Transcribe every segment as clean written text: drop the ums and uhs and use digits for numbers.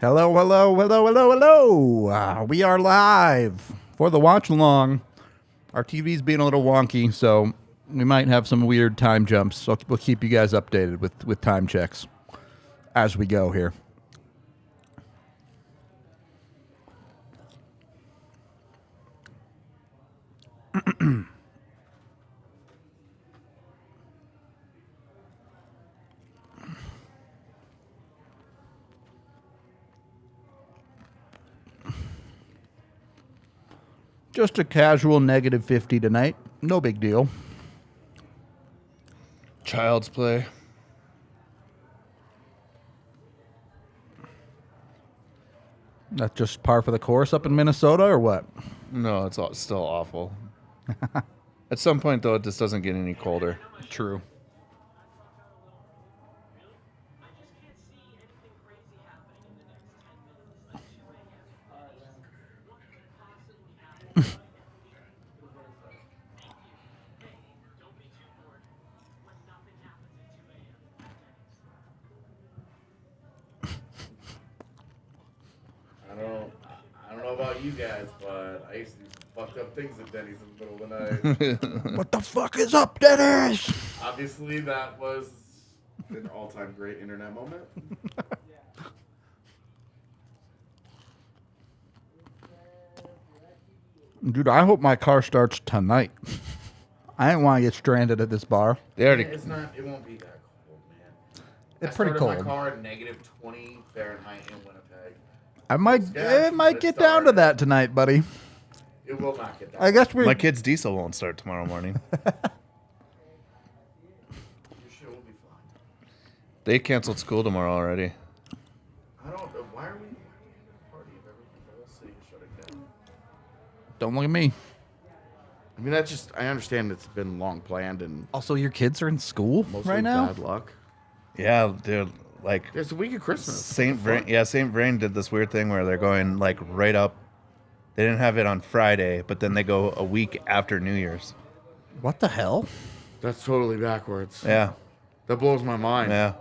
Hello, hello, hello, hello, hello. We are live for the watch along. Our TV's being a little wonky, so we might have some weird time jumps. So we'll keep you guys updated with time checks as we go here. Just a casual -50 tonight. No big deal. Child's play. That's just par for the course up in Minnesota, or what? No, still awful. At some point, though, it just doesn't get any colder. True. I don't know about you guys, but I used to do fucked up things at Denny's in the middle of the night. What the fuck is up, Dennis? Obviously, that was an all-time great internet moment. Dude, I hope my car starts tonight. I didn't want to get stranded at this bar. They already. It won't be that cold, man. It's pretty cold. I started my car at -20 Fahrenheit in Winnipeg. It might get down to that tonight, buddy. It will not get down. I guess we. My kid's diesel won't start tomorrow morning. Your shit will be fine. They canceled school tomorrow already. I don't know. Why are we having a party if everything, the whole city is shutting down? Don't look at me. I mean, that's just, I understand it's been long planned and Also, your kids are in school mostly right now? bad luck. Yeah, they're like There's a week of Christmas. St. Vrain. Yeah, St. Vrain did this weird thing where they're going like right up. They didn't have it on Friday, but then they go a week after New Year's. What the hell? That's totally backwards. Yeah, That blows my mind. yeah.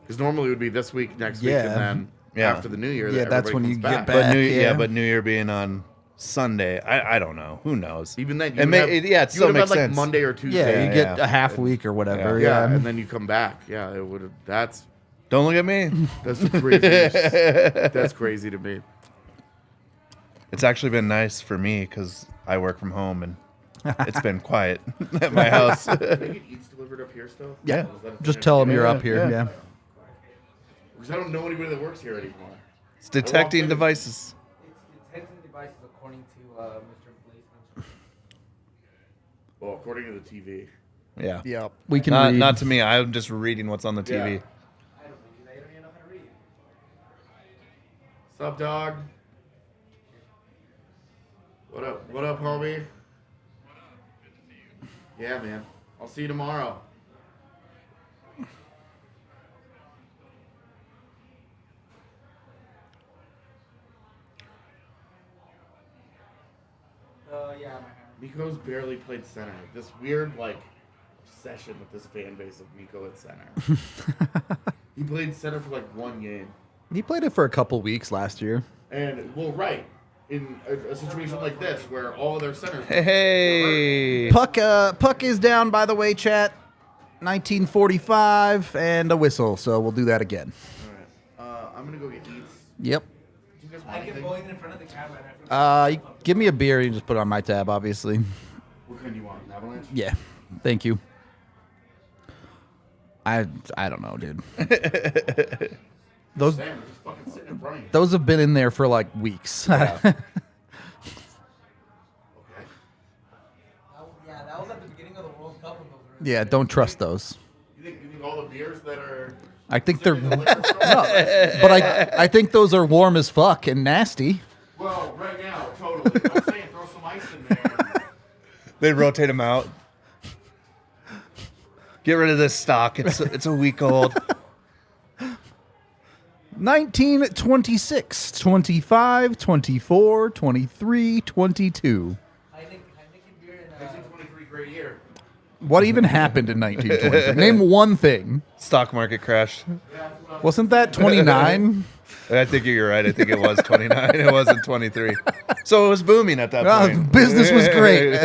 Because normally it would be this week, next week, Yeah. and then Yeah. after the New Year. Yeah, that that's everybody when comes you get back. back. But New Year being on Sunday, I don't know. Who knows? Even then, It still you would makes have had like sense. Monday or Yeah, Tuesday. you get a half week or whatever. Yeah, Yeah. and then you come back. Yeah, it would have. That's Don't look at me. crazy. That's crazy to me. It's actually been nice for me because I work from home and it's been quiet at my house. They get eats delivered up here still. Yeah. Is that a Just thing? tell them you're Yeah, up here. yeah. Yeah. Because I don't know anybody that works here anymore. It's detecting devices. It's detecting devices according to Mr. Blaze. Well, according to the TV. Yeah. Yep. We can read. Not to me. I'm just reading what's on the TV. Yeah. I don't believe that. You don't even know how to read. Sup, dog? What up? What up, homie? Yeah, man. I'll see you tomorrow. Yeah, my hammer. Miko's barely played center. This weird, like, obsession with this fan base of Miko at center. He played center for like 1 game. He played it for a couple weeks last year. And, well, right. In a situation like this where all of their centers. Hey. Puck is down, by the way, chat. 1945 and a whistle, so we'll do that again. Alright. I'm going to go get eats. Yep. Do you guys want I get anything? bowling in front of the camera. You give me a beer. You just put it on my tab, obviously. What kind do you want? An Avalanche? Yeah. Thank you. I don't know, dude. Those Sam, we're just fucking sitting in front of you. those have been in there for like weeks. Okay. Yeah, that was at the beginning of the World Cup when those were. Yeah, don't trust those. You think all the beers that are I think they're, sitting in the liquor store? but I think those are warm as fuck and nasty. Well, right now, totally. I'm saying throw some ice in there. They rotate them out. Get rid of this stock. It's a week old. 1926, 25, 24, 23, 22. Heineken beer in 1923, great year. What even happened in 1923? Name one thing. Stock market crash. Wasn't that 29? I think you're right. I think it was 29. It wasn't 23. So it was booming at that Well, point. business was great.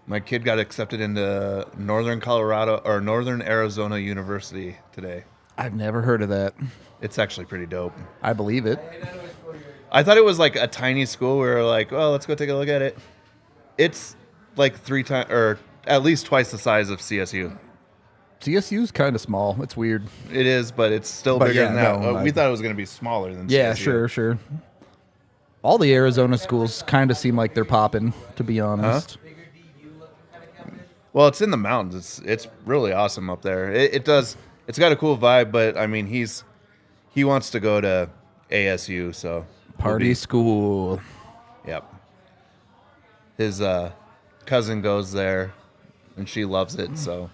My kid got accepted into Northern Colorado or Northern Arizona University today. I've never heard of that. It's actually pretty dope. I believe it. I thought it was like a tiny school. We were like, well, let's go take a look at it. It's like 3 times or at least twice the size of CSU. CSU's kind of small. It's weird. It is, but it's still But bigger yeah, than that. no, We thought it was going to be smaller than Yeah, CSU. sure. All the Arizona schools kind of seem like they're popping, to be honest. Well, it's in the mountains. It's really awesome up there. It does. It's got a cool vibe, but I mean, he wants to go to ASU, so Party school. Yep. His cousin goes there, and she loves it. So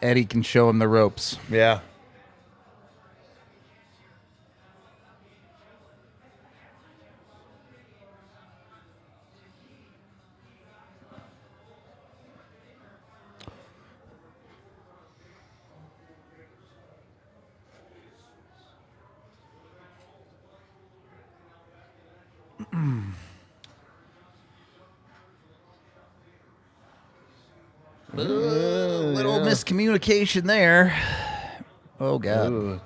Eddie can show him the ropes. yeah. Little miscommunication there. Oh, God. Ooh.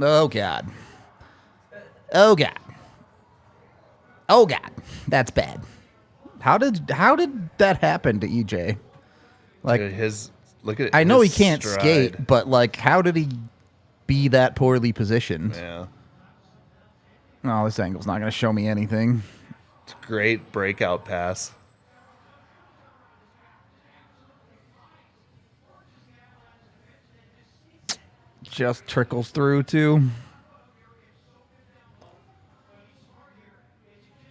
Oh, God. Oh, God. Oh, God. That's bad. How did that happen to EJ? Like, Look at I know he his can't stride. skate, but, like, how did he be that poorly positioned? Yeah. Oh, this angle's not going to show me anything. It's a great breakout pass. Just trickles through, too.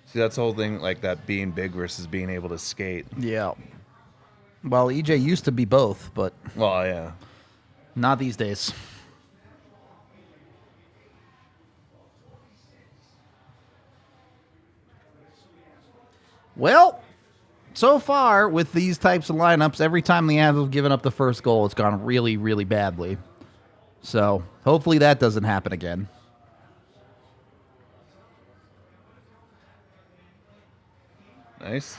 See, that's the whole thing, like that being big versus being able to skate. Yeah. Well, EJ used to be both, but Well, yeah. not these days. Well, so far with these types of lineups, every time the Avs have given up the first goal, it's gone really, really badly. So hopefully that doesn't happen again. Nice.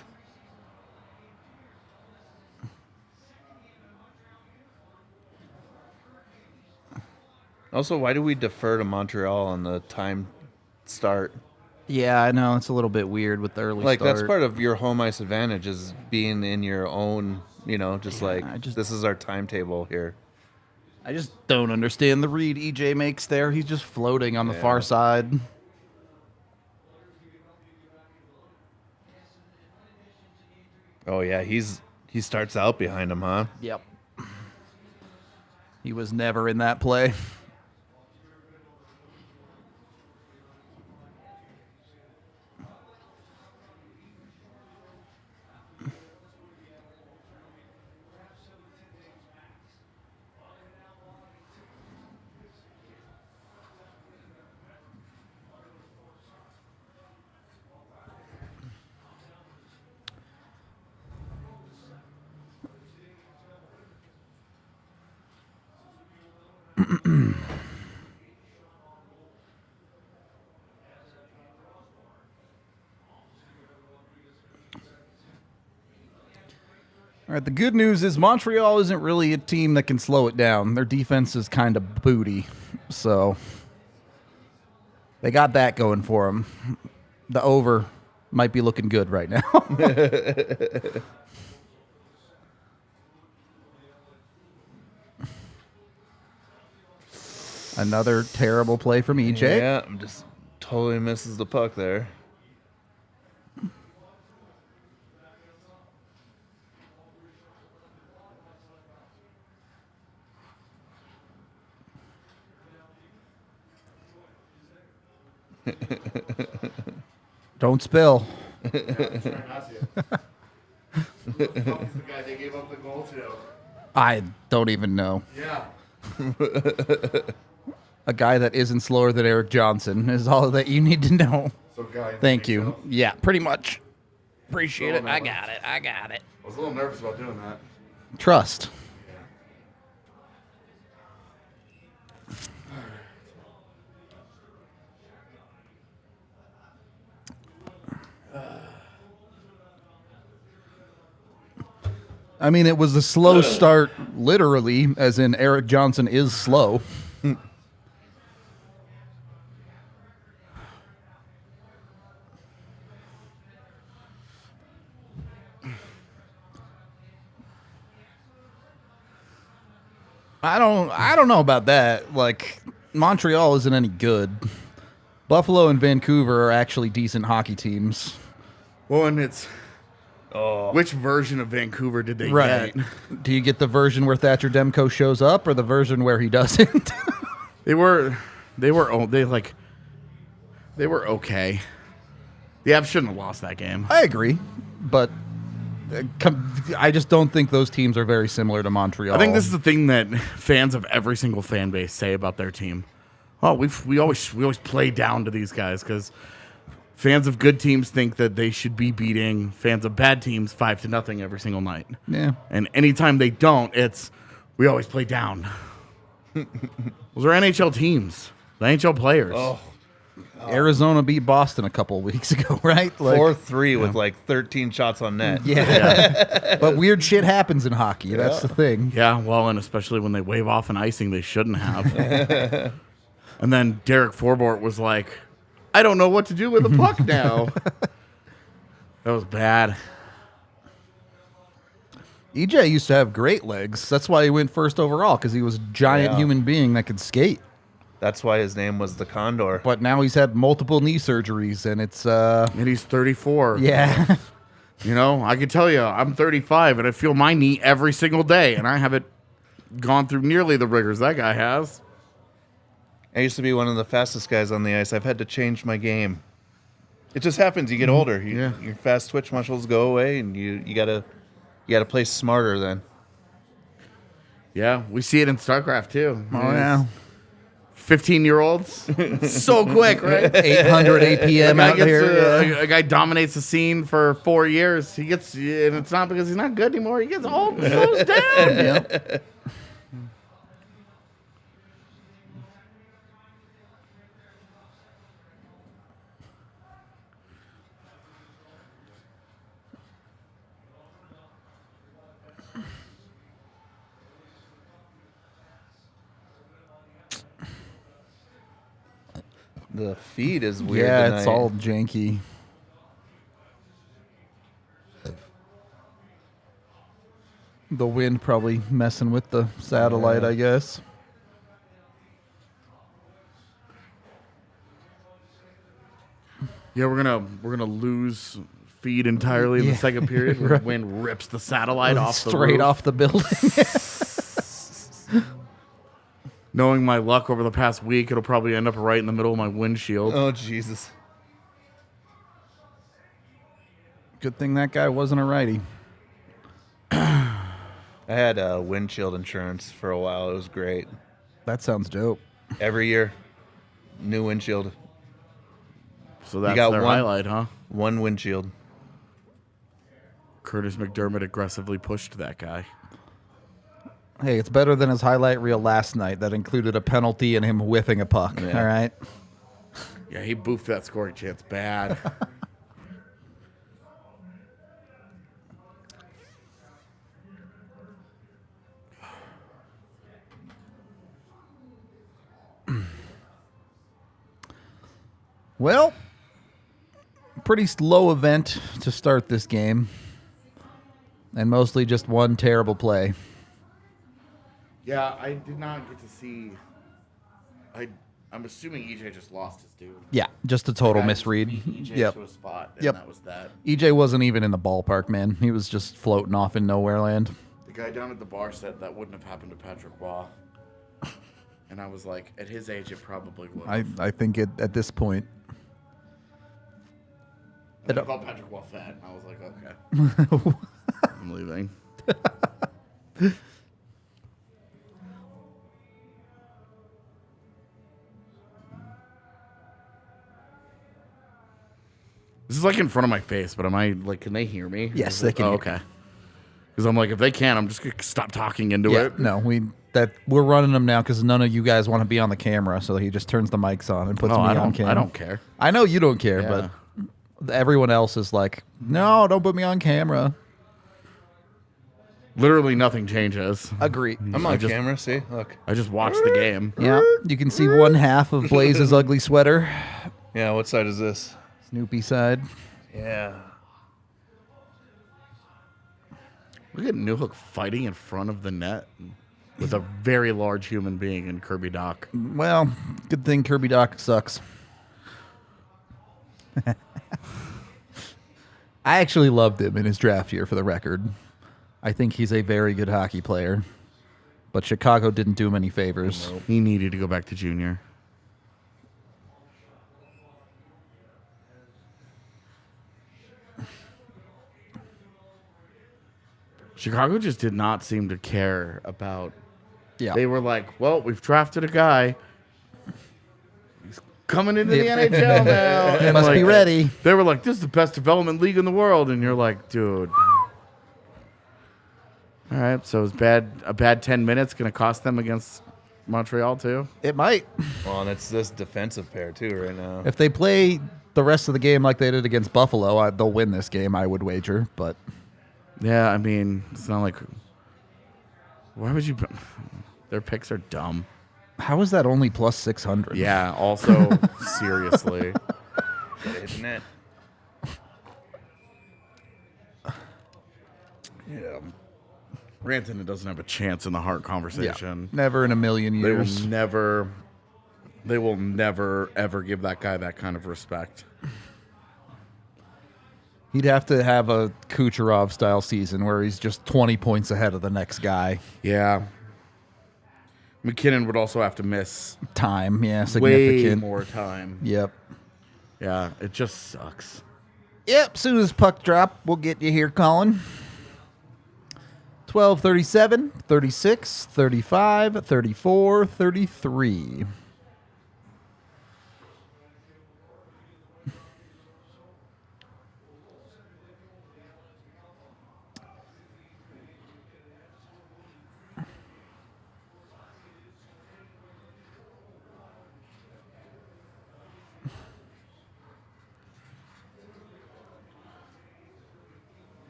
Also, why do we defer to Montreal on the time start? Yeah, I know. It's a little bit weird with the early Like, start. that's part of your home ice advantage is being in your own, just like, this is our timetable here. I just don't understand the read EJ makes there. He's just floating on the far side. Oh, yeah, he starts out behind him, huh? Yep. He was never in that play. All right, the good news is Montreal isn't really a team that can slow it down. Their defense is kind of booty, so they got that going for them. The over might be looking good right now. Another terrible play from EJ. Yeah, just totally misses the puck there. Don't spill. Yeah, I'm trying not to. Who the fuck is the guy they gave up the goal to? I don't even know. Yeah. A guy that isn't slower than Eric Johnson is all that you need to know. So guy. Thank you. Yeah, pretty much. Appreciate it. I got it. I got it. I was a little nervous about doing that. Trust. I mean, it was a slow start, literally, as in Eric Johnson is slow. I don't know about that. Like, Montreal isn't any good. Buffalo and Vancouver are actually decent hockey teams. Well, and it's which version of Vancouver did they get? Do you get the version where Thatcher Demko shows up, or the version where he doesn't? They were okay. The Avs shouldn't have lost that game. I agree, but I just don't think those teams are very similar to Montreal. I think this is the thing that fans of every single fan base say about their team. Oh, we always play down to these guys because fans of good teams think that they should be beating fans of bad teams 5-0 every single night. Yeah. And anytime they don't, it's we always play down. Those are NHL teams, the NHL players. Oh, Arizona beat Boston a couple of weeks ago, right? Like, 4-3 with like 13 shots on net. yeah. But weird shit happens in hockey. That's the thing. Yeah, well, and especially when they wave off an icing they shouldn't have. And then Derek Forbort was like, I don't know what to do with the puck now. That was bad. EJ used to have great legs. That's why he went first overall, because he was a giant human being that could skate. That's why his name was the Condor. But now he's had multiple knee surgeries, and it's... And he's 34. Yeah. You know, I can tell you, I'm 35, and I feel my knee every single day, and I haven't gone through nearly the rigors that guy has. I used to be one of the fastest guys on the ice. I've had to change my game. It just happens. You get older. Your fast twitch muscles go away, and you gotta play smarter then. Yeah, we see it in StarCraft too. Oh, yeah. 15-year-olds, so quick, right? 800 APM out there. A guy dominates the scene for 4 years. He gets, and it's not because he's not good anymore. He gets old and slows down. Yep. The feed is weird. Yeah, tonight. it's all janky. The wind probably messing with the satellite, I guess. Yeah, we're gonna lose feed entirely in the second period. Where the wind rips the satellite off the straight roof. off the building. Knowing my luck over the past week, it'll probably end up right in the middle of my windshield. Oh, Jesus. Good thing that guy wasn't a righty. I had windshield insurance for a while. It was great. That sounds dope. Every year, new windshield. So that's got their one- highlight, huh? One windshield. Curtis McDermott aggressively pushed that guy. Hey, it's better than his highlight reel last night that included a penalty and him whiffing a puck. Yeah. All right. Yeah, he boofed that scoring chance bad. Well, pretty slow event to start this game. And mostly just one terrible play. Yeah, I did not get to see. I'm assuming EJ just lost his dude. Yeah, just a total Guy misread. just beat EJ Yep. to a spot, and Yep. that was that. EJ wasn't even in the ballpark, man. He was just floating off in nowhere land. The guy down at the bar said that wouldn't have happened to Patrick Waugh. And I was like, at his age, it probably would. I think at this point. I called Patrick Waugh fat, and I was like, okay. I'm leaving. This is like in front of my face, but am I like? Can they hear me? Yes, they can hear you. Okay. Because I'm like, if they can't, I'm just gonna stop talking into it. No, we're running them now because none of you guys want to be on the camera, so he just turns the mics on and puts me on camera. I don't care. I know you don't care, Yeah. but everyone else is like, no, don't put me on camera. Literally nothing changes. Agree. I'm on camera. See, look. I just watch the game. Yeah, you can see one half of Blaze's ugly sweater. Yeah, what side is this? Snoopy side. Yeah. Look at Newhook fighting in front of the net with a very large human being in Kirby Doc. Well, good thing Kirby Doc sucks. I actually loved him in his draft year, for the record. I think he's a very good hockey player. But Chicago didn't do him any favors. He needed to go back to junior. Chicago just did not seem to care about. Yeah. They were like, well, we've drafted a guy. He's coming into the NHL now. He must be ready. They were like, this is the best development league in the world. And you're like, dude. All right, so is a bad 10 minutes going to cost them against Montreal too? It might. Well, and it's this defensive pair too right now. If they play the rest of the game like they did against Buffalo, they'll win this game, I would wager. But Yeah, I mean, it's not like. Why would you? Their picks are dumb. how is that only plus 600? Yeah. Also, seriously. Gotta hit the net. Yeah. Rantanen doesn't have a chance in the Hart conversation. Never in a million They years. will never ever give that guy that kind of respect. He'd have to have a Kucherov style season where he's just 20 points ahead of the next guy. Yeah. McKinnon would also have to miss Time, yeah, way significant. more time. Yep. Yeah, it just sucks. Yep, soon as puck drop, we'll get you here, Colin. 12, 37, 36, 35, 34, 33.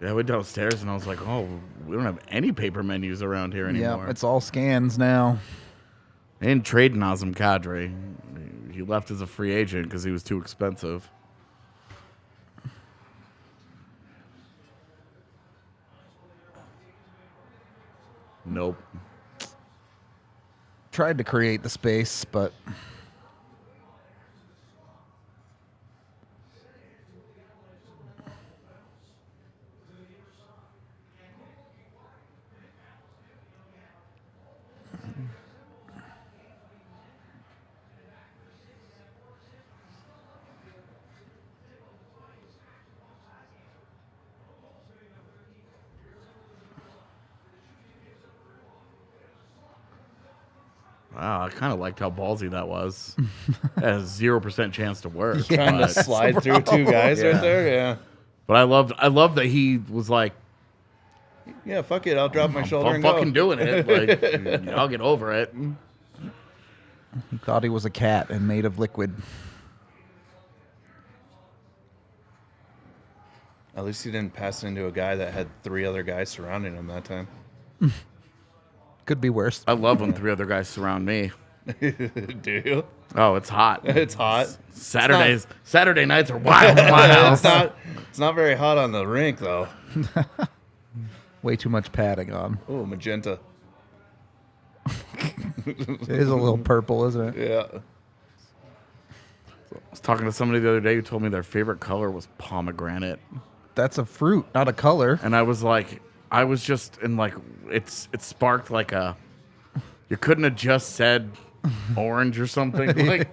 Yeah, I went downstairs and I was like, oh, we don't have any paper menus around here anymore. Yeah, it's all scans now. And trade Nazem Kadri. He left as a free agent because he was too expensive. Nope. Tried to create the space, but Wow, I kind of liked how ballsy that was. It has 0% chance to work. Yeah. Trying to but, slide through two guys Yeah. right there. Yeah. but I loved that he was like, Yeah, fuck it. I'll drop my shoulder I'm and fucking go. doing it. Like, I'll get over it. he thought he was a cat and made of liquid. At least he didn't pass it into a guy that had three other guys surrounding him that time. Could be worse. I love when three other guys surround me. Do you? Oh, it's hot. It's hot. Saturday nights are wild in my house. It's not very hot on the rink though. Way too much padding on. Oh, magenta. It is a little purple, isn't it? Yeah. I was talking to somebody the other day who told me their favorite color was pomegranate. That's a fruit, not a color. And I was like, I was just in like, it sparked like a, you couldn't have just said orange or something. Like,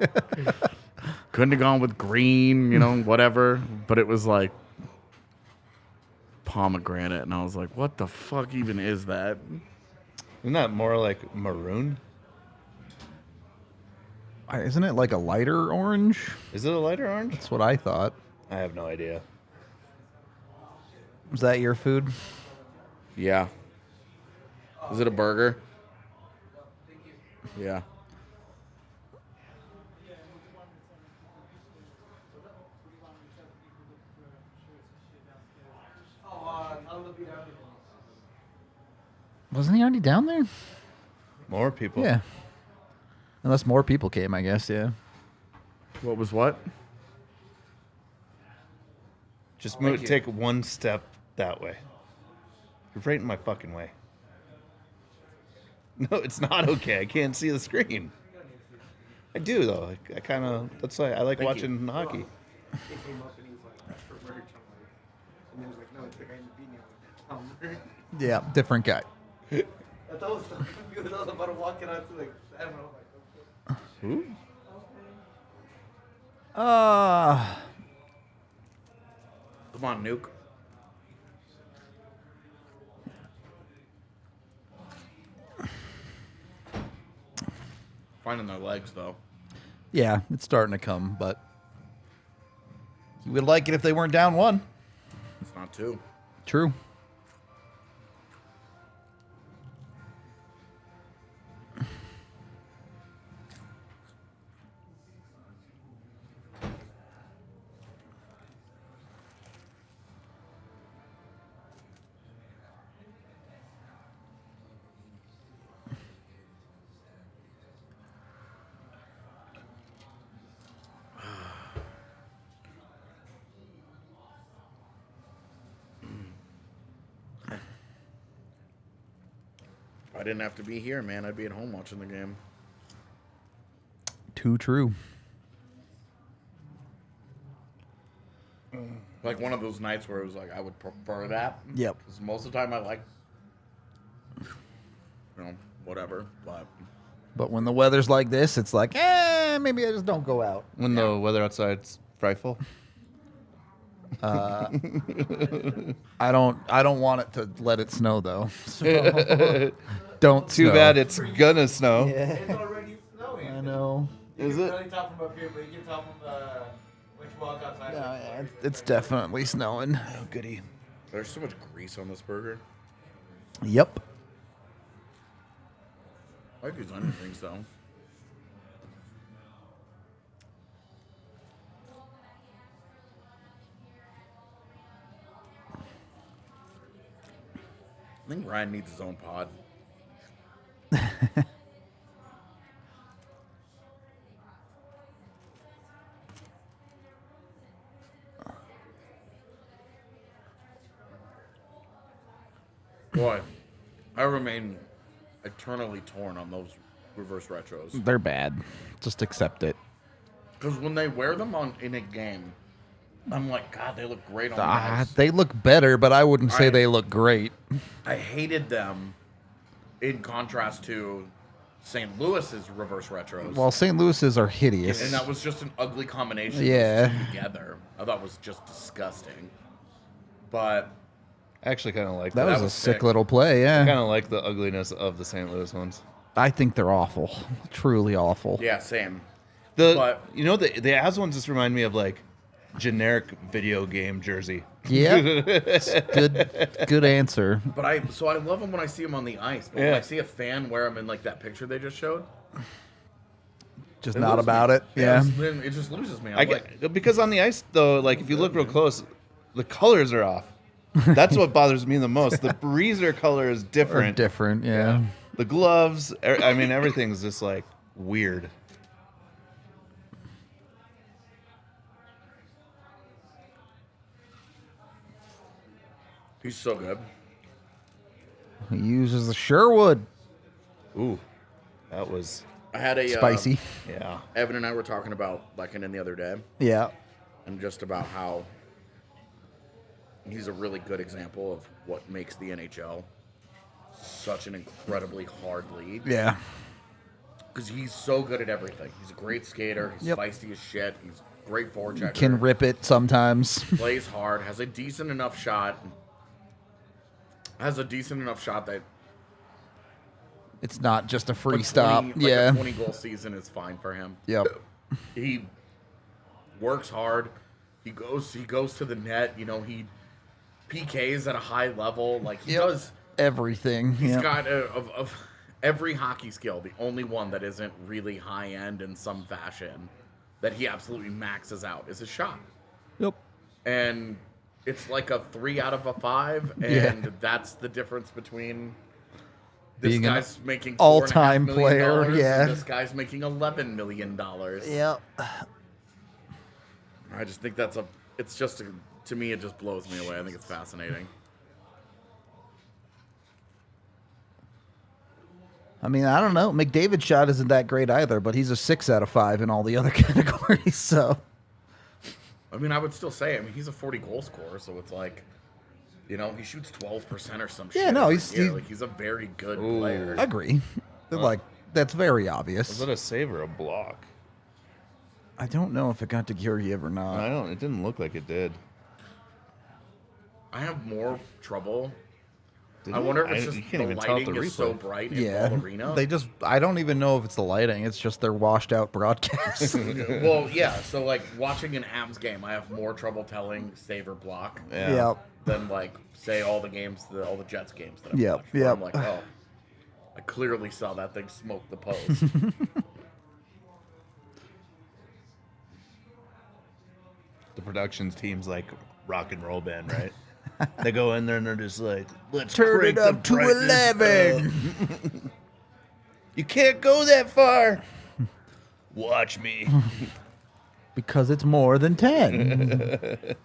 couldn't have gone with green, you know, whatever. But it was like pomegranate. And I was like, what the fuck even is that? Isn't that more like maroon? Isn't it like a lighter orange? Is it a lighter orange? That's what I thought. I have no idea. Was that your food? Yeah. Is it a burger? Yeah. Wasn't he already down there? More people. Yeah. Unless more people came, I guess, yeah. What was what? Just move, take one step that way. You're right in my fucking way. No, it's not okay. I can't see the screen. I do, though. I kind of, that's why I like watching hockey. He came up and he was like, "That's for merch." I'm like, and then he was like, "No, it's the guy in the beanie." I'm like, Yeah, different guy. I thought I was so confused. I was about to walk it out to like Sam, and I was like, Who? Come on, Nuke. Finding their legs, though. Yeah, it's starting to come, but you would like it if they weren't down one. It's not two. True. If I didn't have to be here, man, I'd be at home watching the game. Too true. Like one of those nights where it was like, I would prefer that. Yep. Because most of the time I like, whatever. But when the weather's like this, it's like, maybe I just don't go out. When the weather outside's frightful. I don't want it to let it snow though. So don't. Too snow. bad it's gonna snow. Yeah, "It's already snowing." I know. Is You it? can really tell from up here, but you can tell from when you walk outside. Yeah, it's definitely snowing. Oh, goody. There's so much grease on this burger. Yep. I like these onion rings, though. I think Ryan needs his own pod. Boy, I remain eternally torn on those reverse retros. They're bad. Just accept it. Because when they wear them in a game, I'm like, God, they look great on the ice. They look better, but I wouldn't say I- they look great. I hated them in contrast to St. Louis's reverse retros. Well, St. Louis's are hideous. And that was just an ugly combination of Yeah. those two together. I thought it was just disgusting. But I actually kind of like that that. was a was sick sick. little play, yeah. Kind of like the ugliness of the St. Louis ones. I think they're awful. Truly awful. yeah, same. The But- the Avs ones just remind me of like generic video game jersey. Yeah. Good answer. But I love them when I see them on the ice. But when Yeah. I see a fan wear them in like that picture they just showed, Just it not loses about me. it. Yeah. It just loses me. I I'm like, get, because on the ice though, like if you look real close, the colors are off. That's what bothers me the most. The breezer color is Or different. different, yeah. The gloves, I mean, everything's just like weird. he's so good. He uses the Sherwood. Ooh, that was I had a Spicy. yeah. Evan and I were talking about Lekanen the other day, Yeah. and just about how he's a really good example of what makes the NHL such an incredibly hard league. Yeah. Because he's so good at everything. He's a great skater. He's Yep. feisty as shit. He's a great forechecker. Can rip it sometimes. Plays hard. Has a decent enough shot. That It's not just a free Like stop. 20 Yeah. a 20-goal season is fine for him. Yep. He works hard. He goes to the net. You know, he PKs at a high level. Like he does everything. He's got of every hockey skill. The only one that isn't really high end in some fashion that he absolutely maxes out is his shot. Yep. And it's like a 3 out of a 5, and that's the difference between this Being an guy's making all-time $4.5 million player, and this guy's making $11 million. Yep. I just think to me, it just blows me away. I think it's fascinating. I mean, I don't know. McDavid's shot isn't that great either, but he's a 6 out of 5 in all the other categories. So, I mean, I would still say, he's a 40-goal scorer, so it's like, you know, he shoots 12% or some shit. Yeah, no, he's a very good player. I agree. Like, that's very obvious. Was it a save or a block? I don't know if it got to Georgiev or not. It didn't look like it did. I have more trouble. Did I it? wonder if it's you just can't the even tell lighting the is so replay. bright in Yeah, Ball Arena. I don't even know if it's the lighting. It's just their washed out broadcast. Well, yeah. So like watching an Avs game, I have more trouble telling save or block Yep. than like say all the Jets games that I've Yep, watched. Where yep. I'm like, oh, I clearly saw that thing smoke the post. The productions team's like rock and roll band, right? They go in there and they're just like, let's Turn crank it the up to brightness 11. up. You can't go that far. Watch me. Because it's more than 10.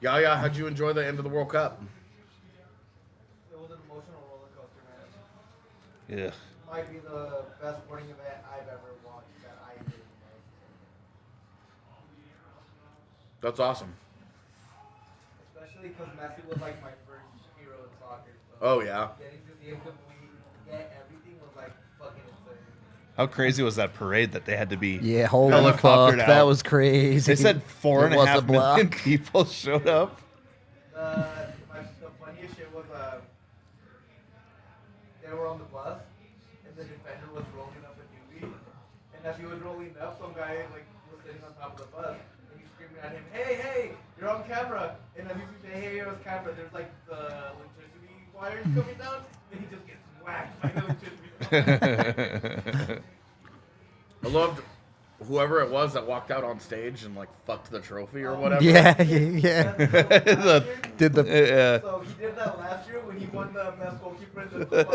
Yeah. How'd you enjoy the end of the World Cup? It was an emotional roller coaster, man. Yeah. Might be the best sporting event I've ever watched that I enjoyed the most. That's awesome. Especially because Messi was like my first hero in soccer. So Oh yeah. getting to see him get everything was like fucking insane. How crazy was that parade that they had to be? Yeah, holy Helicoptered fuck. out. That was crazy. They said four and It a was half million block. people showed up. The funniest shit was they were on the bus and the defender was rolling up a doobie, and as he was rolling up, some guy like was sitting on top of the bus and he's screaming at him, "Hey, you're on camera!" And as he said, "Hey, you're on camera," there's like the electricity wires coming down, and he just gets whacked by the electricity. I loved whoever it was that walked out on stage and like fucked the trophy or whatever. Yeah. Did Did the So he did that last year when he won the best goalkeeper in the football.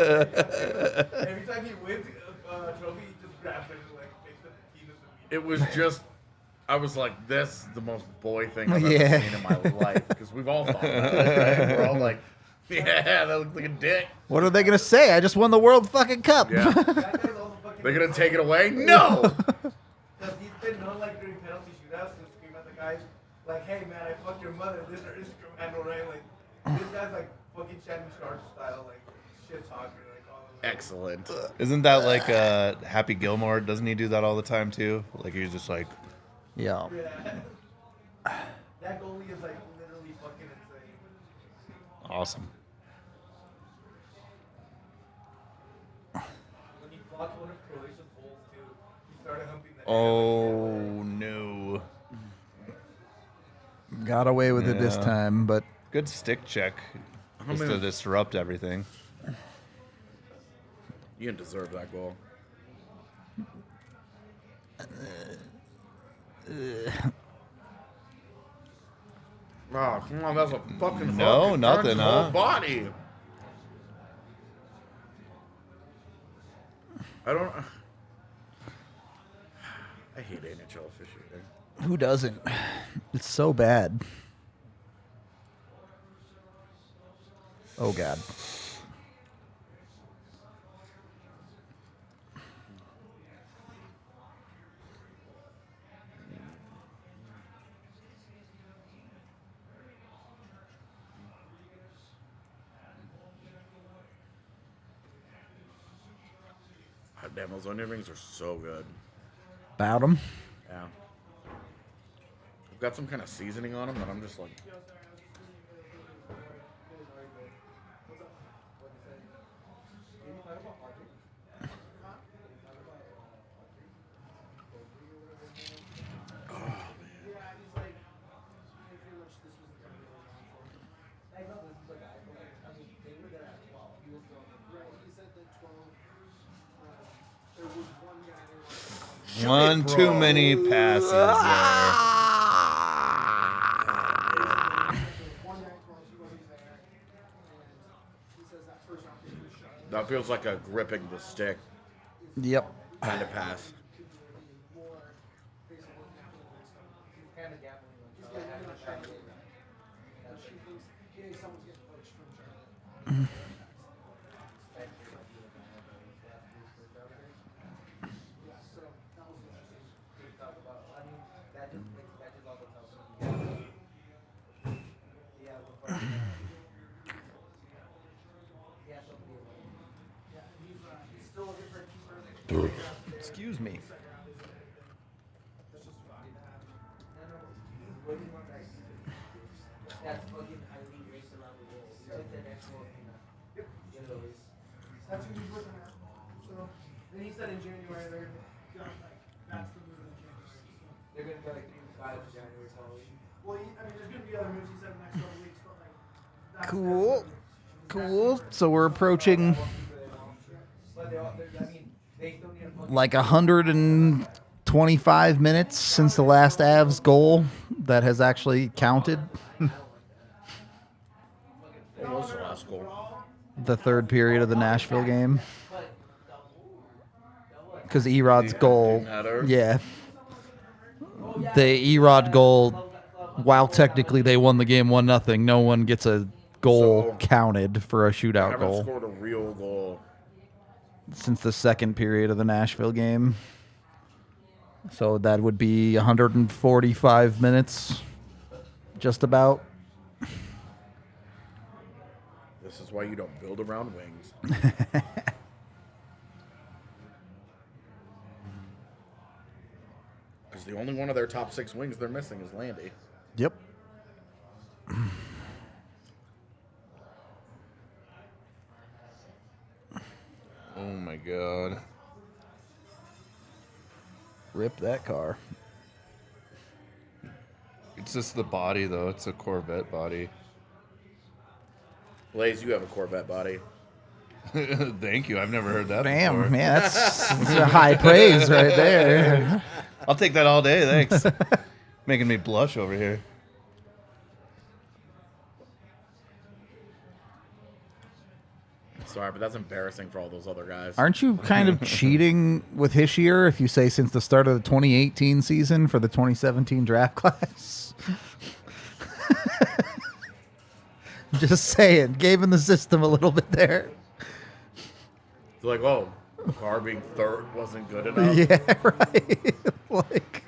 Every time he wins a trophy, he just grabs it and like makes the penis immediately. It was just, I was like, this is the most boy thing I've Yeah. ever seen in my life. Because we've all thought about it, right? We're all like, yeah, that looks like a dick. What are they gonna say? I just won the World fucking Cup. Yeah. That guy's also fucking. They're going to take it away? No! Because he's been known like during penalty shootouts to scream at the guys like, "Hey man, I fucked your mother." This or Instagram handle, right? Like this guy's like fucking Shannon Sharp style, like shit talker, like all of that. Excellent. Isn't that like Happy Gilmore? Doesn't he do that all the time too? Like he's just like, Yeah. Yeah. That goalie is like literally fucking insane. awesome. When he blocked one of Croatia's goals too, he started humping the Oh no. Got away with it this Yeah. time, but Good stick check. Just to disrupt everything. You didn't deserve that goal. Oh, come on, that's a fucking No, hook. It nothing, turns his huh? whole body. I don't. I hate NHL officiating. who doesn't? It's so bad. Oh God. God damn, those onion rings are so good. Bout 'em. Yeah. got some kind of seasoning on them that I'm just like. One too many passes there. That feels like a gripping the stick Yep. kind of pass. Excuse me. That's what he's looking at. So then he said in January they're gonna that's the move in January. They're gonna go like 5 in January probably. Well, I mean, there's gonna be other moves. He said in the next couple weeks, but like. That's Cool. Cool. So we're approaching like 125 minutes since the last Avs goal that has actually counted. What was the last goal? The third period of the Nashville game. Because Erod's goal. Matter. Yeah. The Erod goal, while technically they won the game 1-0, no one gets a goal counted for a shootout Haven't goal scored a real goal. since the second period of the Nashville game. So that would be 145 minutes, just about. This is why you don't build around wings. Because the only one of their top 6 wings they're missing is Landy. Yep. Oh my god. Rip that car. It's just the body though. It's a Corvette body. Blaze, you have a Corvette body. Thank you. I've never heard that Damn, before. man, that's a high praise right there. I'll take that all day. Thanks. Making me blush over here. Sorry, but that's embarrassing for all those other guys. Aren't you kind of cheating with Hischier if you say since the start of the 2018 season for the 2017 draft class? Just saying, gave him the system a little bit there. It's like, oh, Carr being third wasn't good enough. Yeah, right. Like,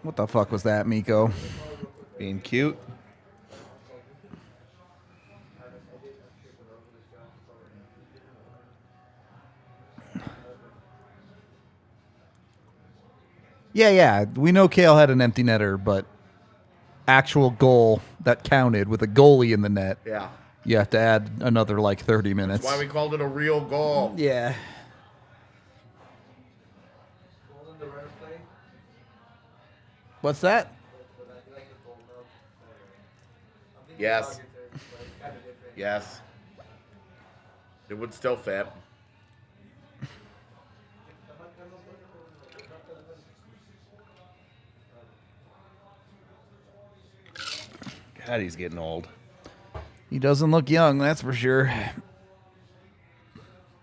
what the fuck was that, Miko? Being cute. Yeah. We know Kale had an empty netter, but actual goal that counted with a goalie in the net, Yeah. you have to add another like 30 minutes. That's why we called it a real goal. Yeah. What's that? Yes. Yes. It would still fit. God, he's getting old. He doesn't look young, that's for sure.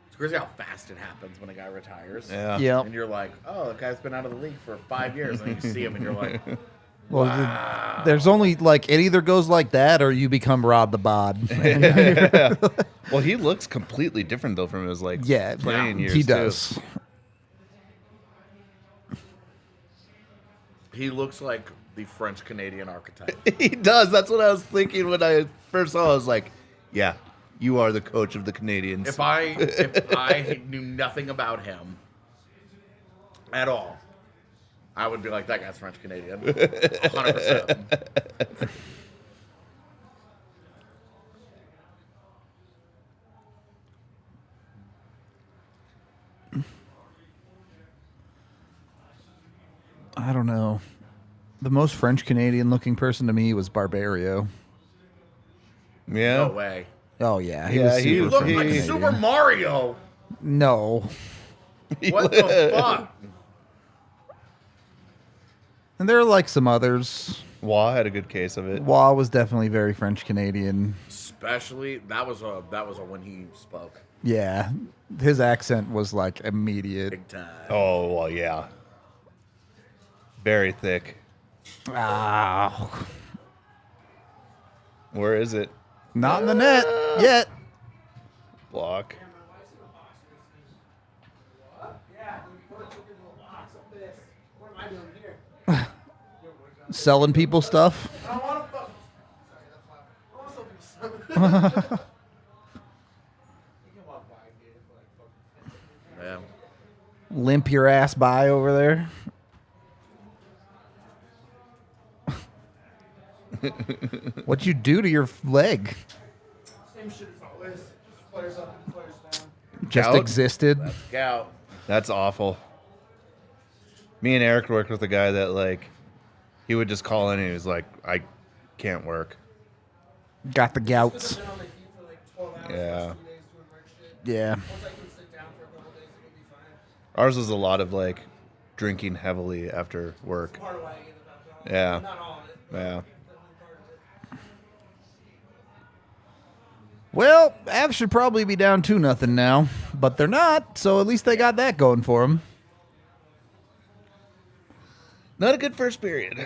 It's crazy how fast it happens when a guy retires. Yeah. Yep. And you're like, oh, the guy's been out of the league for 5 years. And you see him and you're like, Well, wow. there's only like it either goes like that or you become Rod the Bod. Well, he looks completely different though from his like Yeah, playing years. he too. does. He looks like the French-Canadian archetype. He does. That's what I was thinking when I first saw. I was like, yeah, You are the coach of the Canadians. If I knew nothing about him at all, I would be like, that guy's French Canadian. 100%. I don't know. The most French Canadian looking person to me was Barbario. Yeah. No way. Oh yeah, Yeah, was he super Look French like Canadian. Super Mario. No. What the fuck? And there are like some others. Wah had a good case of it. Wah was definitely very French Canadian. Especially that was a when he spoke Yeah, his accent was like immediate. big time. Oh, well, yeah. Very thick. Ah, Where is it? not in the net yet. Block. What am I doing here? Selling people stuff. I don't want to fuck. Sorry, that's loud. I want something. You can walk by here for like fucking. Yeah. Limp your ass by over there. What'd you do to your leg? Same shit as always. Just flares up and flares down. Just Gout? existed. Scout. That's awful. Me and Eric worked with a guy that, like, he would just call in and he was like, I can't work. Got the gouts. Been on the heat for like 12 hours. Yeah. 2 days doing work shit. Yeah. Once I can sit down for a couple days, it'll be fine. Ours was a lot of, like, drinking heavily after work. Part of why I gave it up. Yeah. Not all of it. Yeah. Definitely part of it. Well, Avs should probably be down 2-0 now, but they're not, so at least they got that going for them. Not a good first period.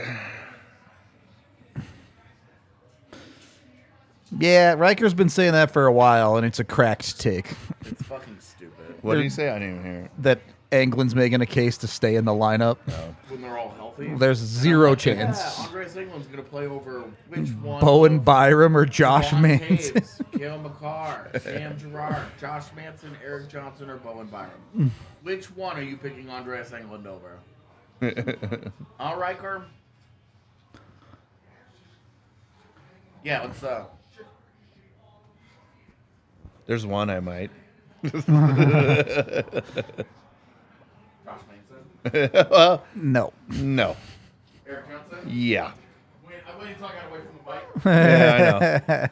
Yeah, Riker's been saying that for a while, and it's a cracked take. It's fucking stupid. What did you say? I didn't even hear it. That Anglin's making a case to stay in the lineup. When they're all healthy. There's zero Yeah, chance. Andres England's gonna play over which one? Bowen of Byram or Josh Devon Manson. Taves, Cale McCarr, Sam Girard, Josh Manson, Eric Johnson, or Bowen Byram. Which one are you picking Andres England over? All right, Riker. Yeah, let's There's one I might. Josh Manson. Well, No. no. Eric Johnson. Yeah. I'm waiting until I got away from the mic. Yeah, I know.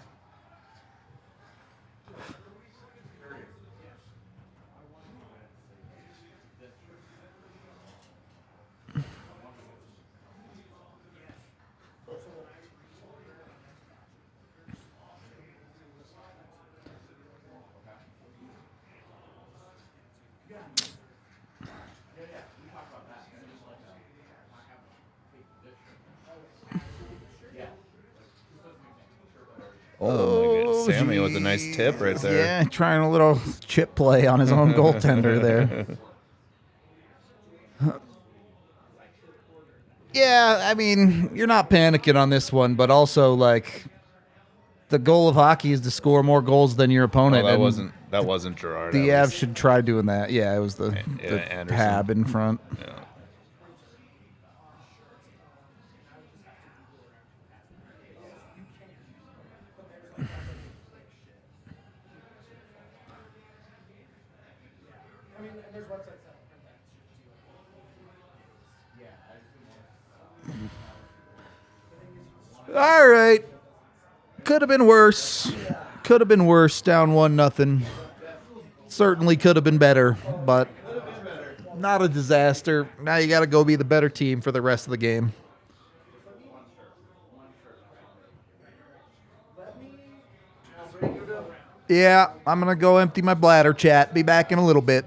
Oh, my God. Sammy with a nice tip right there. Yeah, trying a little chip play on his own goaltender there. Yeah, I mean, you're not panicking on this one, but also, like, the goal of hockey is to score more goals than your Oh, opponent. that wasn't Gerard. The That Avs was- should try doing that. Yeah, it was the Anderson. tab in front. Yeah. I mean, there's websites that print that. All right. Could have been worse. Could have been worse. Down 1-0. Certainly could have been better, but not a disaster. Now you got to go be the better team for the rest of the game. Yeah, I'm going to go empty my bladder, chat. Be back in a little bit.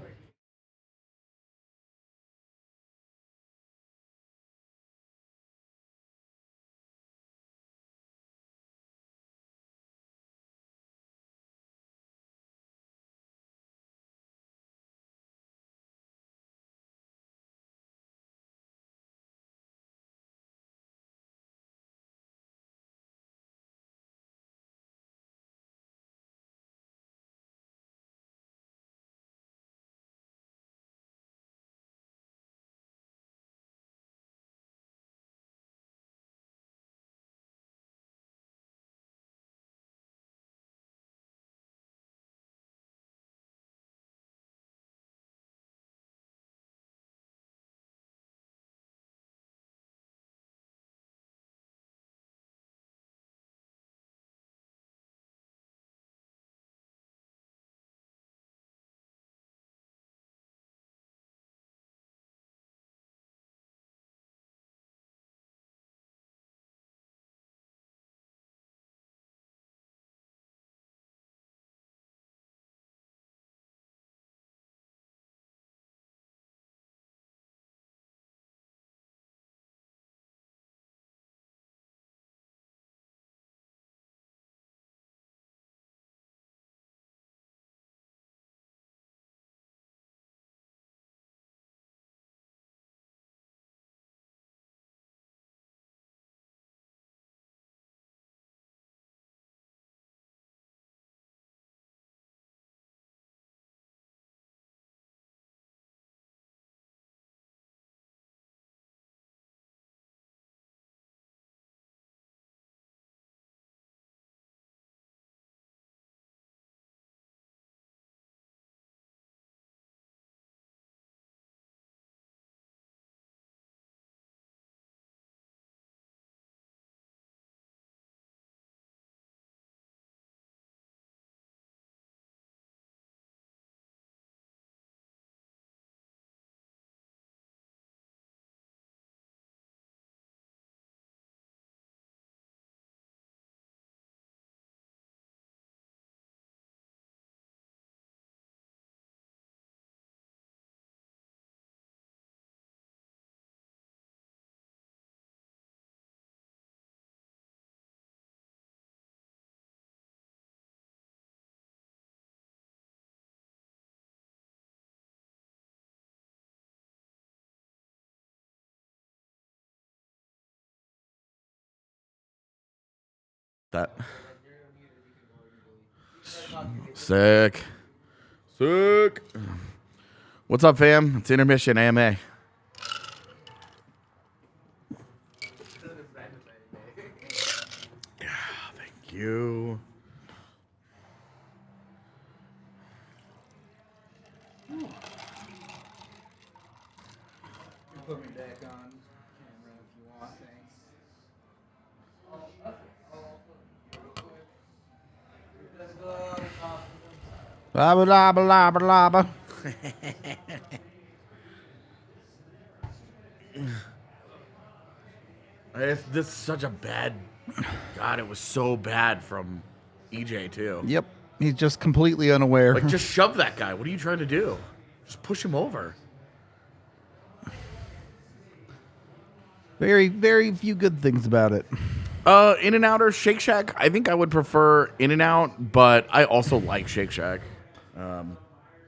That. Sick. Sick. What's up, fam? It's Intermission AMA. Yeah, thank you. Put me back on camera if you want, thanks. Blah, blah, blah, blah, blah. This is such a bad. God, it was so bad from EJ, too. Yep, he's just completely unaware. Like, just shove that guy. What are you trying to do? Just push him over. Very, very few good things about it. In and Out or Shake Shack? I think I would prefer In and Out, but I also like Shake Shack.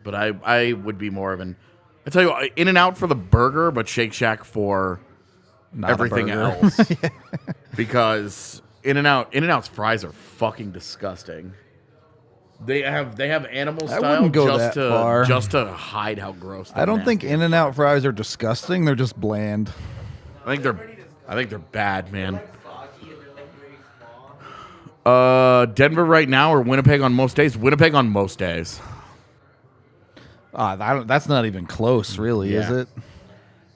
But I would be more of an. I tell you what, In and Out for the burger, but Shake Shack for Not everything else. Because In and Out's fries are fucking disgusting. They have animal style wouldn't go that far. just to hide how gross. I don't think nasty. In-N-Out fries are disgusting. They're just bland. I think they're bad, man. Denver right now or Winnipeg on most days? Winnipeg on most days. That's not even close, really, is Yeah. it?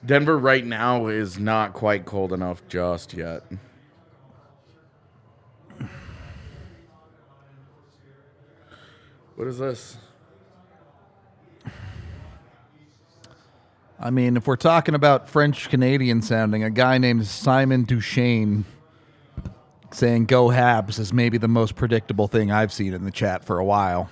Denver right now is not quite cold enough just yet. What is this? I mean, if we're talking about French-Canadian sounding, a guy named Simon Duchesne saying "Go Habs" is maybe the most predictable thing I've seen in the chat for a while.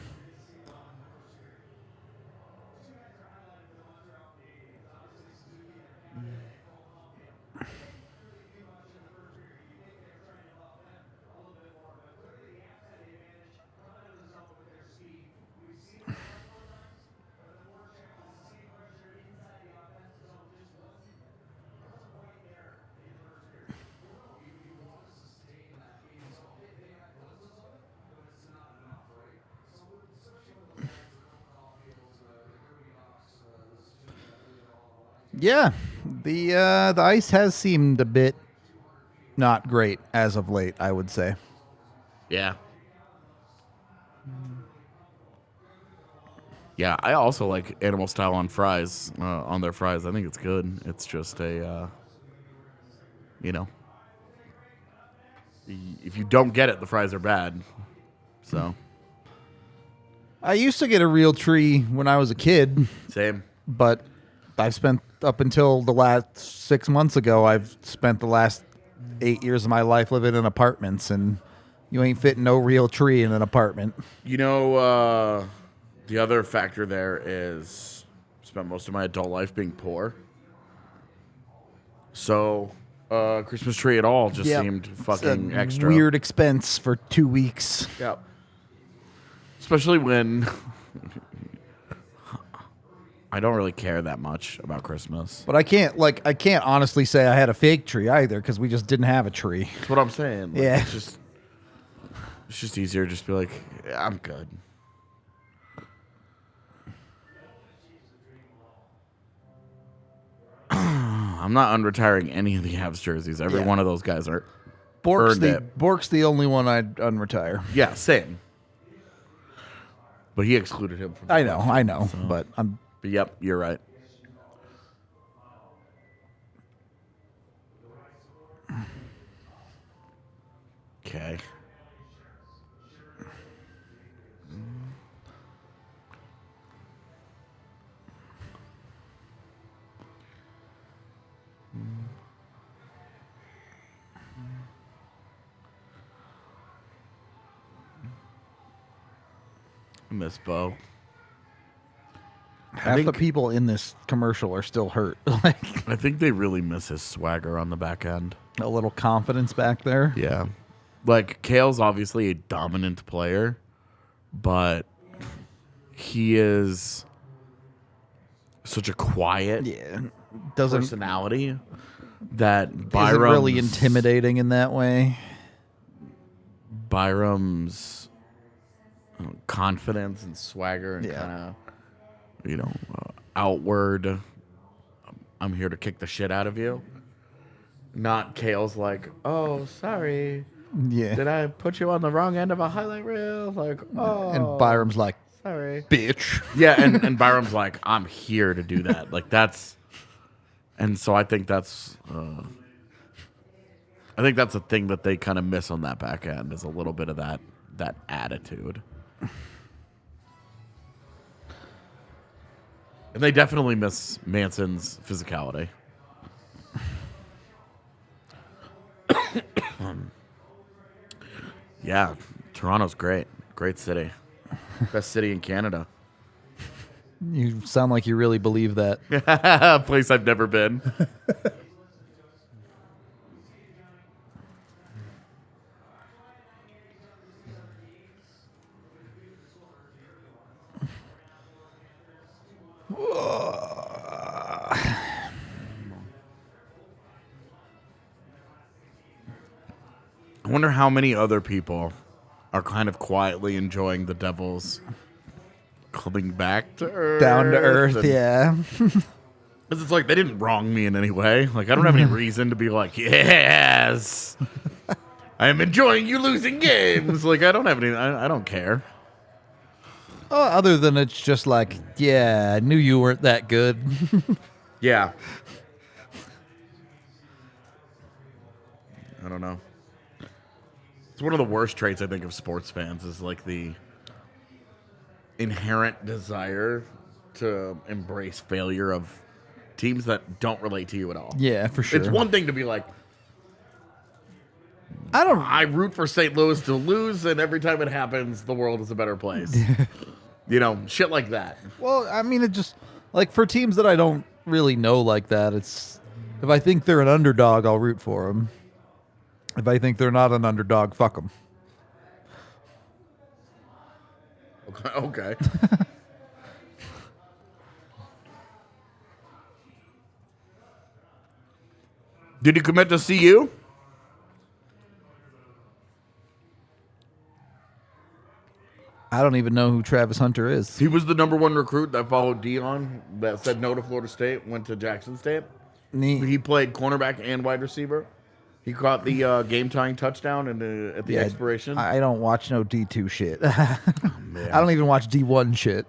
Yeah, the ice has seemed a bit not great as of late, I would say. Yeah. Yeah, I also like animal style on fries, on their fries. I think it's good. It's just a, if you don't get it, the fries are bad. So. I used to get a real tree when I was a kid, Same. but I've spent up until the last 6 months ago, I've spent the last 8 years of my life living in apartments, and you ain't fitting no real tree in an apartment. You know, the other factor there is I spent most of my adult life being poor. So, Christmas tree at all just Yep. seemed It's fucking a extra. weird expense for 2 weeks. Yep. Especially when I don't really care that much about Christmas. But I can't honestly say I had a fake tree either, because we just didn't have a tree. That's what I'm saying. Like, Yeah. It's just easier just to be like, yeah, I'm good. I'm not unretiring any of the Habs jerseys. Every Yeah. one of those guys are. Bork's Earned the only one I'd unretire. Yeah, same. But he excluded him from the I know, question, so. but I'm. But yep, you're right. Okay. Miss Bo. Half the people in this commercial are still hurt. Like I think they really miss his swagger on the back end. a little confidence back there. Yeah. Like, Kale's obviously a dominant player, but he is such a quiet Doesn't personality that isn't Byram really intimidating in that way. Byram's confidence and swagger and Yeah. kind of, outward. I'm here to kick the shit out of you. Not Kale's like, oh, sorry. Yeah. Did I put you on the wrong end of a highlight reel? Like, oh. And Byram's like, sorry. bitch. Yeah, and Byram's like, I'm here to do that. Like, that's. And so I think that's. I think that's a thing that they kind of miss on that back end is a little bit of that attitude. And they definitely miss Manson's physicality. Yeah, Toronto's great. Great city. Best city in Canada. You sound like you really believe that. A place I've never been. I wonder how many other people are kind of quietly enjoying the Devils coming back to earth. Down to earth, and- yeah. Because it's like they didn't wrong me in any way. Like I don't have any reason to be like, yes, I am enjoying you losing games. Like I don't have any. I don't care. Oh, other than it's just like, yeah, I knew you weren't that good. Yeah. I don't know. It's one of the worst traits I think of sports fans is like the inherent desire to embrace failure of teams that don't relate to you at all. Yeah, for sure. It's one thing to be like, I root for St. Louis to lose, and every time it happens, the world is a better place. Shit like that. Well, I mean, it just, like, for teams that I don't really know like that, it's, if I think they're an underdog, I'll root for them. If I think they're not an underdog, fuck them. Okay. Did he commit to CU? I don't even know who Travis Hunter is. He was the number one recruit that followed Dion that said no to Florida State, went to Jackson State. Neat. He played cornerback and wide receiver. He caught the game-tying touchdown at the expiration. I don't watch no D2 shit. I don't even watch D1 shit.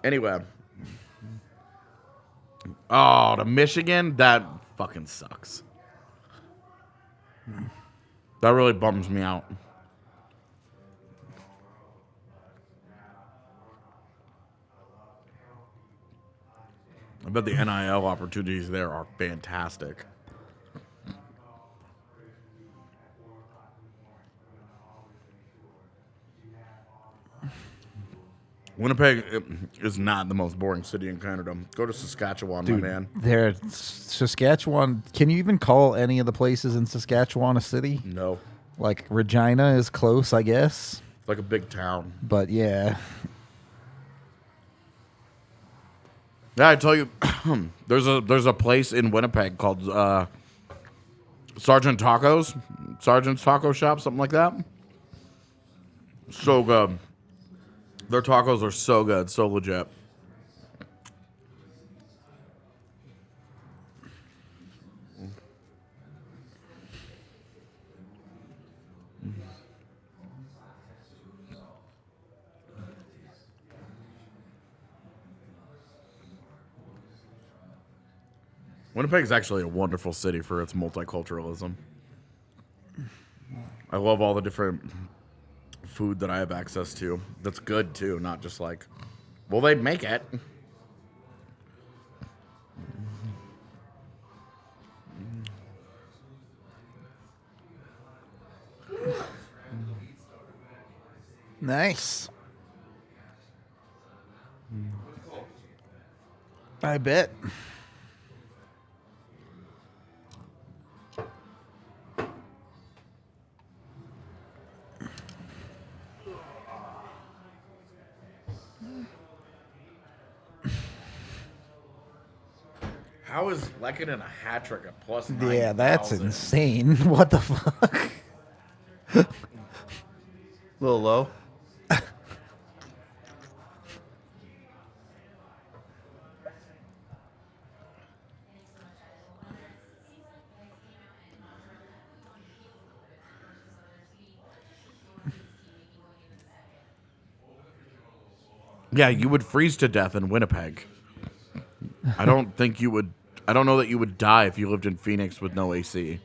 Anyway. Oh, to Michigan? That fucking sucks. That really bums me out. I bet the NIL opportunities there are fantastic. Winnipeg is not the most boring city in Canada. Go to Saskatchewan, my man. There, Saskatchewan. Can you even call any of the places in Saskatchewan a city? No. Like Regina is close, I guess. It's like a big town. But yeah. Yeah, I tell you, there's a place in Winnipeg called Sergeant's Taco Shop, something like that. So good. Their tacos are so good, so legit. Winnipeg is actually a wonderful city for its multiculturalism. I love all the different food that I have access to. That's good too, not just like, well, they make it. Nice. I bet. How is Lehkonen a hat trick at plus 9,000? Yeah, that's insane. What the fuck? A little low. Yeah, you would freeze to death in Winnipeg. I don't think you would. I don't know that you would die if you lived in Phoenix with no AC.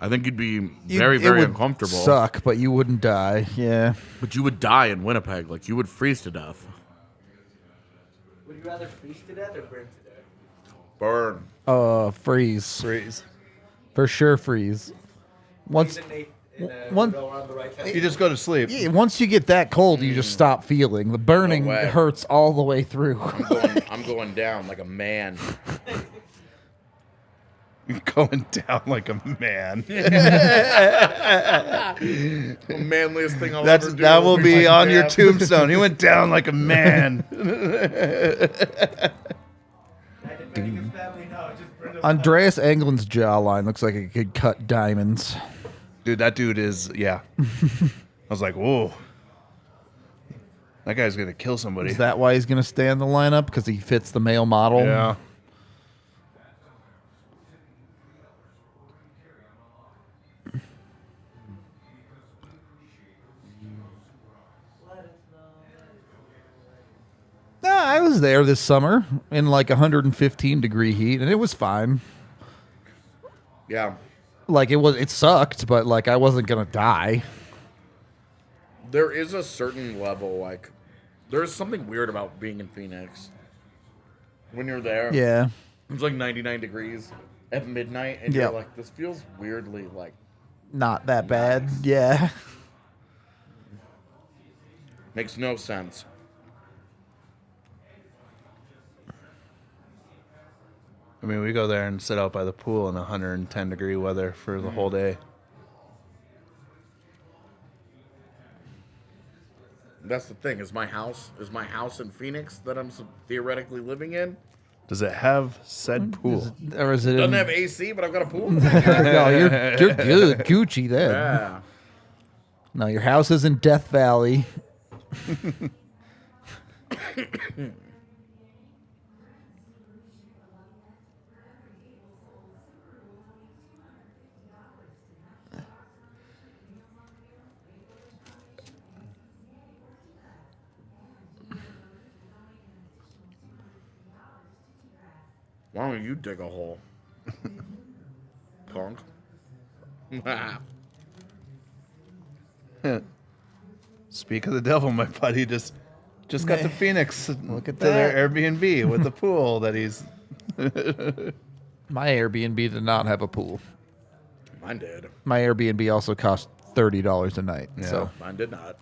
I think you'd be very, very would uncomfortable. Suck, but you wouldn't die. Yeah. But you would die in Winnipeg. Like, you would freeze to death. Would you rather freeze to death or burn to death? Burn. Freeze. Freeze. For sure, freeze. Once, one- go around the right side. You just go to sleep. yeah, once you get that cold, you just stop feeling. The burning No way. hurts all the way through. I'm going down like a man. You're going down like a man. The manliest thing I'll ever do. That will be on your Damn. tombstone. He went down like a man. Defending his family, no, just burn them. Andreas England's jawline looks like it could cut diamonds. Dude, that dude is, yeah. I was like, whoa. That guy's going to kill somebody. Is that why he's going to stay in the lineup? Because he fits the male model? Yeah. Nah, I was there this summer in like 115 degree heat, and it was fine. Yeah. Like it sucked, but like I wasn't gonna die. There is a certain level, like, there's something weird about being in Phoenix. When you're there, Yeah. it's like 99 degrees at midnight, and Yep. you're like, this feels weirdly like, Not that bad. Yeah. makes no sense. I mean, we go there and sit out by the pool in 110 degree weather for the whole day. That's the thing. Is my house in Phoenix that I'm theoretically living in? Does it have said pool? Or is it? Doesn't have AC, but I've got a pool. No, you're good, Gucci then. Yeah. No, your house is in Death Valley. Why don't you dig a hole? Punk. Speak of the devil, my buddy just got to Phoenix. Look at to their that. Airbnb with the pool that he's. My Airbnb did not have a pool. Mine did. My Airbnb also cost $30 a night. Yeah. So Mine did not.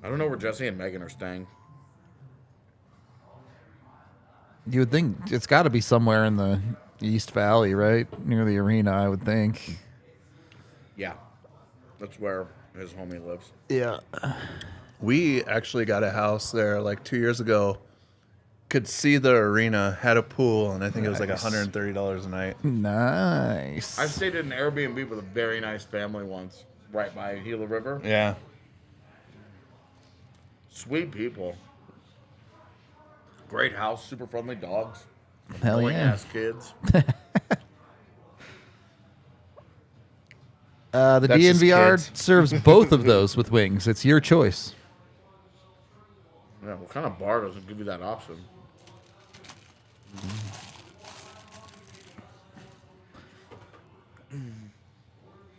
I don't know where Jesse and Megan are staying. you would think it's got to be somewhere in the East Valley, right? Near the arena, I would think. Yeah. That's where his homie lives. Yeah. We actually got a house there like 2 years ago. Could see the arena, had a pool, and I think it was like Nice. $130 a night. Nice. I stayed in an Airbnb with a very nice family once, right by Gila River. Yeah. Sweet people. Great house, super friendly dogs. Hell Annoying yeah. ass kids. The That's just DNVR kids. serves both of those with wings. It's your choice. Yeah, what kind of bar doesn't give you that option?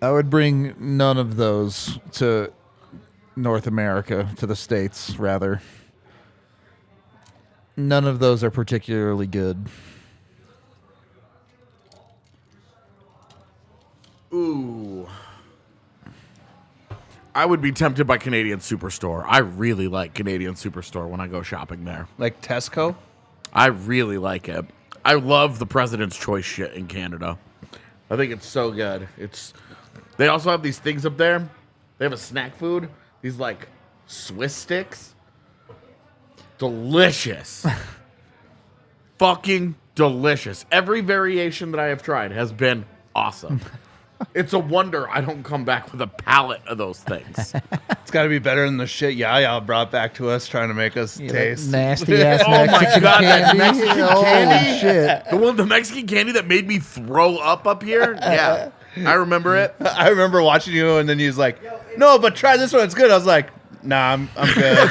I would bring none of those to North America, to the States, rather. None of those are particularly good. Ooh. I would be tempted by Canadian Superstore. I really like Canadian Superstore when I go shopping there. Like Tesco? I really like it. I love the President's Choice shit in Canada. I think it's so good. They also have these things up there. They have a snack food. These like Swiss sticks. delicious. Fucking delicious. Every variation that I have tried has been awesome. It's a wonder I don't come back with a pallet of those things. It's got to be better than the shit Yaya brought back to us, trying to make us taste. Nasty ass Oh my Mexican God, that candy. Mexican Holy candy? shit. The Mexican candy that made me throw up here? Yeah. I remember it. I remember watching you, and then he was like, "No, but try this one. It's good." I was like, "Nah, I'm good."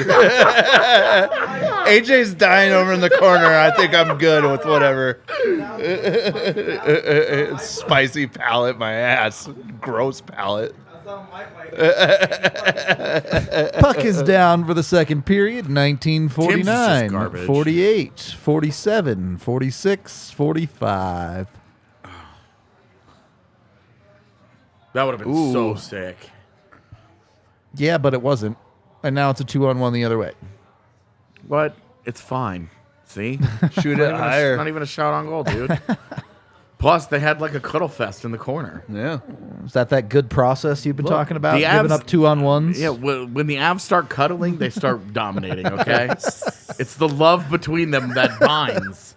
AJ's dying over in the corner. I think I'm good with whatever. Spicy palate, my ass. Gross palate. Puck is down for the second period. Tim's 1949, is just garbage. 48, 47, 46, 45. That would have been so sick. Yeah, but it wasn't. And now it's a 2-on-1 the other way. But it's fine. See? Shoot it higher. Not even a shot on goal, dude. Plus, they had like a cuddle fest in the corner. Yeah. Is that good process you've been talking about? the Giving Avs- up 2-on-1s? Yeah, when the Avs start cuddling, they start dominating, okay? It's the love between them that binds.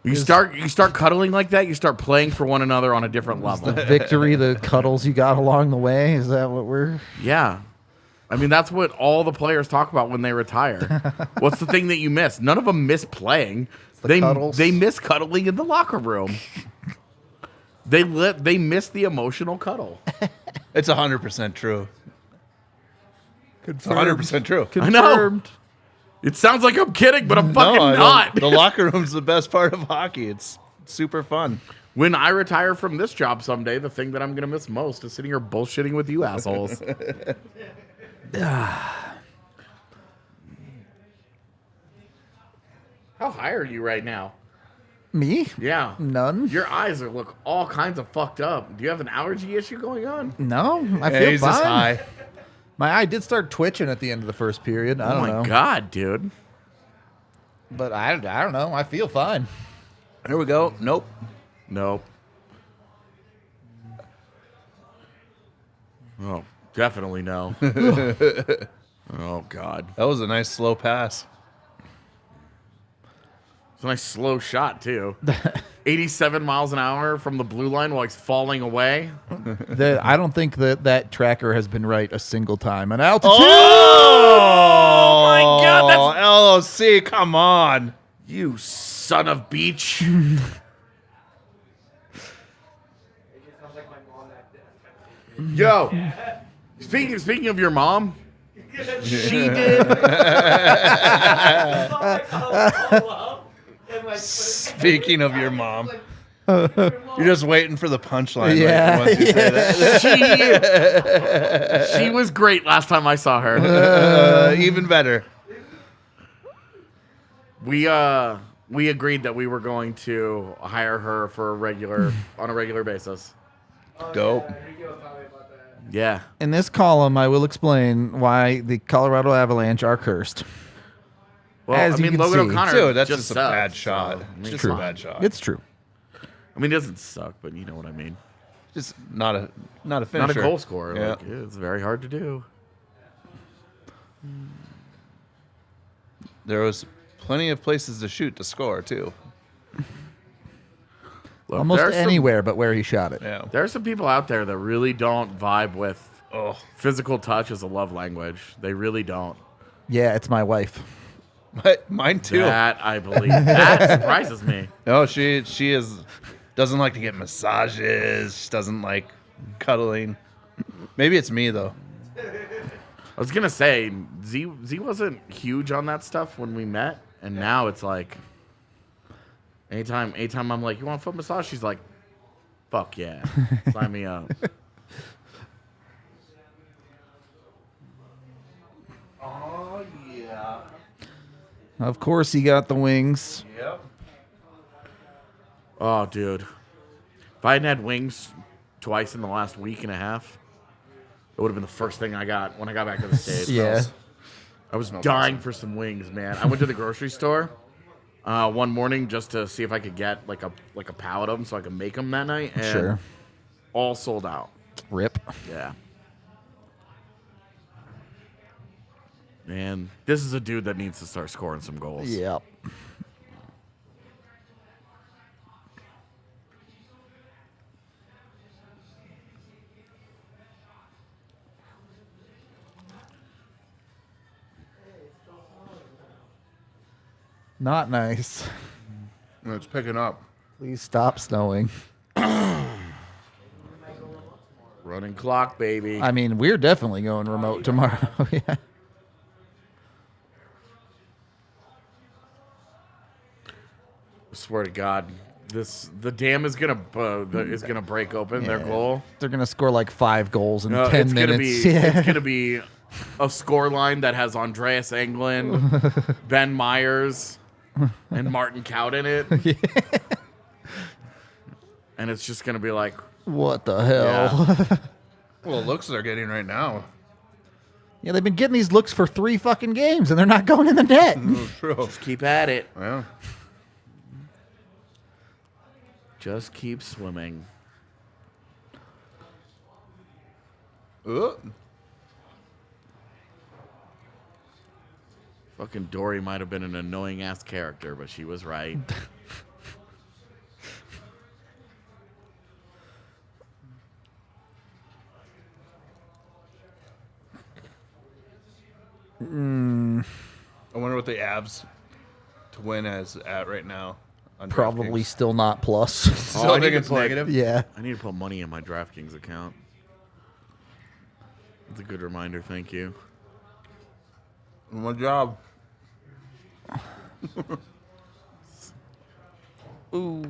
You start cuddling like that, you start playing for one another on a different level. Victory, the cuddles you got along the way. Is that what we're... Yeah. I mean, that's what all the players talk about when they retire. What's the thing that you miss? None of them miss playing. cuddles. They miss cuddling in the locker room. They miss the emotional cuddle. It's 100% true. It's 100% true. I know. It sounds like I'm kidding, but I'm fucking I don't. not. The locker room's the best part of hockey. It's super fun. When I retire from this job someday, the thing that I'm going to miss most is sitting here bullshitting with you assholes. How high are you right now? Me? Yeah. None. Your eyes look all kinds of fucked up. Do you have an allergy issue going on? No, I Yeah, feel he's fine. just high. My eye did start twitching at the end of the first period. I Oh don't my know. God, dude. But I don't know. I feel fine. Here we go. Nope. Nope. Oh, definitely no. Oh, God. That was a nice slow pass. It's a nice slow shot, too. 87 miles an hour from the blue line while he's falling away. I don't think that tracker has been right a single time. An altitude. Oh my God, LOC, come on. You son of beach. Yo, speaking of your mom, she did. Speaking of your mom, you're just waiting for the punchline. Yeah, Once you say that. She was great last time I saw her. Even better. We agreed that we were going to hire her for on a regular basis. Dope. Yeah. In this column, I will explain why the Colorado Avalanche are cursed. Well, As I you mean, can Logan see. O'Connor Dude, that's just just a sucks, bad shot. so, I mean, It's just come a on. bad shot. It's true. I mean, it doesn't suck, but you know what I mean. Just not a finisher. Not a goal scorer. Yeah. Like, it's very hard to do. There was plenty of places to shoot to score too. Look, Almost there's anywhere but where he shot it. Yeah. There are some people out there that really don't vibe with Oh, physical touch as a love language. They really don't. Yeah, it's my wife. mine too. That I believe. That surprises me. No, she doesn't like to get massages. She doesn't like cuddling. Maybe it's me though. I was gonna say Z wasn't huge on that stuff when we met, and now it's like anytime I'm like, you want a foot massage? She's like, fuck yeah, sign me up. Oh yeah. Of course, he got the wings. Yep. Oh dude, if I hadn't had wings twice in the last week and a half, it would have been the first thing I got when I got back to the States. Yeah. I was dying for some wings, man. I went to the grocery store one morning just to see if I could get like a pallet of them so I could make them that night. And Sure. all sold out. Rip. Yeah. And this is a dude that needs to start scoring some goals. Yep. Not nice. It's picking up. Please stop snowing. Running clock, baby. I mean, we're definitely going remote tomorrow. Yeah. I swear to God, the dam is gonna break open. Their goal. They're gonna score like 5 goals in 10 It's minutes. It's gonna be a score line that has Andreas Englund, Ben Myers, and Martin Kaut in it. And it's just gonna be like, What the hell? Well, looks they're getting right now. Yeah, they've been getting these looks for 3 fucking games, and they're not going in the net. True. just keep at it. Yeah. Just keep swimming. Fucking Dory might have been an annoying ass character, but she was right. I wonder what the Avs to win is at right now. On Probably DraftKings. still not plus. Still I think need it's to put- negative. Yeah. I need to put money in my DraftKings account. That's a good reminder. Thank you. My job. Ooh.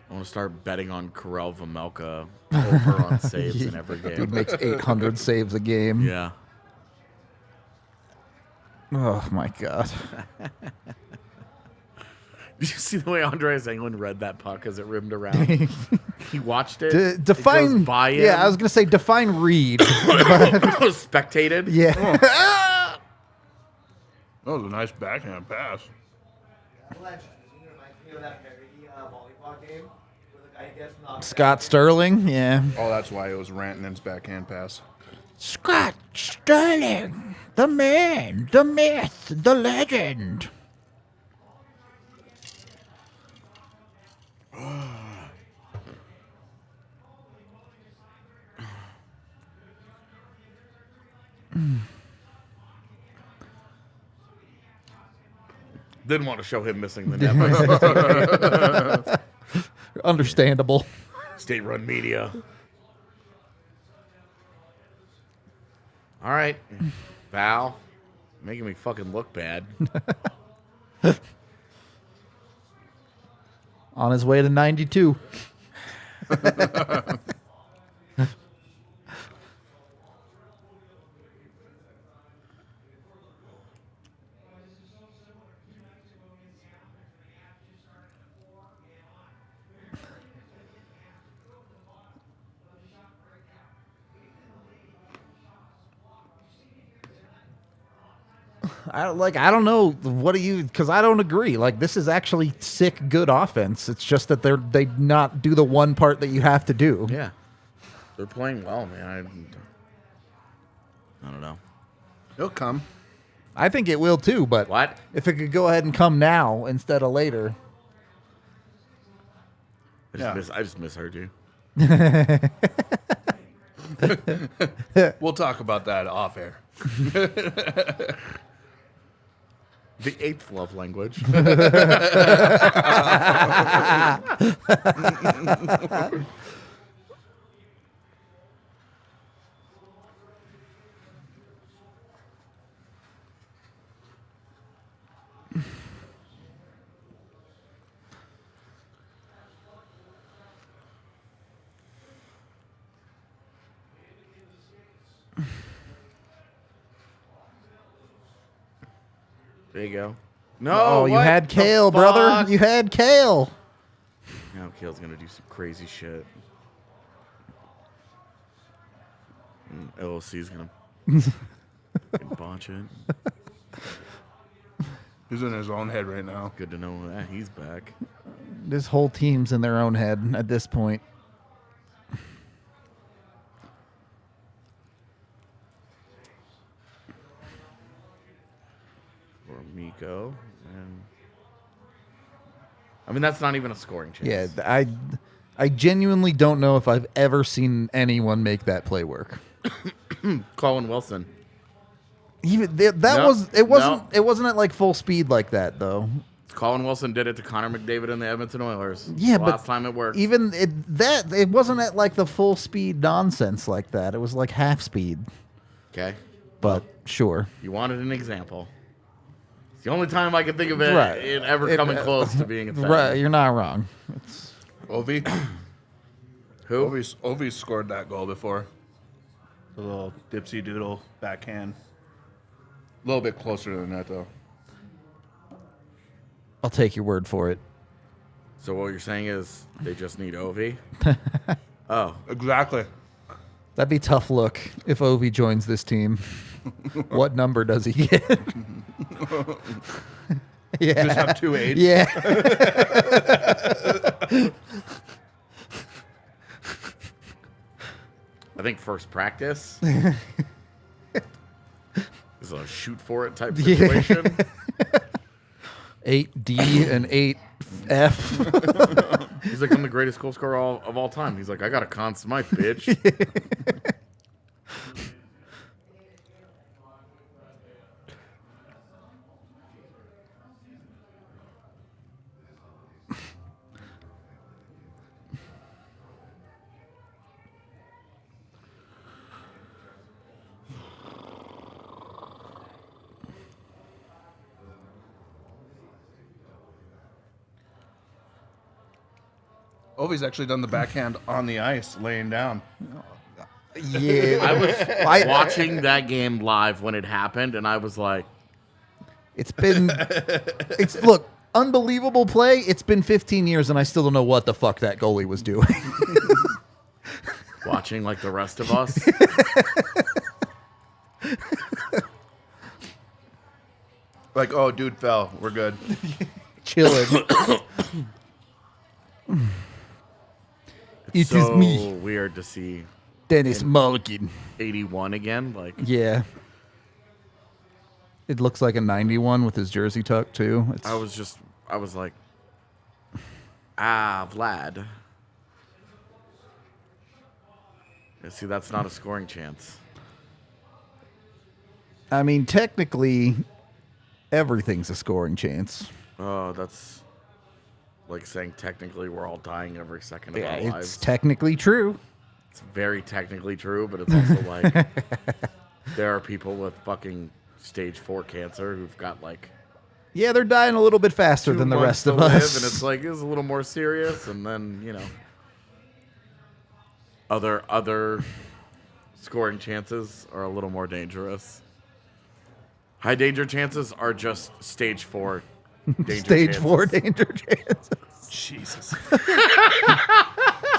I want to start betting on Karel Vejmelka over on saves in every Dude game. makes 800 saves a game. Yeah. Oh, my God. Did you see the way Andreas Englund read that puck as it rimmed around? He watched it. Define. It goes by him. Yeah, I was going to say define read. Spectated. Yeah. That was a nice backhand pass. Avalanche reminds me of that parody volleyball game where the guy gets knocked Scott Sterling. Yeah. Oh, that's why it was Rantanen's backhand pass. Scott Sterling. The man. The myth. The legend. Didn't want to show him missing the net. Understandable. State-run media. All right, Val, making me fucking look bad. On his way to 92. I don't know. What do you? Because I don't agree. Like, this is actually sick, good offense. It's just that they not do the one part that you have to do. Yeah, they're playing well, man. I don't know. It'll come. I think it will too. But What? if it could go ahead and come now instead of later? I just misheard you. We'll talk about that off air. The 8th love language. There you go. No, Oh, you what had the Kale, brother. fuck? You had Kale. Now Kale's gonna do some crazy shit. LLC's gonna botch it. He's in his own head right now. Good to know that he's back. This whole team's in their own head at this point. Miko. And I mean, that's not even a scoring chance. Yeah, I genuinely don't know if I've ever seen anyone make that play work. Colin Wilson. Even that No, was it wasn't no. it wasn't at like full speed like that though. Colin Wilson did it to Connor McDavid and the Edmonton Oilers. Yeah, Last but time it worked. Even it wasn't at like the full speed nonsense like that. It was like half speed. Okay. But sure. You wanted an example. It's the only time I can think of it, Right. it ever coming close to being a thing. Right, you're not wrong. It's, Ovi. Who? Ovi's scored that goal before. A little dipsy doodle backhand. A little bit closer than that, though. I'll take your word for it. So what you're saying is they just need Ovi? Oh. Exactly. That'd be tough look if Ovi joins this team. What number does he get? Yeah. Just have 2 8s. Yeah. I think first practice is a shoot for it type Yeah. situation. 8D and 8F. He's like, I'm the greatest goal scorer of all time. He's like, I got a Conn Smythe, bitch. Ovi's actually done the backhand on the ice, laying down. Yeah. I was watching that game live when it happened, and I was like, Look, unbelievable play. It's been 15 years, and I still don't know what the fuck that goalie was doing. watching like the rest of us. Like, oh, dude fell. We're good. Chilling. It so is me, weird to see Dennis Mulligan. 81 again. Like, Yeah. It looks like a 91 with his jersey tucked, too. I was like, Vlad. Yeah, see, that's not a scoring chance. I mean, technically, everything's a scoring chance. Oh, that's like saying technically we're all dying every second of our It's lives. technically true. It's very technically true, but it's also like there are people with fucking stage 4 cancer who've got like Yeah, they're dying a little bit faster 2 than the months rest to of live, us. and it's like it's a little more serious, and then other scoring chances are a little more dangerous. High danger chances are just stage 4 danger Stage chances. 4 danger chances. Jesus.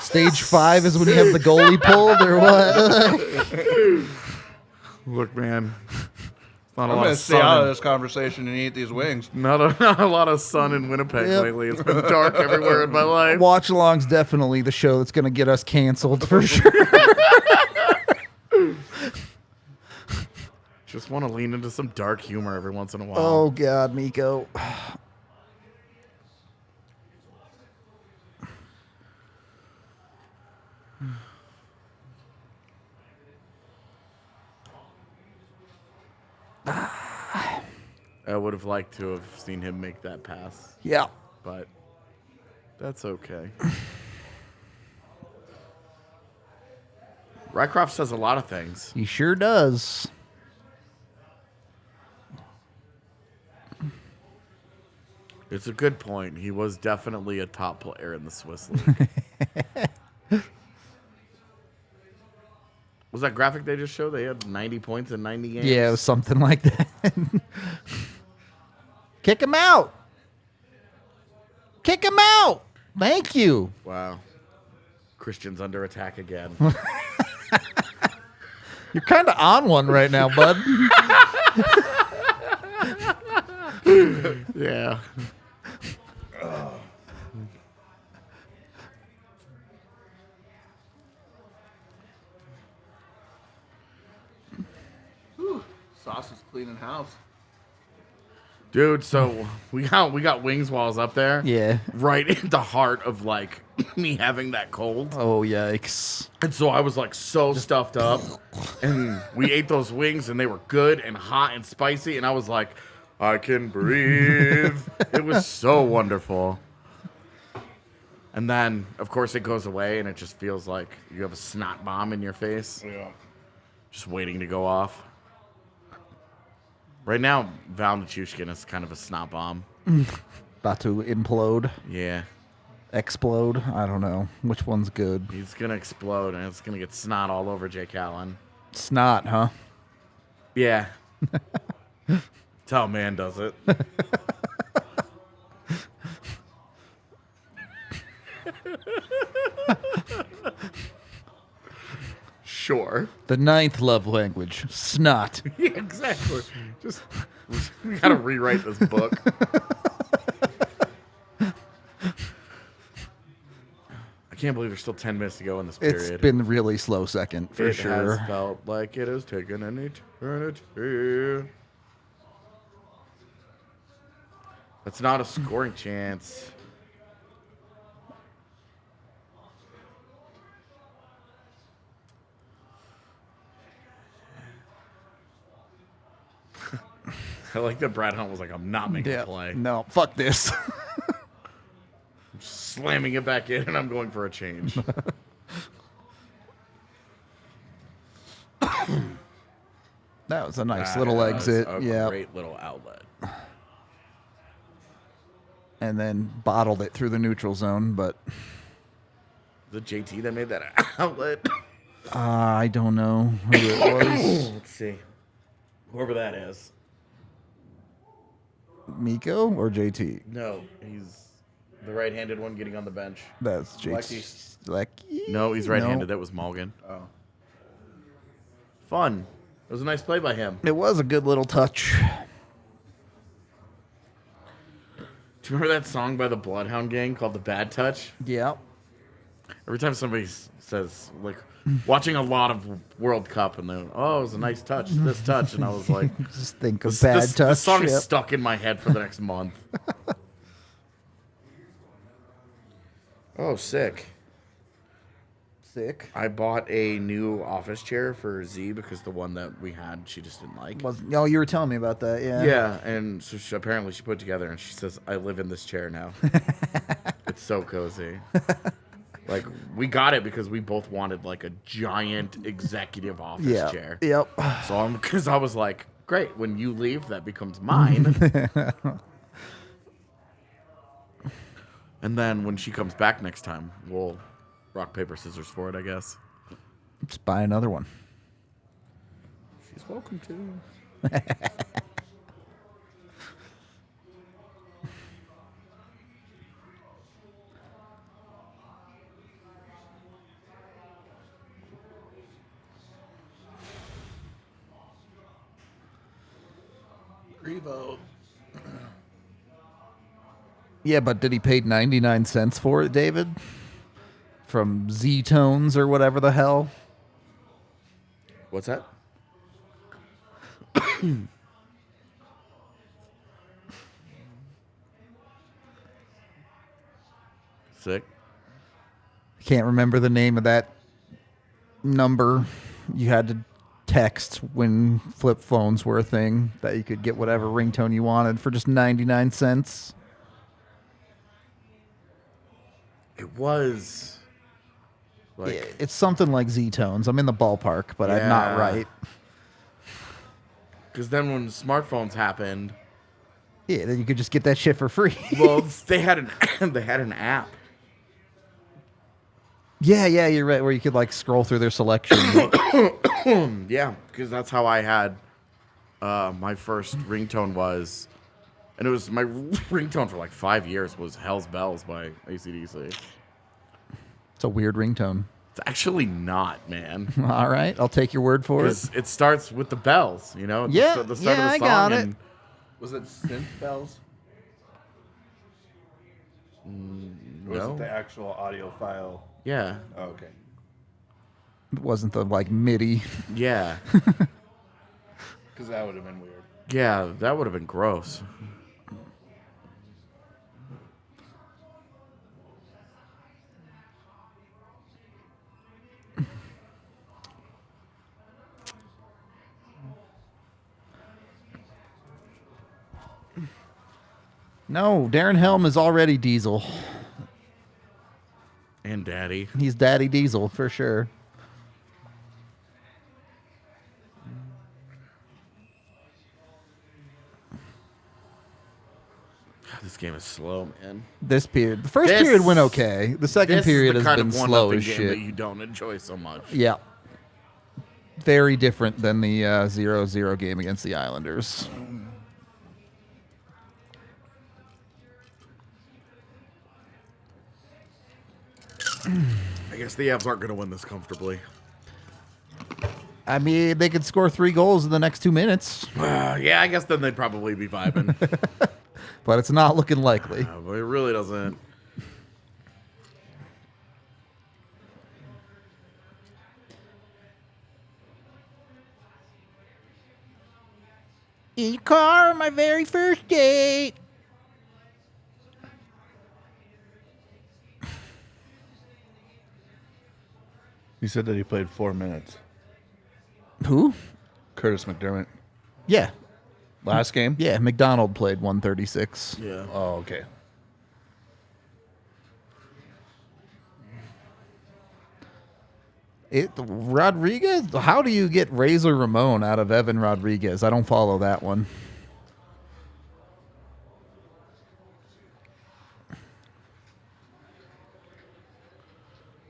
Stage 5 is when you have the goalie pulled, or what? Look, man, not a I'm lot going to of stay out sun. of this conversation and eat these wings. Not a lot of sun in Winnipeg Yep. lately. It's been dark everywhere in my life. Watch Along's definitely the show that's going to get us canceled for sure. Just want to lean into some dark humor every once in a while. Oh, God, Miko. I would have liked to have seen him make that pass, Yeah. but that's okay. Rycroft says a lot of things. He sure does. It's a good point. He was definitely a top player in the Swiss League. Was that graphic they just showed? They had 90 points in 90 games? Yeah, it was something like that. Kick him out. Kick him out. Thank you. Wow. Christian's under attack again. You're kind of on one right now, bud. Yeah. Sauce is cleaning house. Dude, so we got wings while I was up there. Yeah. Right in the heart of like me having that cold. Oh, yikes. And so I was like so stuffed up. And we ate those wings and they were good and hot and spicy. And I was like, I can breathe. It was so wonderful. And then, of course, it goes away and it just feels like you have a snot bomb in your face. Yeah. Just waiting to go off. Right now, Val Nichushkin is kind of a snot bomb. About to implode, Yeah. explode. I don't know. Which one's good? He's going to explode, and it's going to get snot all over Jake Allen. Snot, huh? Yeah. That's how a man does it. Sure. The 9th love language, snot. Yeah, exactly. Just, we got to rewrite this book. I can't believe there's still 10 minutes to go in this period. It's been really slow second, for It sure. has felt like it has taken an eternity. That's not a scoring chance. I like that Brad Hunt was like, I'm not making a play. No, fuck this. Slamming it back in, and I'm going for a change. That was a nice That little was exit. a Yeah. great little outlet. And then bottled it through the neutral zone, but The JT that made that outlet. I don't know who it was. Let's see. Whoever that is. Miko or JT? No, he's the right-handed one getting on the bench. That's JT. Lecky? No, he's right-handed. No. That was Malgin. Oh. Fun. It was a nice play by him. It was a good little touch. Do you remember that song by the Bloodhound Gang called The Bad Touch? Yeah. Every time somebody says, like, watching a lot of World Cup, and then, oh, it was a nice touch, this touch, and I was like, Just think of bad touch. The song is Yep. stuck in my head for the next month. Oh, sick. Sick. I bought a new office chair for Z because the one that we had, she just didn't like. Oh, you were telling me about that, yeah. Yeah, and so apparently she put it together, and she says, I live in this chair now. It's so cozy. Like, we got it because we both wanted, like, a giant executive office chair. Yep. So because I was like, great, when you leave, that becomes mine. And then when she comes back next time, we'll rock, paper, scissors for it, I guess. Just buy another one. She's welcome to. Revo. Yeah, but did he pay 99 cents for it, David? From Z-Tones or whatever the hell? What's that? Sick. Can't remember the name of that number. You had to text when flip phones were a thing, that you could get whatever ringtone you wanted for just 99 cents. It was like Yeah, it's something like Z-Tones. I'm in the ballpark, but I'm not Yeah. right. because then when smartphones happened, Yeah, then you could just get that shit for free. well, they had an app. Yeah, you're right, where you could like scroll through their selection. Yeah, because that's how I had my first ringtone was, and it was my ringtone for like 5 years was "Hell's Bells" by AC/DC. It's a weird ringtone. It's actually not, man. All right, I'll take your word for it. 'Cause it starts with the bells, you know. Yeah, the start yeah, of the I song, got it. and Was it synth bells? Or was No. it the actual audio file? Yeah, Oh, okay. It wasn't the like MIDI. yeah, Because that would have been weird. yeah. That would have been gross. No, Darren Helm is already Diesel. And Daddy. He's Daddy Diesel for sure. This game is slow, man. This period, the first period went okay. The second This period is the has kind been of slow one-upping as game shit. that you don't enjoy so much. Yeah. Very different than the 0-0 game against the Islanders. I guess the Avs aren't going to win this comfortably. I mean, they could score 3 goals in the next 2 minutes, Yeah, I guess then they'd probably be vibing. but it's not looking likely. But it really doesn't. In your car on my very first date. He said that he played 4 minutes. Who? Curtis McDermott. Yeah. Last game? Yeah, McDonald played 136. Yeah. Oh, okay. Rodriguez? How do you get Razor Ramon out of Evan Rodriguez? I don't follow that one.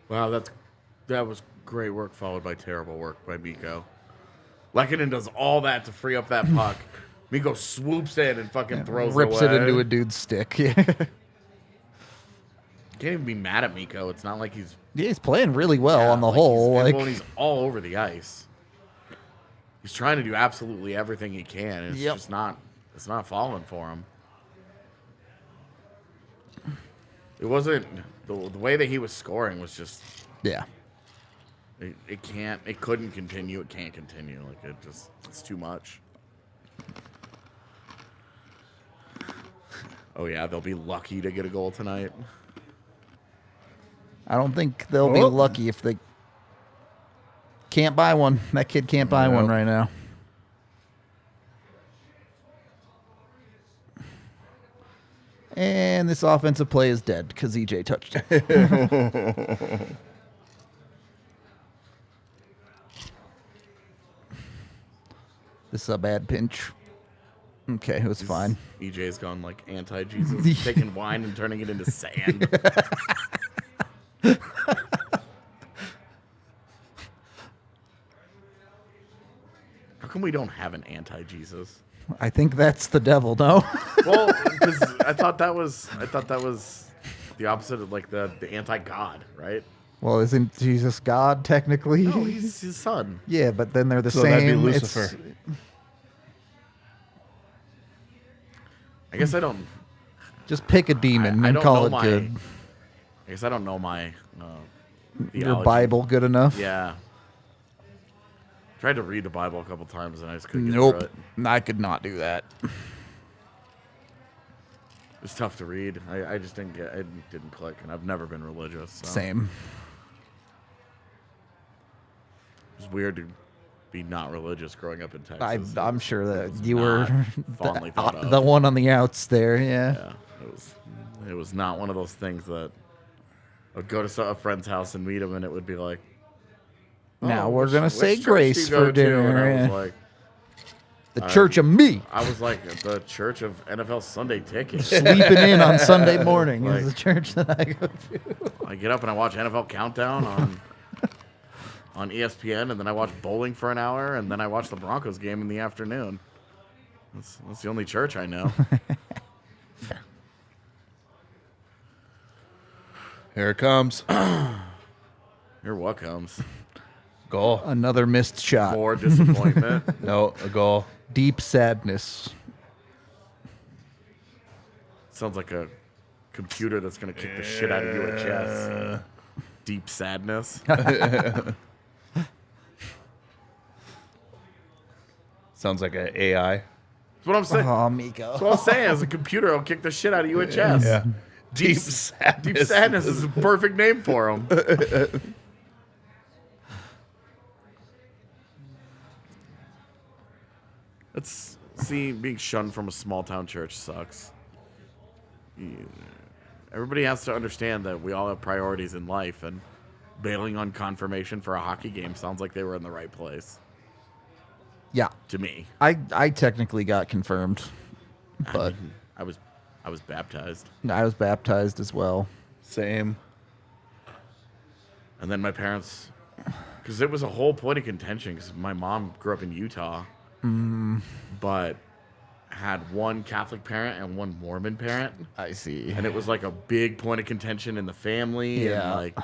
Wow, that was great work followed by terrible work by Mikko. Lehkonen does all that to free up that puck. Mikko swoops in and fucking throws Rips it away. it into a dude's stick. Yeah. Can't even be mad at Mikko. It's not like he's He's playing really well on the whole. He's, Like, well, he's all over the ice. He's trying to do absolutely everything he can. And it's Yep. just not. It's not falling for him. It wasn't the way that he was scoring was just. yeah. It can't. It couldn't continue. It can't continue. Like it's too much. Oh yeah, they'll be lucky to get a goal tonight. I don't think they'll be lucky if they can't buy one. That kid can't buy one right now. And this offensive play is dead because EJ touched it. This is a bad pinch. Okay, it was fine. EJ's gone like anti-Jesus, taking wine and turning it into sand. How come we don't have an anti-Jesus? I think that's the devil, no? Well, because I thought that was the opposite of like the anti-God, right? Well, isn't Jesus God technically? No, he's his son. Yeah, but then they're the So same. that'd be It's- Lucifer. I guess I don't. Just pick a demon I and don't call know it my. good. I guess I don't know my. Your theology. Bible good enough? Yeah. Tried to read the Bible a couple times and I just couldn't get Nope. through it. I could not do that. It's tough to read. I just didn't get. It didn't click, and I've never been religious. So. Same. It's weird to be not religious growing up in Texas. I'm sure that was you were not fondly thought of. the one on the outs there. Yeah. Yeah, it was not one of those things that I would go to a friend's house and meet him, and it would be like, Now we're which- gonna which say church do grace you go for to? dinner. And I yeah. was like, The Church of Me. I was like the Church of NFL Sunday Ticket. Sleeping in on Sunday morning Like- is the church that I go to. I get up and I watch NFL Countdown on ESPN, and then I watch bowling for an hour, and then I watch the Broncos game in the afternoon. That's the only church I know. Here it comes. Here what comes? Goal. Another missed shot. More disappointment. No, a goal. Deep sadness. Sounds like a computer that's going to kick the shit out of you at chess. Deep sadness. Sounds like an AI. That's what I'm saying. Oh, Miko. That's what I'm saying. As a computer, will kick the shit out of you at chess. Yeah. Deep sadness. Deep sadness is a perfect name for him. Being shunned from a small town church sucks. everybody has to understand that we all have priorities in life, and bailing on confirmation for a hockey game sounds like they were in the right place Yeah. to me. I technically got confirmed, but I was baptized, I was baptized as well. Same. and then my parents, because it was a whole point of contention. Because my mom grew up in Utah, but had one Catholic parent and one Mormon parent. I see. And it was like a big point of contention in the family. Yeah. And like,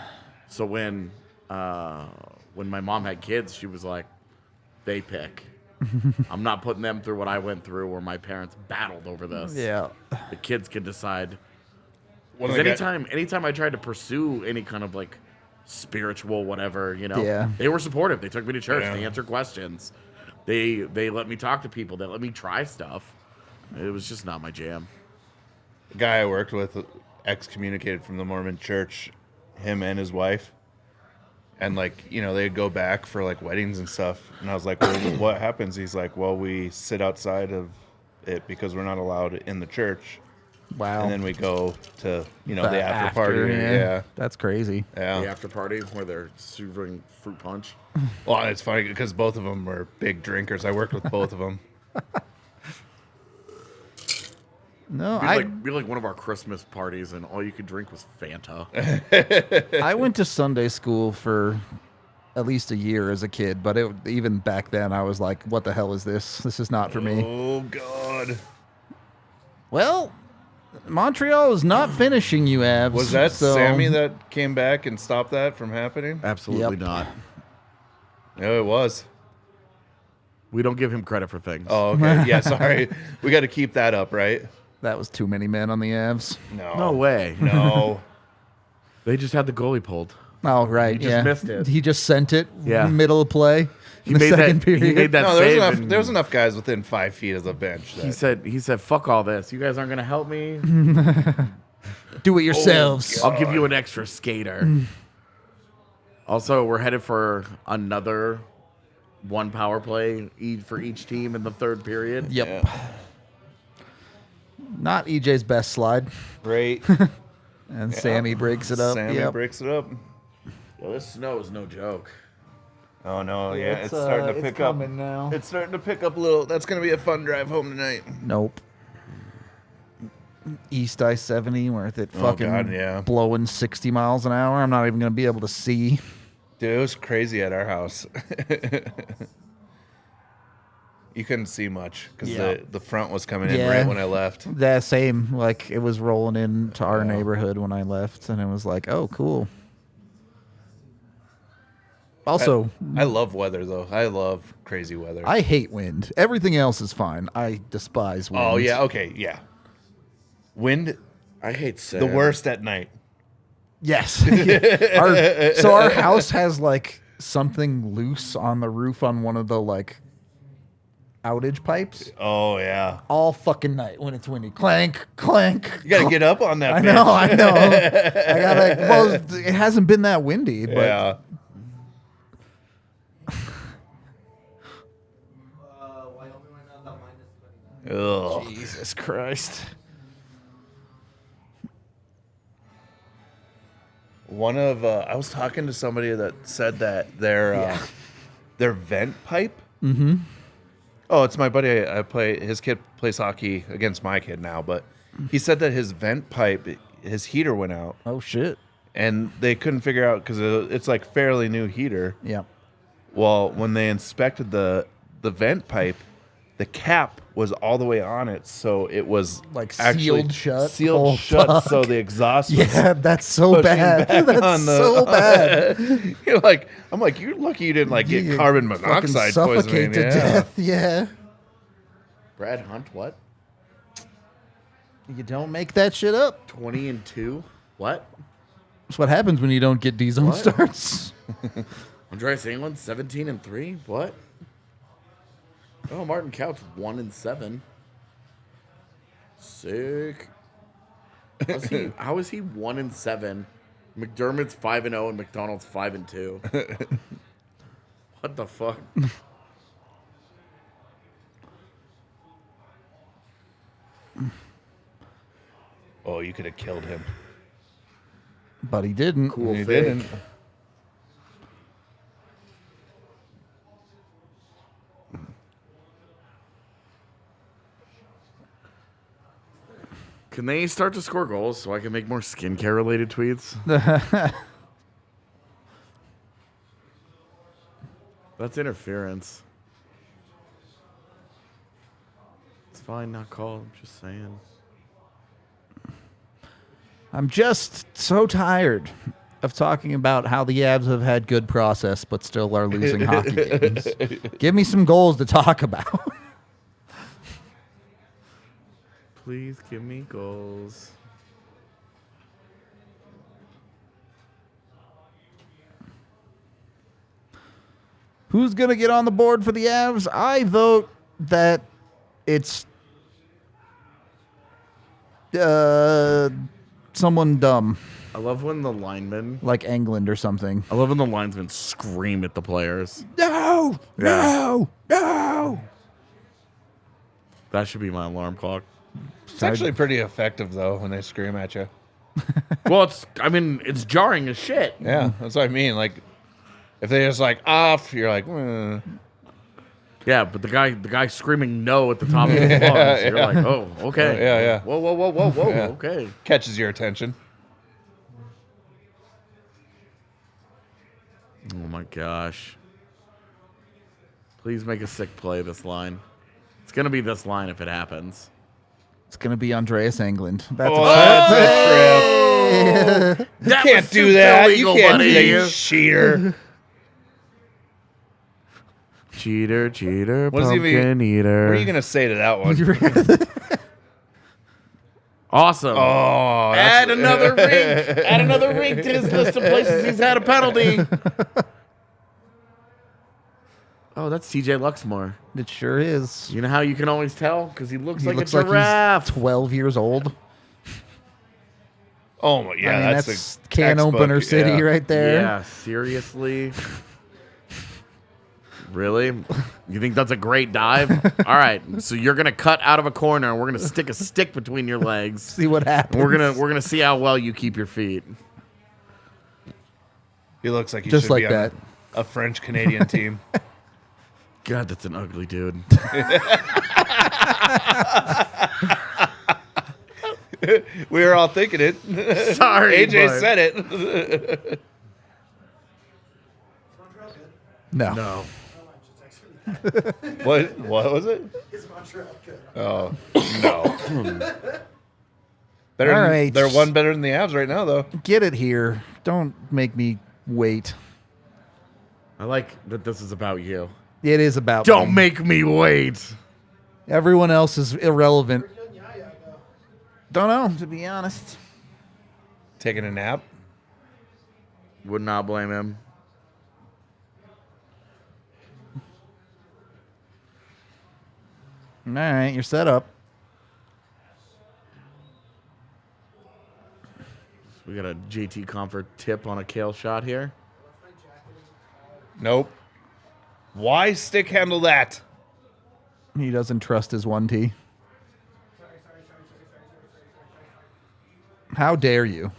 so when my mom had kids, she was like, they pick. I'm not putting them through what I went through, or my parents battled over this. Yeah. The kids can decide. Well, Because anytime I tried to pursue any kind of like spiritual whatever, Yeah. they were supportive. They took me to church. Yeah. They answered questions. They let me talk to people. They let me try stuff. It was just not my jam. The guy I worked with excommunicated from the Mormon church, him and his wife. And, like, they'd go back for, like, weddings and stuff. And I was like, well, what happens? He's like, well, we sit outside of it because we're not allowed in the church. Wow. And then we go to, the after party. Yeah. That's crazy. Yeah. The after party where they're serving fruit punch. Well, it's funny because both of them were big drinkers. I worked with both of them. No, Be like one of our Christmas parties, and all you could drink was Fanta. I went to Sunday school for at least a year as a kid, but even back then I was like, what the hell is this? This is not for me. Oh, God. Well, Montreal is not finishing you, Avs. Was that so- Sammy that came back and stopped that from happening? Absolutely Yep. not. No, it was. We don't give him credit for things. Oh, okay. Yeah, sorry. We got to keep that up, right? That was too many men on the Avs. No. No way. No. They just had the goalie pulled. Oh, right. He just yeah. missed it. He just sent it Yeah. middle of play. He in the made second that. period. He made that No, save. there was enough guys within 5 feet of the bench. He said, "Fuck all this. You guys aren't gonna help me. Do it yourselves. I'll give you an extra skater." Also, we're headed for another one power play for each team in the third period. Yep. Yeah. Not EJ's best slide. Right. And Sammy breaks it up. Sammy Yep. breaks it up. Well, this snow is no joke. Oh, no. Yeah, it's starting to pick up. now. It's starting to pick up a little. That's going to be a fun drive home tonight. Nope. East I-70, where it's fucking God, yeah. blowing 60 miles an hour. I'm not even going to be able to see. Dude, it was crazy at our house. You couldn't see much because Yeah. the front was coming in Yeah. right when I left. That same, like, it was rolling into our neighborhood when I left, and it was like, oh, cool. Also, I love weather, though. I love crazy weather. I hate wind. Everything else is fine. I despise wind. Oh, yeah. Okay. Yeah. Wind, I hate sand. the worst at night. Yes. So our house has, like, something loose on the roof on one of the, like, outage pipes Oh, yeah. all fucking night when it's windy. Clank, clank. You got to get up on that I bitch. know. I gotta. Well, it hasn't been that windy, but Yeah. Wyoming right now is at -29. Ugh. Jesus Christ. One of I was talking to somebody that said that their vent pipe. Mm-hmm. Oh, it's my buddy. I play. His kid plays hockey against my kid now, but he said that his vent pipe, his heater went out, Oh shit. and they couldn't figure out because it's like fairly new heater. Yeah. Well, when they inspected the vent pipe, the cap was all the way on it, so it was Like actually sealed shut? Sealed Oh, shut, fuck. so the exhaust was Yeah, that's so pushing bad. back That's on the- so bad. You're like, I'm like, you're lucky you didn't like get You carbon fucking monoxide suffocate poisoning. to Yeah. death. Yeah. Brad Hunt, what? You don't make that shit up. 20-2. What? That's what happens when you don't get D-zone What? starts. Andreas England 17-3. What? Oh, Martin Couch 1-7. Sick. How is he 1-7? McDermott's 5-0 and McDonald's 5-2. What the fuck? Oh, you could have killed him. But he didn't. Cool You fake. didn't. Can they start to score goals so I can make more skincare related tweets? That's interference. It's fine, not called. I'm just saying. I'm just so tired of talking about how the Avs have had good process but still are losing hockey games. Give me some goals to talk about. Please give me goals. Who's going to get on the board for the Avs? I vote that it's someone dumb, I love when the linemen. like England or something. I love when the linesmen scream at the players. No! No! No! That should be my alarm clock. It's actually pretty effective, though, when they scream at you. Well, it's jarring as shit. Yeah, that's what I mean. Like, if they just like off, you're like, Yeah, but the guy screaming no at the top of his lungs, you're like, oh, okay. Yeah. Whoa, Yeah. okay. Catches your attention. Oh my gosh. Please make a sick play this line. It's gonna be this line if it happens. It's going to be Andreas England. That's Oh, that's a trip. That Can't was do super that. illegal, You can't buddy. do that, you cheater. Cheater, What is he pumpkin even- eater. What are you going to say to that one? Awesome. Oh, Add another rink. Add another rink to his list of places he's had a penalty. Oh, that's TJ Luxmore. It sure is. You know how you can always tell? Because he looks He like looks a like giraffe. he's 12 years old. Oh, my, yeah, I mean, that's that's a can textbook, opener city yeah. right there. Yeah, seriously? Really? You think that's a great dive? All right, so you're gonna cut out of a corner, and we're gonna stick a stick between your legs. See what happens. And we're gonna see how well you keep your feet. He looks like he Just should like be that. on a French-Canadian team. God, that's an ugly dude. We were all thinking it. Sorry, AJ but- said it. No. No. What was it? Is Montreal good? Oh, no. Better All than- right. They're one better than the Avs right now, though. Get it here. Don't make me wait. I like that this is about you. It is about Don't me. make me wait. Everyone else is irrelevant. Good Yaya, though. Don't know, to be honest. Taking a nap. Would not blame him. All right, you're set up. We got a JT Comfort tip on a kale shot here. Nope. Why stick handle that? He doesn't trust his 1T. How dare you?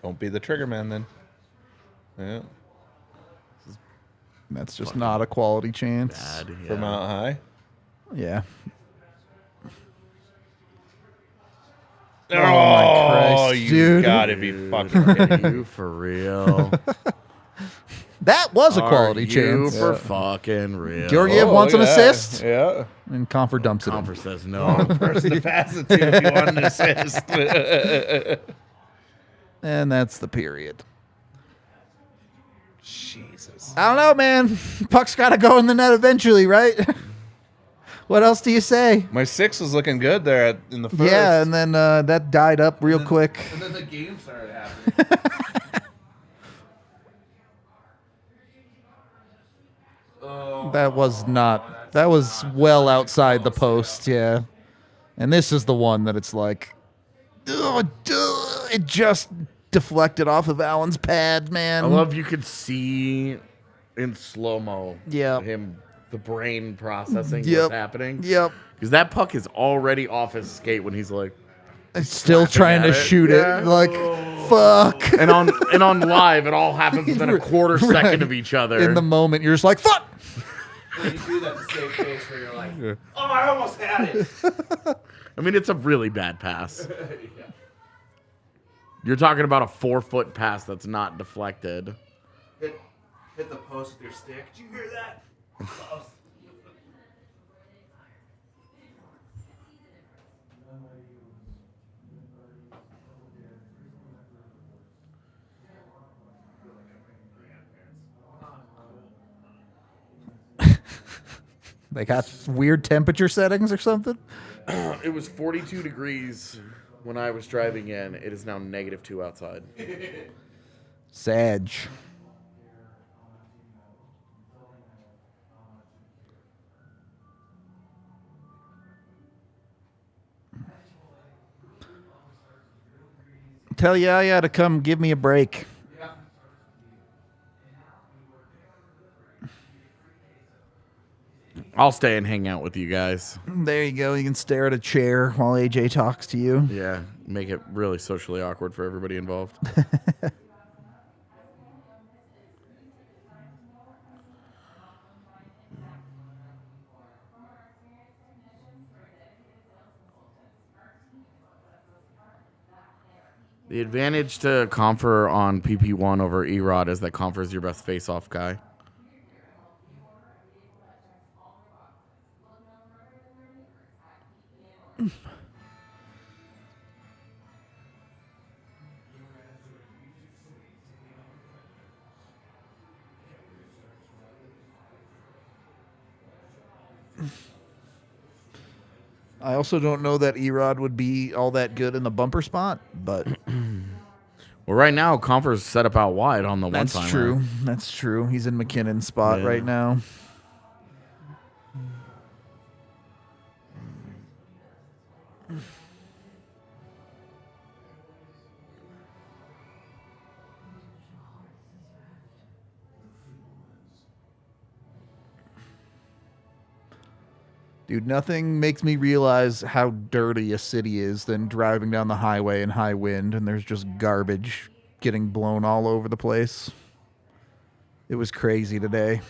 Don't be the trigger man then. Yeah. That's just not a quality chance. Bad, yeah. From out high. Yeah. Oh, my Christ, you dude. gotta be Dude, fucking are kidding. you for real? That was a Are quality you chance. for fucking real? Georgiev Oh, wants an look at that. assist, Yeah. and Comfort dumps it in. Comfort says no. Person to pass it to if you want an assist. And that's the period. Jesus. I don't know, man. Puck's got to go in the net eventually, right? What else do you say? My 6 was looking good there in the first. Yeah, and then that died up real quick. And then the game started happening. That was not. That was well outside the post, yeah. And this is the one that it's like, ugh, duh, it just deflected off of Allen's pad, man. I love you could see in slow mo. Yeah. Him the brain processing Yep. what's happening. Yep. Because that puck is already off his skate when he's like, Still trying to at it. shoot Yeah. it. Like, fuck. and on live, it all happens within a quarter second Right. of each other. In the moment, you're just like, fuck. When you do that to save face where you're like, oh, I almost had it. I mean, it's a really bad pass. Yeah. You're talking about a 4-foot pass that's not deflected. Hit the post with your stick. Did you hear that? Close. They got weird temperature settings or something. It was 42 degrees when I was driving in. It is now -2 outside. Sag. Tell Yaya to come give me a break. I'll stay and hang out with you guys. There you go. You can stare at a chair while AJ talks to you. Yeah, make it really socially awkward for everybody involved. The advantage to Confer on PP1 over Erod is that Confer is your best face-off guy. I also don't know that Erod would be all that good in the bumper spot, but Well, right now, Confer's set up out wide on the that's one-timer. true. That's true. He's in McKinnon's spot Yeah. right now. Dude, nothing makes me realize how dirty a city is than driving down the highway in high wind and there's just garbage getting blown all over the place. It was crazy today.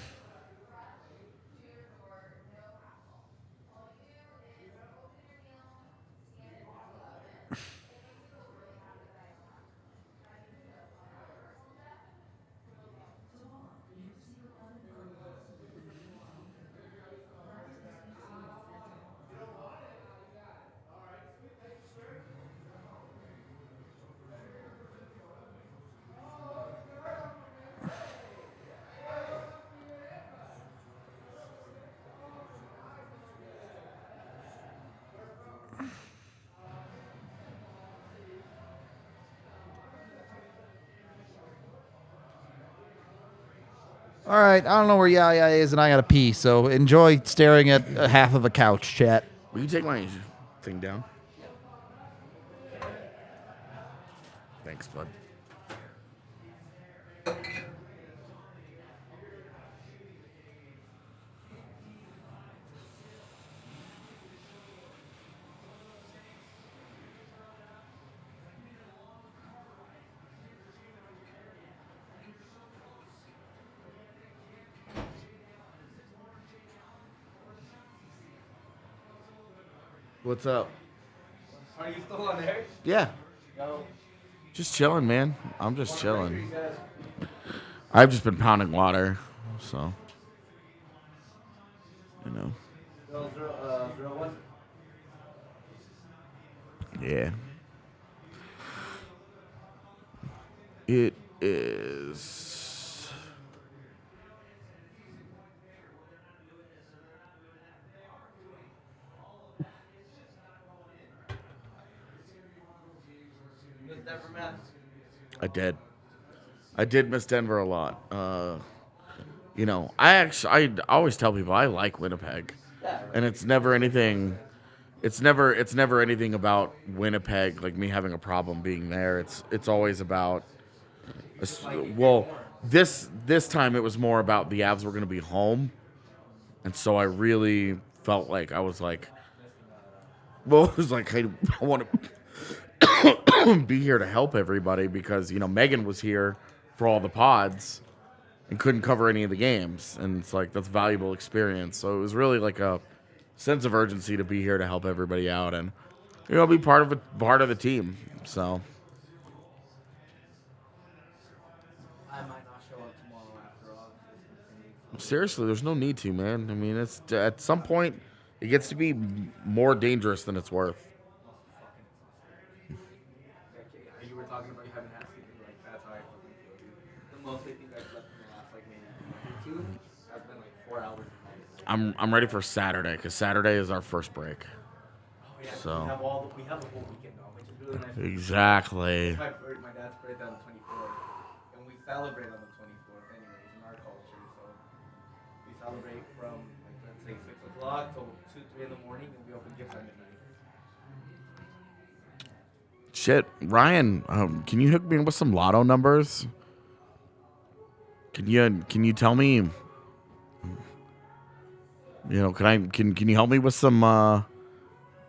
All right, I don't know where Yaya is, and I gotta pee. So enjoy staring at half of a couch, chat. Will you take my thing down? Thanks, bud. What's up? Are you still on there? Yeah. No. Just chilling, man. I'm just chilling. I've just been pounding water, so you know. Zero one. Yeah. It is. I did miss Denver a lot. You know, I always tell people I like Winnipeg, and it's never anything. It's never anything about Winnipeg, like me having a problem being there. It's always about. Well, this time it was more about the Avs were going to be home, And so I really felt like I was like, well, it was like, hey, I want to be here to help everybody because, Megan was here for all the pods and couldn't cover any of the games. And it's like, that's valuable experience. So it was really like a sense of urgency to be here to help everybody out and, be part of the team. So. I might not show up tomorrow after all. Seriously, there's no need to, man. I mean, it's at some point it gets to be more dangerous than it's worth. You were talking about you haven't had sleep, like that's how I fucking feel, dude. The most I think I've slept in the last like maybe two has been like 4 hours a night. I'm ready for Saturday because Saturday is our first break. Oh yeah, So. we have the whole weekend though, which is really nice. Exactly. My dad's birthday on the 24th, and we celebrate on the 24th anyways in our culture. So we celebrate from like let's say 6 o'clock till 2, 3 in the morning, and we open gifts at midnight. Shit, Ryan, can you hook me with some lotto numbers? Can you tell me? Can you help me with some?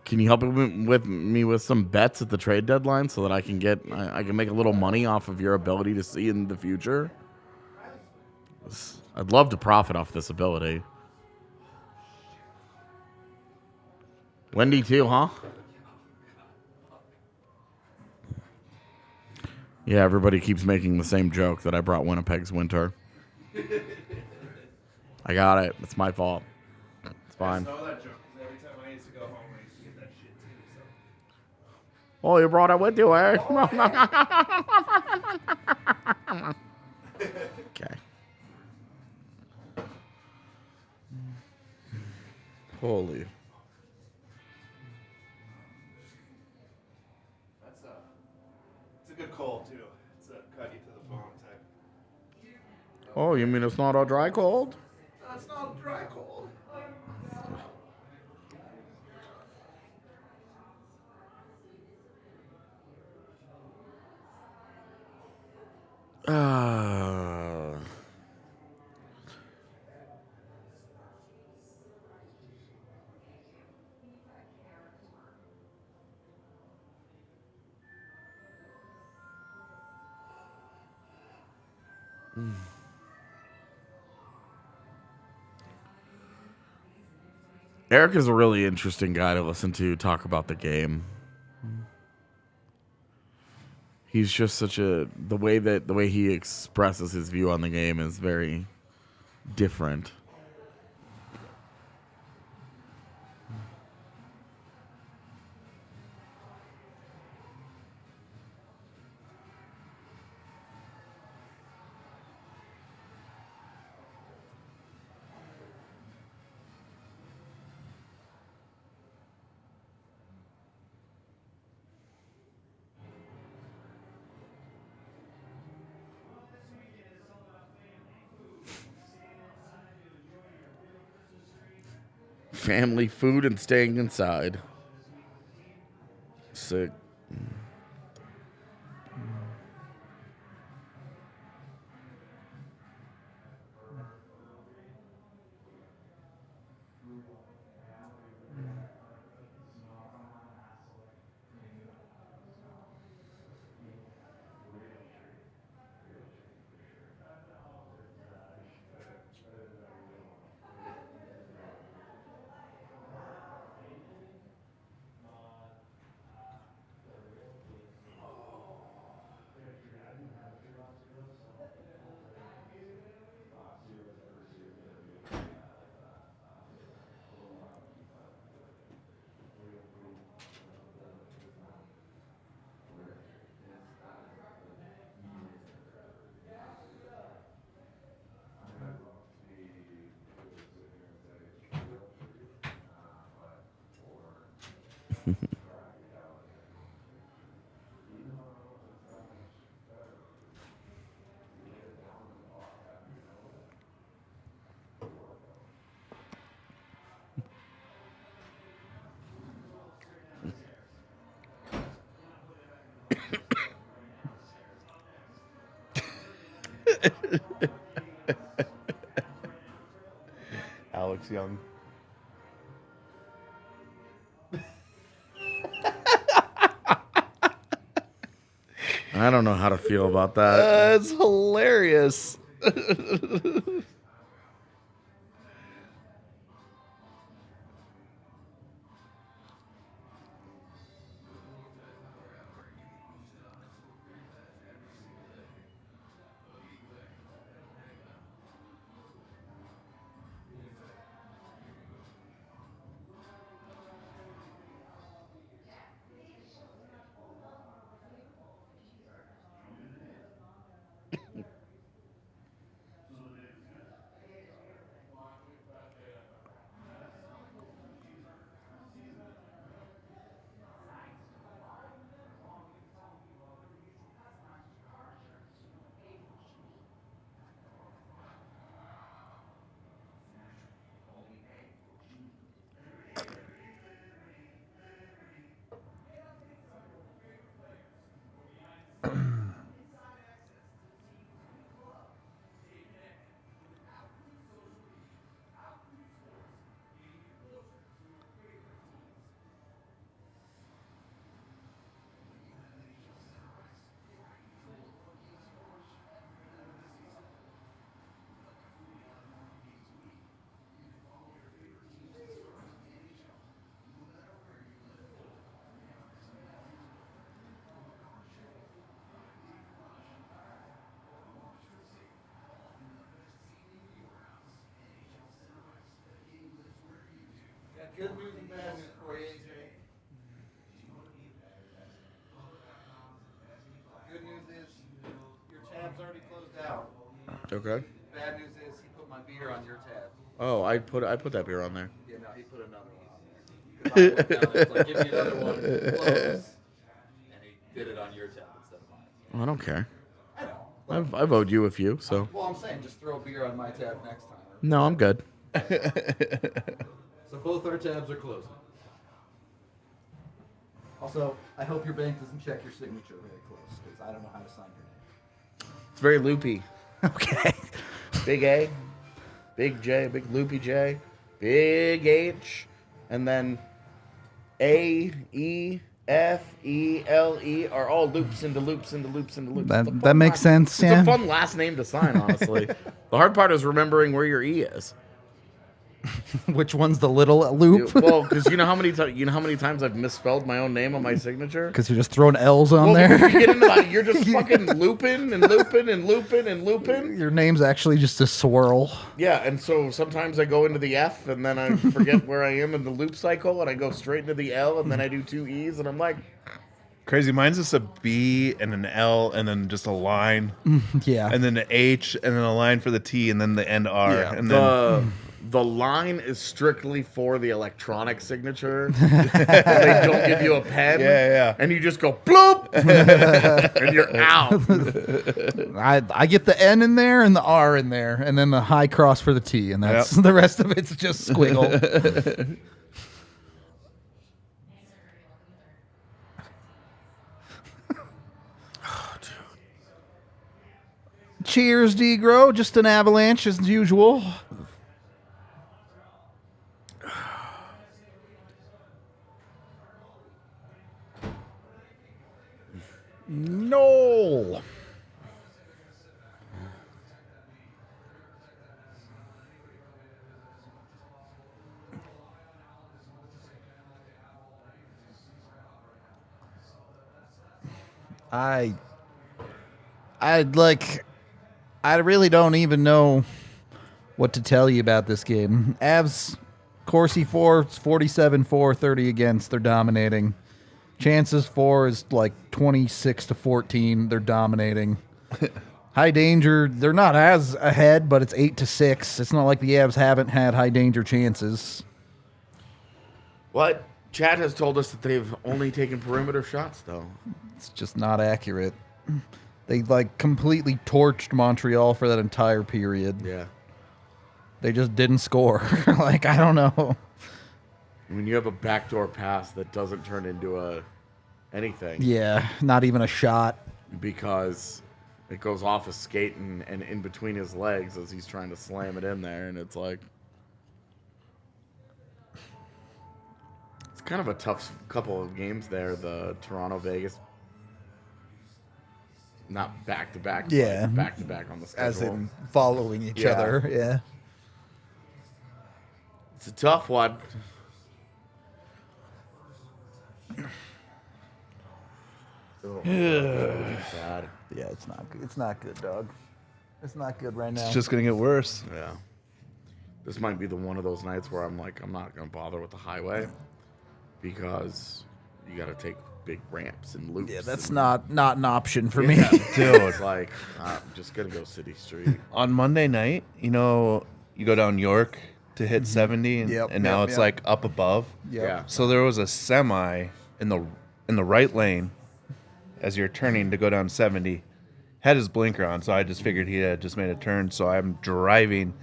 Can you help me with some bets at the trade deadline so that I can make a little money off of your ability to see in the future? I'd love to profit off this ability. Wendy too, huh? Yeah, everybody keeps making the same joke that I brought Winnipeg's winter. I got it. It's my fault. It's fine. I know that joke because every time I used to go home, I used to get that shit too. So. Oh, you brought it with you, eh? Okay. Holy. It's a good cold too. It's a cut you to the bone type. Oh, you mean it's not a dry cold? That's not dry cold. Eric is a really interesting guy to listen to talk about the game. He's just the way he expresses his view on the game is very different. Family, food, and staying inside. Sick. Alex Alex Young. I don't know how to feel about that. That's hilarious. Good news and bad news for you, AJ. Good news is your tab's already closed out. Okay. Bad news is he put my beer on your tab. Oh, I put that beer on there. Yeah, no, he put another one on there. 'Cause I looked down, it's like, give me another one, close. And he did it on your tab instead of mine. I don't care. I know. I've owed you a few, so. Well, I'm saying just throw a beer on my tab next time. No, I'm good. So both our tabs are closing. Also, I hope your bank doesn't check your signature very close, because I don't know how to sign your name. It's very loopy. Okay. Big A, big J, big loopy J, big H, and then A, E, F, E, L, E are all loops into loops into loops into loops. It's a That fun makes sense, It's yeah. a fun last name to sign, honestly. The hard part is remembering where your E is. Which one's the little loop? Well, because you know how many times I've misspelled my own name on my signature. Because you're just throwing L's on Well, there. you get into that, you're just fucking looping and looping and looping and looping. Your name's actually just a swirl. Yeah, and so sometimes I go into the F and then I forget where I am in the loop cycle and I go straight into the L and then I do two E's and I'm like, Crazy. Mine's just a B and an L and then just a line. Yeah. And then an H and then a line for the T and then the end R. yeah, And then the line is strictly for the electronic signature. They don't give you a pen. Yeah, yeah. And you just go bloop and you're out. I get the N in there and the R in there, and then the high cross for the T, and that's the rest of it's just squiggle. Cheers, D-Grow. Just an Avalanche as usual. No. I really don't even know what to tell you about this game. Avs, Corsi 4, it's 47-4, 30 against. They're dominating. Chances for is like 26-14. They're dominating. High danger, they're not as ahead, but it's 8-6. It's not like the Avs haven't had high danger chances. What? Chad has told us that they've only taken perimeter shots, though. It's just not accurate. They like completely torched Montreal for that entire period. Yeah. They just didn't score. Like, I don't know. When you have a backdoor pass that doesn't turn into anything. Yeah, not even a shot. Because it goes off his skate and in between his legs as he's trying to slam it in there, and it's like, kind of a tough couple of games there. The Toronto Vegas, not back to back. Yeah. back to back on the schedule. As in following each Yeah. other. Yeah. It's a tough one. Oh, sad. Yeah, it's not good. It's not good, dog. It's not good right now. It's just gonna get worse. Yeah. This might be the one of those nights where I'm like, I'm not gonna bother with the highway because you got to take big ramps and loops. yeah, that's and, not an option for Yeah, me. Dude. It's like I'm just gonna go city street. On Monday night, you know, you go down York to hit 70, and, Yep, and now yep, it's yep. like up above. Yeah. So there was a semi in the right lane as you're turning to go down 70. Had his blinker on, so I just figured he had just made a turn. So I'm driving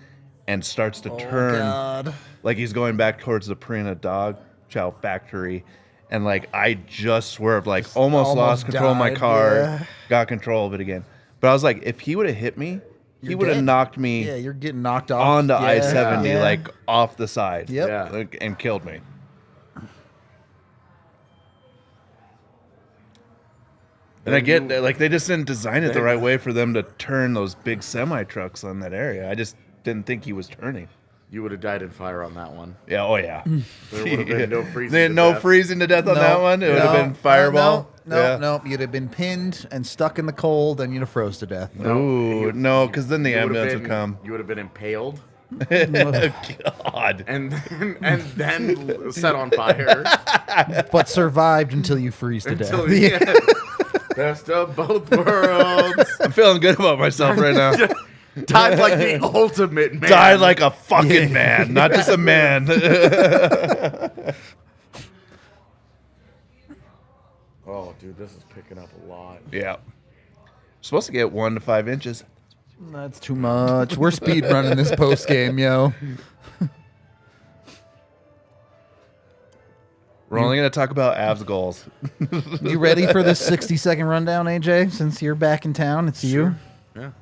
and starts to turn God. like he's going back towards the Purina dog chow factory. And like I just swerved, like almost lost almost control of my died, car, yeah. got control of it again. But I was like, if he would have hit me, he You're would have dead. knocked me Yeah, you're getting knocked off. onto Yeah, I-70, yeah. like off the side. Yep. Yeah. Like, and killed me. And I get that, like, they just didn't design it the right way for them to turn those big semi trucks on that area. I just didn't think he was turning. You would have died in fire on that one. Yeah, oh yeah. There would have been no freezing. There to no death. freezing to death on that one. It would have been fireball. No. You'd have been pinned and stuck in the cold, and you'd have froze to death. Ooh, no, because then the You would've ambulance would been- come. You would have been impaled God. and then set on fire But survived until you freeze to until death. the Yeah. end. Best of both worlds. I'm feeling good about myself right now. Died like the ultimate man. Died like a fucking man, not just a man. Oh, dude, this is picking up a lot. Yeah. Supposed to get 1 to 5 inches. That's too much. We're speed running this post game, yo. We're only going to talk about Avs goals. You ready for this 60-second rundown, AJ? Since you're back in town, it's you. Yeah.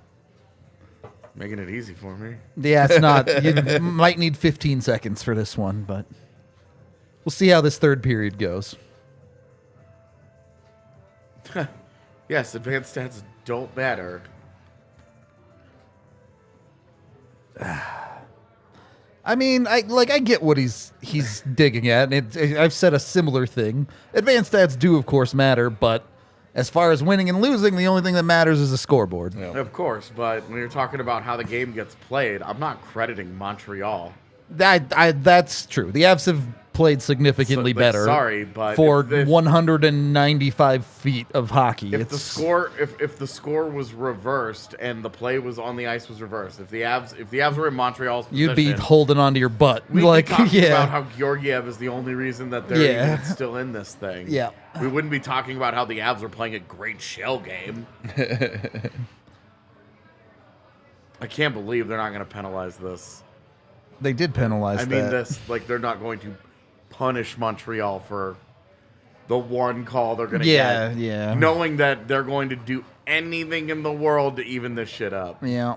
Making it easy for me. Yeah, it's not. You might need 15 seconds for this one, but we'll see how this third period goes. Yes, advanced stats don't matter. I mean, I get what he's digging at, and I've said a similar thing. Advanced stats do, of course, matter, but as far as winning and losing, the only thing that matters is the scoreboard. Yeah. Of course, but when you're talking about how the game gets played, I'm not crediting Montreal. That's true. The Avs have played significantly So, like, better. sorry, but for if 195 feet of hockey, If the score was reversed and the play was on the ice was reversed, if the Avs were in Montreal's position, you'd be holding onto your butt. we'd Like, be talking yeah, about how Georgiev is the only reason that they're Yeah. even still in this thing. Yeah. We wouldn't be talking about how the Avs are playing a great shell game. I can't believe they're not going to penalize this. they did penalize I that. mean, they're not going to punish Montreal for the one call they're going to get. Yeah. Knowing that they're going to do anything in the world to even this shit up. Yeah.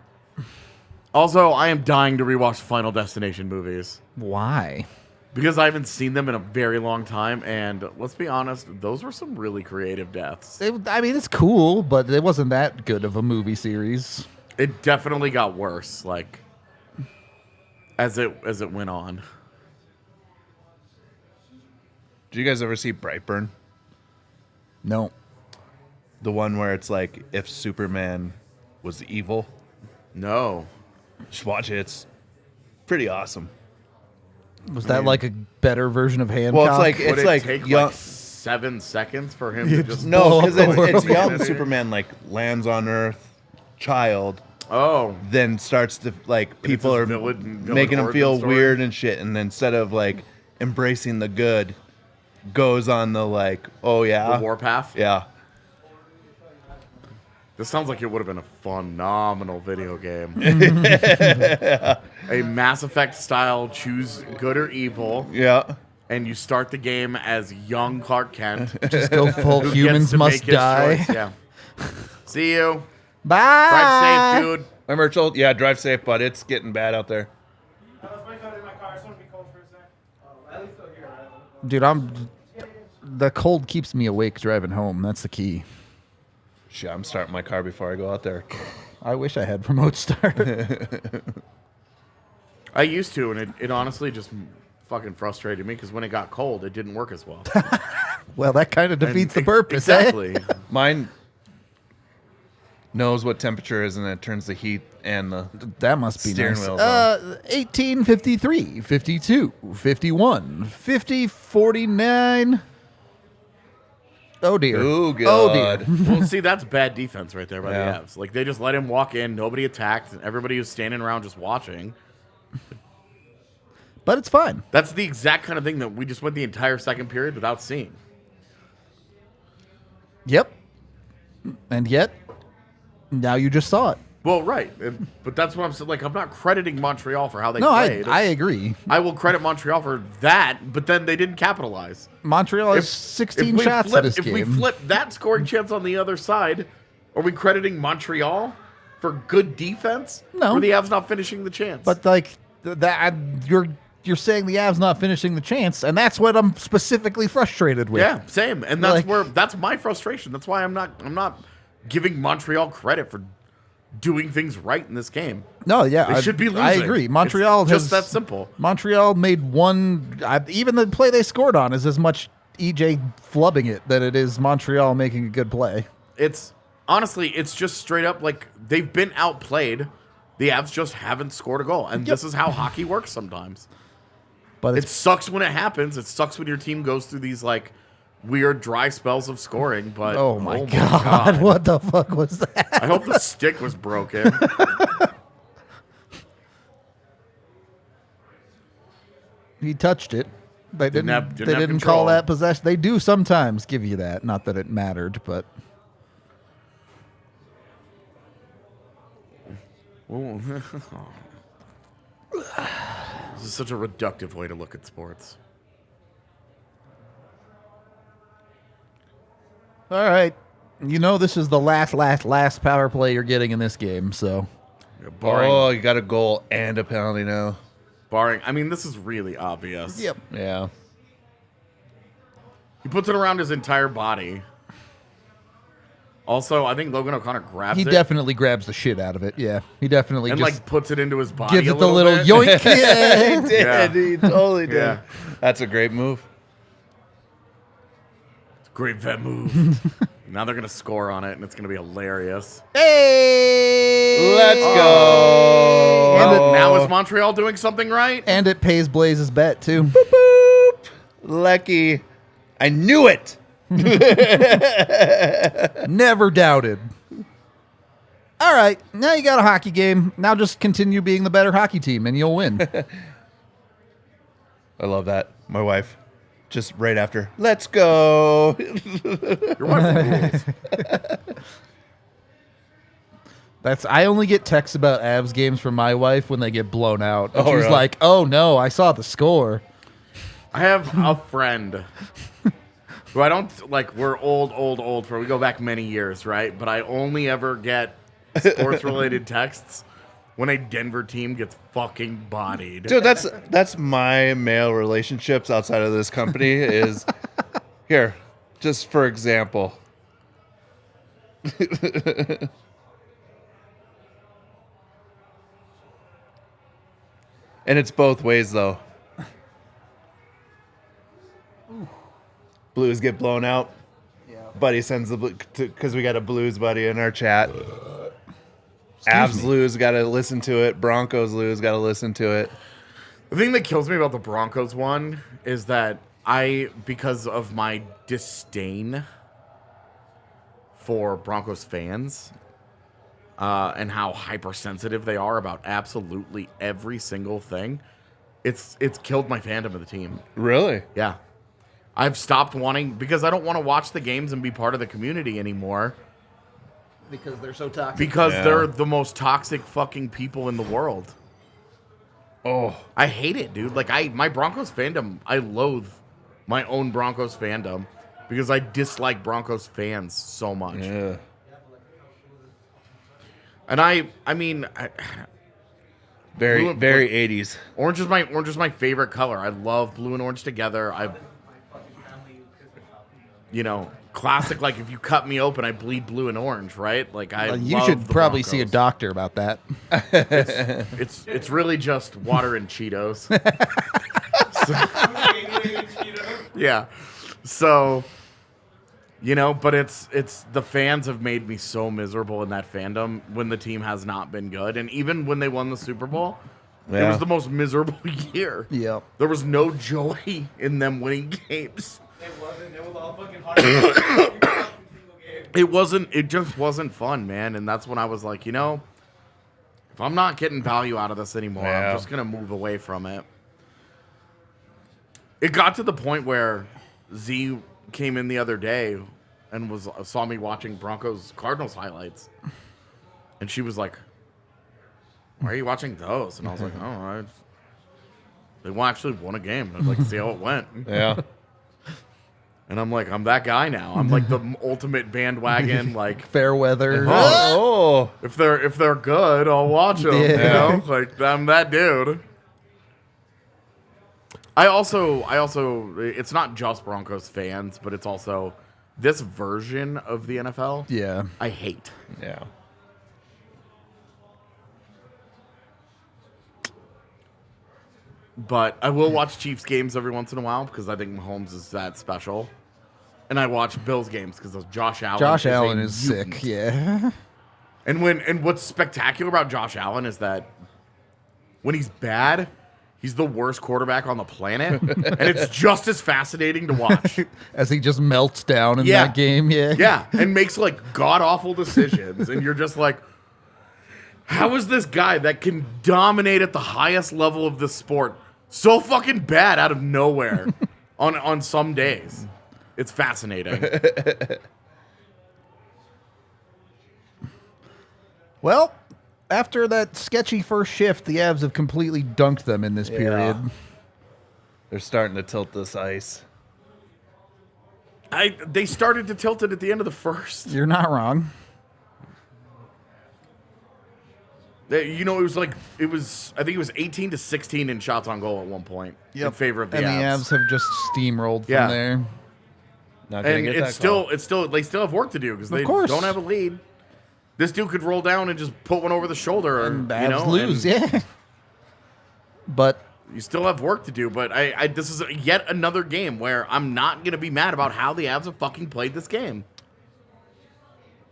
Also, I am dying to rewatch Final Destination movies Why? because I haven't seen them in a very long time. And let's be honest, those were some really creative deaths. I mean, it's cool, but it wasn't that good of a movie series. It definitely got worse, like as it went on. Did you guys ever see Brightburn? No. The one where it's like if Superman was evil? No, Just watch it. It's pretty awesome. Was that like a better version of Hancock? Well, it's like would it's it like take young. like 7 seconds for him to just No, blow because up the it's world. young Superman like lands on Earth, child, Oh, then starts to like people his are villain making him origin feel story? weird and shit, and then instead of like embracing the good, goes on the like, oh yeah, the warpath. yeah. This sounds like it would have been a phenomenal video game. A Mass Effect style choose good or evil, Yeah. and you start the game as young Clark Kent. just go full who gets humans to must make his die. choice. Yeah. See you. Bye. Drive safe, dude. Remember, Joel? Yeah, drive safe, bud. It's getting bad out there. It's my coat in my car. I just want to be cold for a sec. At least still here, right? Dude, the cold keeps me awake driving home. That's the key. Shit, I'm starting my car before I go out there. I wish I had remote start. I used to, and it honestly just fucking frustrated me because when it got cold, it didn't work as well. Well, that kind of defeats the purpose, Exactly. Mine knows what temperature is, and it turns the heat and the That must be steering nice. wheel's on. 18, 53, 52, 51, 50, 49. Oh, dear. Ooh, Oh, dear. God. Well, see, that's bad defense right there by Yeah. the Avs. Like, they just let him walk in. Nobody attacked. And everybody was standing around just watching. But it's fine. That's the exact kind of thing that we just went the entire second period without seeing. Yep. And yet, now you just saw it. Well, right. But that's what I'm saying. Like, I'm not crediting Montreal for how they No, played. I agree. I will credit Montreal for that, but then they didn't capitalize. Montreal has 16 shots in this If game. we flip that scoring chance on the other side, are we crediting Montreal for good defense? No. Or the Avs not finishing the chance? But like that, you're saying the Avs not finishing the chance, and that's what I'm specifically frustrated with. yeah, same. And that's Like- that's my frustration. That's why I'm not giving Montreal credit for doing things right in this game. No, yeah, They should be losing. I agree. Montreal It's has just that simple. Montreal made one. Even the play they scored on is as much EJ flubbing it than it is Montreal making a good play. It's honestly, it's just straight up like they've been outplayed. The Avs just haven't scored a goal, and this is how hockey works sometimes. But It sucks when it happens. It sucks when your team goes through these like weird dry spells of scoring. But oh my god, what the fuck was that? I hope the stick was broken. He touched it. They Didn't didn't. have They didn't control. call that possession. They do sometimes give you that. Not that it mattered, but Ooh. This is such a reductive way to look at sports. all right. You know this is the last power play you're getting in this game. So Yeah, barring, Oh, you got a goal and a penalty now. I mean, this is really obvious. Yeah. He puts it around his entire body. Also, I think Logan O'Connor grabs he it definitely grabs the shit out of it. Yeah, he definitely and just like puts it into his body. gives a it the little bit. yoink. Yeah. He did. Yeah. He totally did. Yeah. That's a great move. Great vet move. Now they're gonna score on it, and it's gonna be hilarious. Hey, Let's go. Well, now is Montreal doing something right? And it pays Blaze's bet too. Boop. Lucky. I knew it. Never doubted. All right, now you got a hockey game. Now just continue being the better hockey team, and you'll win. I love that. My wife, just right after, let's go. Your wife rules. I only get texts about Avs games from my wife when they get blown out. And Oh, she's really? like, "Oh no, I saw the score." I have a friend who I don't like. We're old. We go back many years, right? But I only ever get sports-related texts when a Denver team gets fucking bodied. Dude, that's my male relationships outside of this company is here, just for example. And it's both ways though. Blues get blown out. Buddy sends the because we got a Blues buddy in our chat. Avs lose, got to listen to it. Broncos lose, got to listen to it. The thing that kills me about the Broncos one is that because of my disdain for Broncos fans and how hypersensitive they are about absolutely every single thing, it's killed my fandom of the team. Really? Yeah. I've stopped wanting, because I don't want to watch the games and be part of the community anymore. Because they're so toxic. Because Yeah. they're the most toxic fucking people in the world. Oh, I hate it, dude. Like my Broncos fandom, I loathe my own Broncos fandom because I dislike Broncos fans so much. yeah. And I mean, Very, Blue- very 80s. orange is my favorite color. I love blue and orange together. classic. Like if you cut me open, I bleed blue and orange, right? Like You love should the probably see a Broncos. doctor about that. It's really just water and Cheetos. Yeah. So, but it's the fans have made me so miserable in that fandom when the team has not been good. And even when they won the Super Bowl, it was the most miserable year. Yep. There was no joy in them winning games. It wasn't. It was all fucking hard. It just wasn't fun, man. And that's when I was like, if I'm not getting value out of this anymore, Yeah. I'm just going to move away from it. It got to the point where Z came in the other day and saw me watching Broncos Cardinals highlights. And she was like, why are you watching those? And I was like, oh, they actually won a game. I'd like to see how it went. Yeah. And I'm like, I'm that guy now. I'm like the ultimate bandwagon. Like, Fair weather. Oh. if they're good, I'll watch them. Yeah. Like I'm that dude. I also, it's not just Broncos fans, but it's also this version of the NFL. Yeah. I hate. Yeah. But I will watch Chiefs games every once in a while because I think Mahomes is that special. And I watch Bills games because Josh Allen. Josh is Allen a is mutant. sick. Yeah. And what's spectacular about Josh Allen is that when he's bad, he's the worst quarterback on the planet, and it's just as fascinating to watch. As he just melts down in Yeah. that game. Yeah. Yeah, and makes like god awful decisions, and you're just like, how is this guy that can dominate at the highest level of the sport so fucking bad out of nowhere on some days? It's fascinating. Well, after that sketchy first shift, the Avs have completely dunked them in this period. They're starting to tilt this ice. They started to tilt it at the end of the first. You're not wrong. I think it was 18-16 in shots on goal at one point in favor of the and Avs. the Avs have just steamrolled Yeah. from there. Not gonna And get it's that call. still they still have work to do because they course. don't have a lead. This dude could roll down and just put one over the shoulder, And or Avs lose, and yeah. But you still have work to do. But I this is yet another game where I'm not gonna be mad about how the Avs have fucking played this game.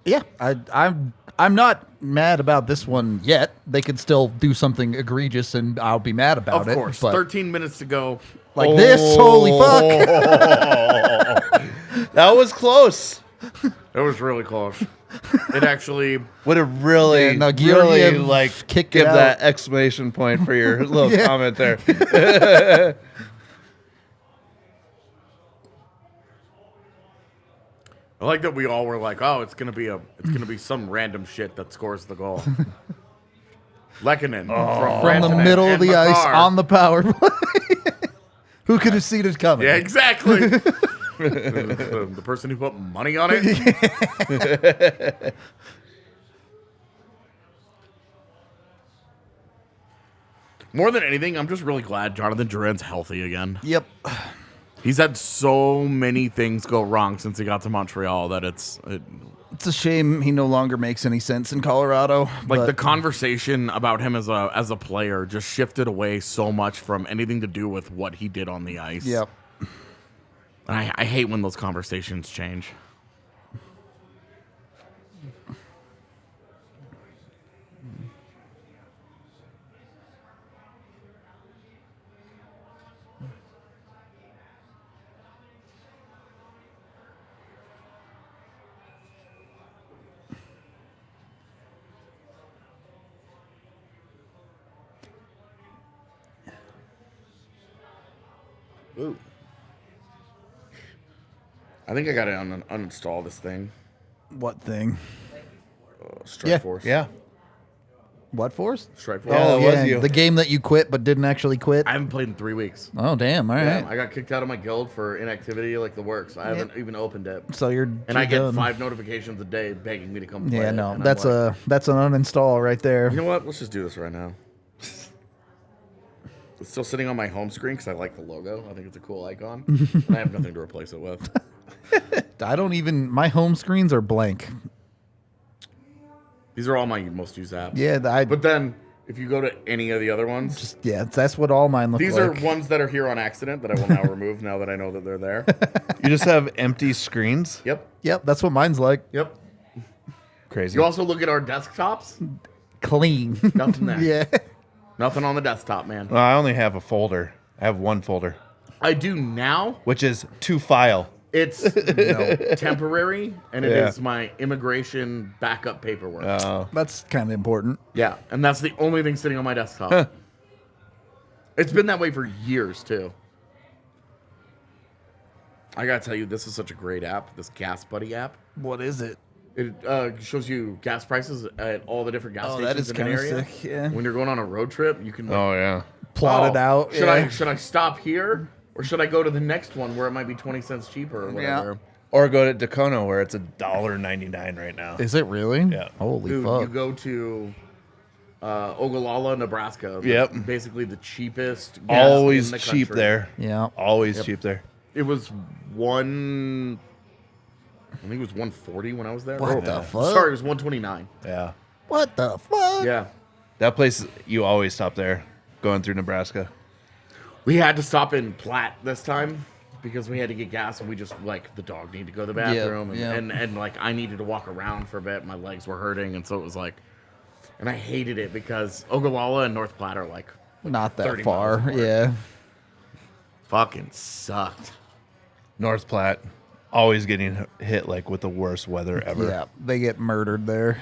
yeah, I'm not mad about this one yet. They could still do something egregious, and I'll be mad about it. Of course, but 13 minutes to go. like this, holy fuck! That was close. It was really close. It actually. Would have really, Yeah, no, really Georgiev like kicked it give out. that exclamation point for your little Yeah. comment there. I like that we all were like, "Oh, it's gonna be some random shit that scores the goal." Lehkonen From the Rantanen middle of and the ice Makar. on the power play. Who could have seen it coming? Yeah, exactly. the person who put money on it. More than anything, I'm just really glad Jonathan Duran's healthy again. Yep. He's had so many things go wrong since he got to Montreal that It's a shame he no longer makes any sense in Colorado. like but the conversation about him as a player just shifted away so much from anything to do with what he did on the ice. Yep. I hate when those conversations change. Ooh. I think I got to uninstall this thing. What thing? Strike Yeah. Force. Yeah. What Force? Strike Force. Oh, it was you. The game that you quit but didn't actually quit. I haven't played in 3 weeks. Oh damn! All right. Yeah, I got kicked out of my guild for inactivity, like the works. I haven't even opened it, So you're and I get done. 5 notifications a day begging me to come play. Yeah, it, no, and I'm that's like, that's an uninstall right there. You know what? Let's just do this right now. It's still sitting on my home screen because I like the logo. I think it's a cool icon, and I have nothing to replace it with. I don't even. My home screens are blank. These are all my most used apps. Yeah, But then if you go to any of the other ones, that's what all mine look these like. are ones that are here on accident that I will now remove now that I know that they're there. You just have empty screens? Yep. Yep, that's what mine's like. Yep. Crazy. You also look at our desktops. Clean. Nothing there. Yeah. Nothing on the desktop, man. Well, I only have a folder. I have one folder, I do now. which is to file. It's temporary, and it is my immigration backup paperwork. Oh. That's kind of important. Yeah, and that's the only thing sitting on my desktop. It's been that way for years, too. I gotta tell you, this is such a great app, this Gas Buddy app. What is it? It shows you gas prices at all the different gas Oh, stations that is in an kinda area. sick, yeah. When you're going on a road trip, you can Oh, yeah. Plot it out. Should I stop here, or should I go to the next one where it might be 20 cents cheaper or whatever? Or go to Dacono where it's $1.99 right now. Is it really? Yeah. Holy Dude, fuck. you go to Ogallala, Nebraska. Yep. Basically the cheapest gas Always in the cheap country. there. Yeah. Always cheap there. It was I think it was 140 when I was there. What the fuck? Sorry, it was 129. Yeah. What the fuck? Yeah. That place, you always stop there going through Nebraska. We had to stop in Platte this time because we had to get gas, and we just, like, the dog needed to go to the bathroom. Yeah. And like, I needed to walk around for a bit. My legs were hurting, and so it was like, and I hated it because Ogallala and North Platte are, like, Not that 30 far. miles apart. Yeah. fucking sucked. North Platte, always getting hit like with the worst weather ever. Yeah. They get murdered there.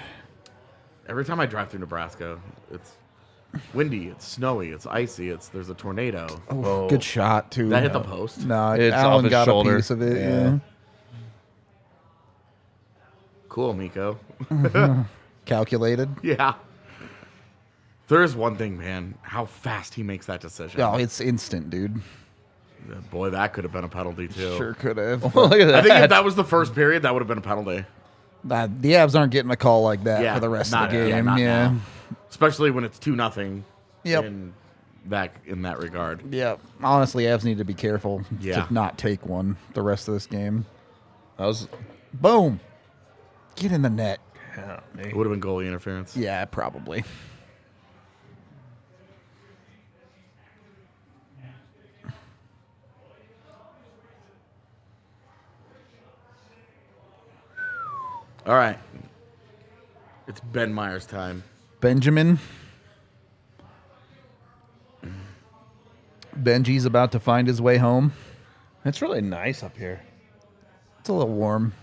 Every time I drive through Nebraska, it's windy, it's snowy, it's icy, there's a tornado. Oh, good shot, too. That hit the post. No, It's off Alan his got shoulder. a piece of it. Yeah. Yeah. Cool, Miko. Calculated. Yeah. There is one thing, man. How fast he makes that decision. Oh, it's instant, dude. Boy, that could have been a penalty, too. Sure could have. Look at that. I think if that was the first period, that would have been a penalty. The Avs aren't getting a call like that Yeah, for the rest of not- the yeah, game. not Yeah. now. Especially when it's 2-0 Yep. in that regard. Yep. Honestly, Avs need to be careful Yeah. to not take one the rest of this game. That was, Boom. Get in the net. yeah, me. It would have been goalie interference. Yeah, probably. All right. It's Ben Meyer's time. Benjamin. Benji's about to find his way home. It's really nice up here. It's a little warm.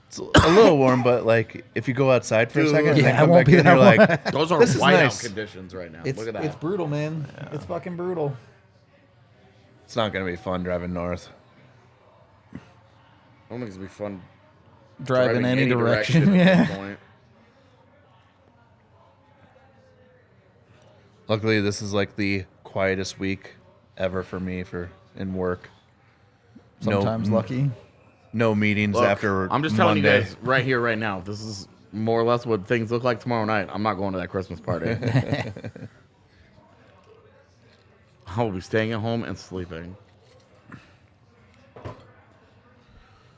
It's a little warm, but like if you go outside for a Dude. second, and Yeah, then it come won't back be in, that you're warm. like, Those are This is whiteout nice. conditions right now. It's Look at that. it's brutal, man. It's fucking brutal. it's not gonna be fun driving north. I don't think it's going to be fun Driving any direction. at this Yeah. point. Luckily, this is like the quietest week ever for me in work. Sometimes lucky. No meetings Look, after I'm just telling Monday. you guys right here, right now. This is more or less what things look like tomorrow night. I'm not going to that Christmas party. I will be staying at home and sleeping.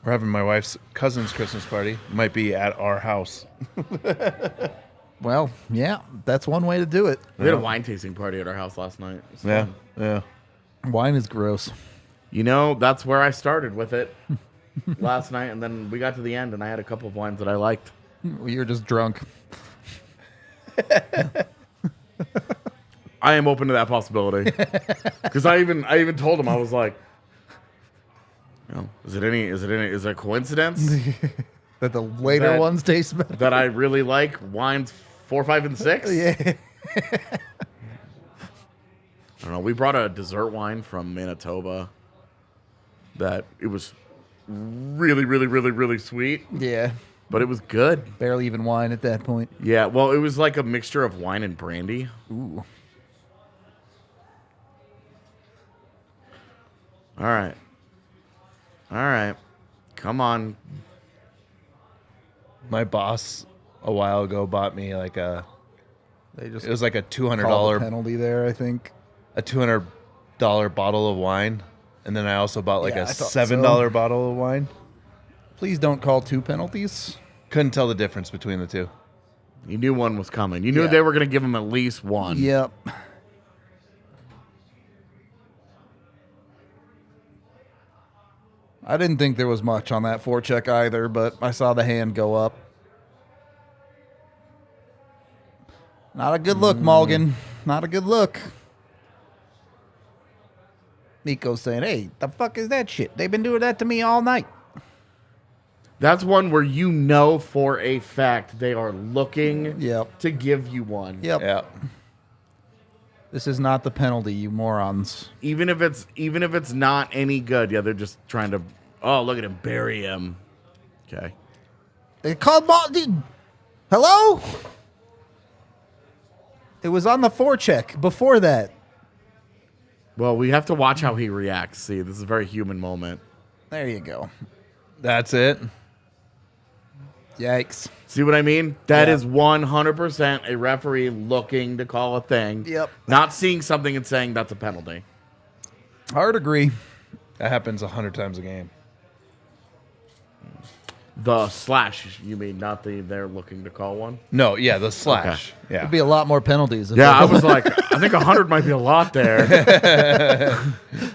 We're having my wife's cousin's Christmas party. Might be at our house. Well, yeah, that's one way to do it. We had a wine tasting party at our house last night. It was Yeah, fun. yeah. Wine is gross. You know, that's where I started with it last night, and then we got to the end, and I had a couple of wines that I liked. You're just drunk. I am open to that possibility because I even told him, I was like, you know, is it a coincidence That the later That- ones taste better. that I really like wines 4, 5, and 6? Yeah. I don't know. We brought a dessert wine from Manitoba that it was really, really, really, really sweet, Yeah. but it was good. Barely even wine at that point. Yeah, well, it was like a mixture of wine and brandy. Ooh. All right. All right. Come on. My boss a while ago bought me like They just it was like a called the $200 penalty there, I think. $200 bottle of wine, and then I also bought like Yeah, a I thought $7 bottle of wine. Please don't call 2 penalties. Couldn't tell the difference between the two. You knew one was coming. You knew Yeah. they were going to give him at least one. Yep. I didn't think there was much on that forecheck either, but I saw the hand go up. Not a good look, Mulligan. Not a good look. Nico's saying, hey, the fuck is that shit? They've been doing that to me all night. That's one where you know for a fact they are looking Yep. to give you one. Yep. Yeah. This is not the penalty, you morons. Even if it's not any good. Yeah, they're just trying to, oh, look at him, bury him. Okay. They called Hello? It was on the forecheck before that. Well, we have to watch how he reacts. See, this is a very human moment. There you go. That's it. Yikes. See what I mean? That Yeah. is 100% a referee looking to call a thing. Yep. Not seeing something and saying that's a penalty. Hard agree. That happens 100 times a game. The slash, you mean, not they're looking to call one? No, yeah, the slash. Yeah. There'd be a lot more penalties. If Yeah, they- I was like, I think 100 might be a lot there.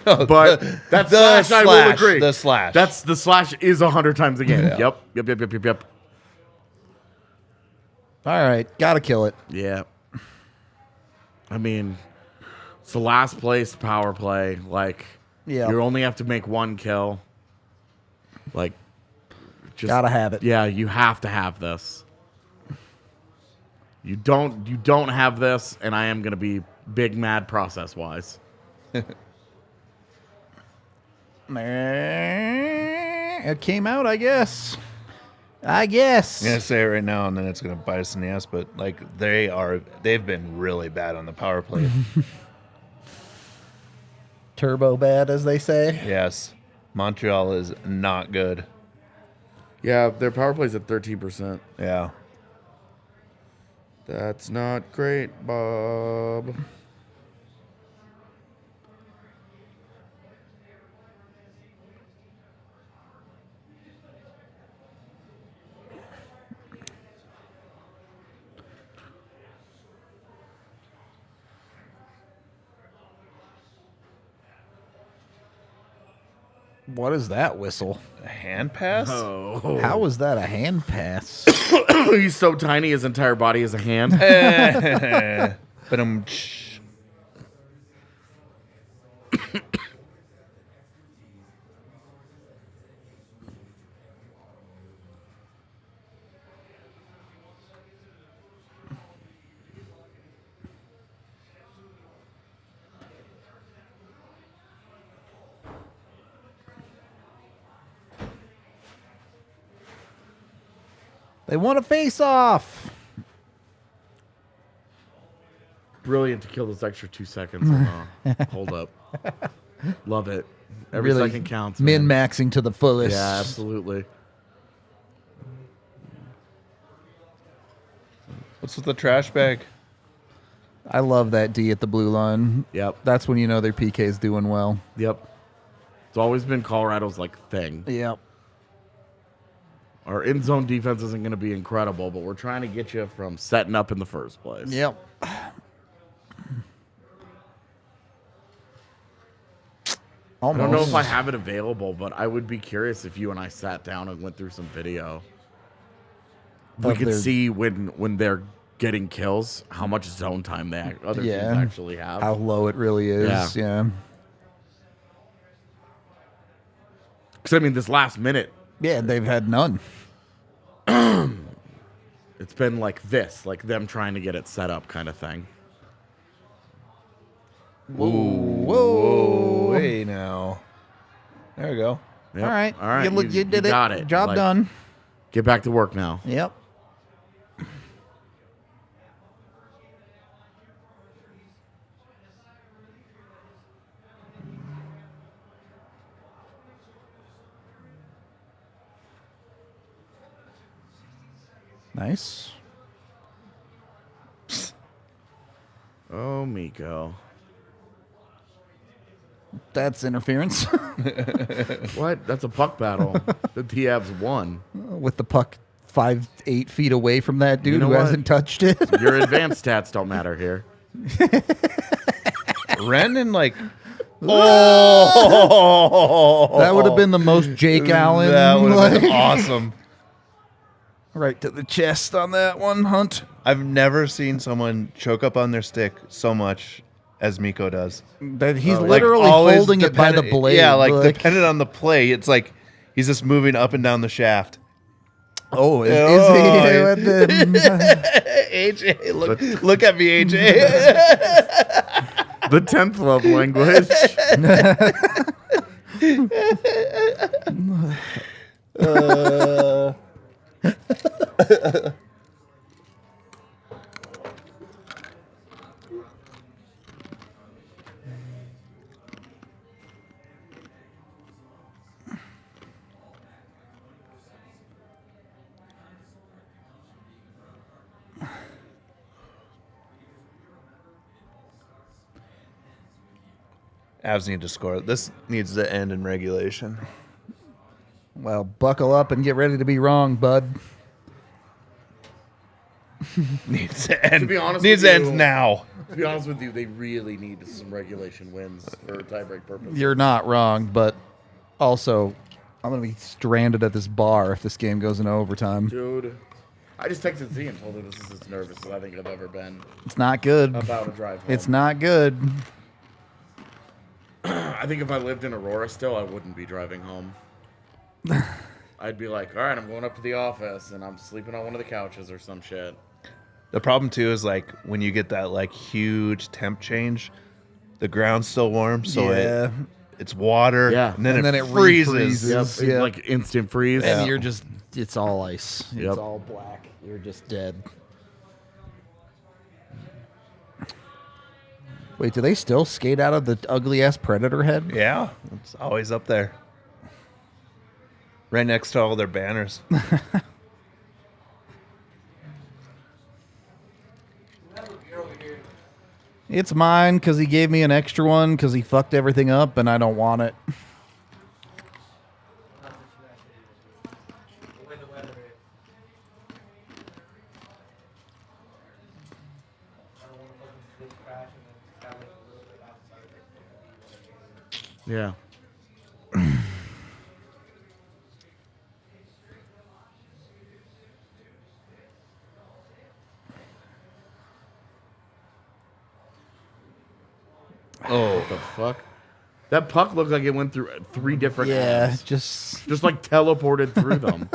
But that's the slash, I will slash, agree. the slash. That's the slash is 100 times a game. Yeah. Yep. All right, gotta kill it. Yeah. I mean, it's the last place power play. Like, Yeah. you only have to make one kill. Like, just Gotta have it. Yeah, you have to have this. You don't have this, and I am gonna be big mad process wise. It came out, I guess. I'm gonna say it right now, and then it's gonna bite us in the ass. But like they've been really bad on the power play. Turbo bad, as they say. Yes, Montreal is not good. Yeah, their power play's at 13%. Yeah, That's not great, Bob. What is that whistle? a hand pass. Oh. How was that a hand pass? He's so tiny, his entire body is a hand. But They want a face off. Brilliant to kill those extra 2 seconds. Hold up. Love it. Every Really second counts. man. Min-maxing to the fullest. Yeah, absolutely. what's with the trash bag? I love that D at the blue line. Yep. That's when you know their PK's doing well. Yep. It's always been Colorado's like thing. Yep. Our end zone defense isn't going to be incredible, but we're trying to get you from setting up in the first place. Yep. I Almost. don't know if I have it available, but I would be curious if you and I sat down and went through some video. We Of could their- see when they're getting kills, how much zone time other teams Yeah. actually have. How low it really is. Yeah. Because, I mean, this last minute, Yeah, they've had none. it's been like this, like them trying to get it set up kind of thing. Whoa, hey now. There we go. Yep. All right. All right. You did it. got it. Job Like, done. Get back to work now. Yep. Nice. Oh, Miko. That's interference. What? That's a puck battle. The T-Avs won. With the puck 8 feet away from that dude know who what? hasn't touched it. Your advanced stats don't matter here. Rendon, like, oh, That would have been the most Jake Allen. That would have been like, awesome. right to the chest on that one, Hunt. I've never seen someone choke up on their stick so much as Mikko does. That he's Like, literally always holding it by the dependent- blade. Yeah, like dependent on the play. It's like he's just moving up and down the shaft. Oh, is Oh, he? yeah. With the, AJ, look at me, AJ. The 10th love language. Avs need to score. This needs to end in regulation. well, buckle up and get ready to be wrong, bud. Needs to end. To be honest needs with to you- end now. To be honest with you, they really need some regulation wins for tiebreak purposes. You're not wrong, but also, I'm going to be stranded at this bar if this game goes into overtime. Dude, I just texted Z and told her this is as nervous as I think I've ever been It's not good. about a drive home. It's not good. I think if I lived in Aurora still, I wouldn't be driving home. I'd be like, all right, I'm going up to the office and I'm sleeping on one of the couches or some shit. The problem too is like when you get that like huge temp change, the ground's still warm, so Yeah. it's water, Yeah. and then, And then it it freezes. refreezes. Yep, Yeah. it's like instant freeze. And you're just, it's all ice. Yep. It's all black. You're just dead. Wait, do they still skate out of the ugly-ass Predator head? Yeah, it's always up there, right next to all their banners. It's mine because he gave me an extra one because he fucked everything up and I don't want it. The way the weather is. I don't want to fucking sleep crash and then have like a little bit outside. Yeah. Oh, what the fuck? That puck looked like it went through 3 different Yeah, halves. just Just like teleported through them.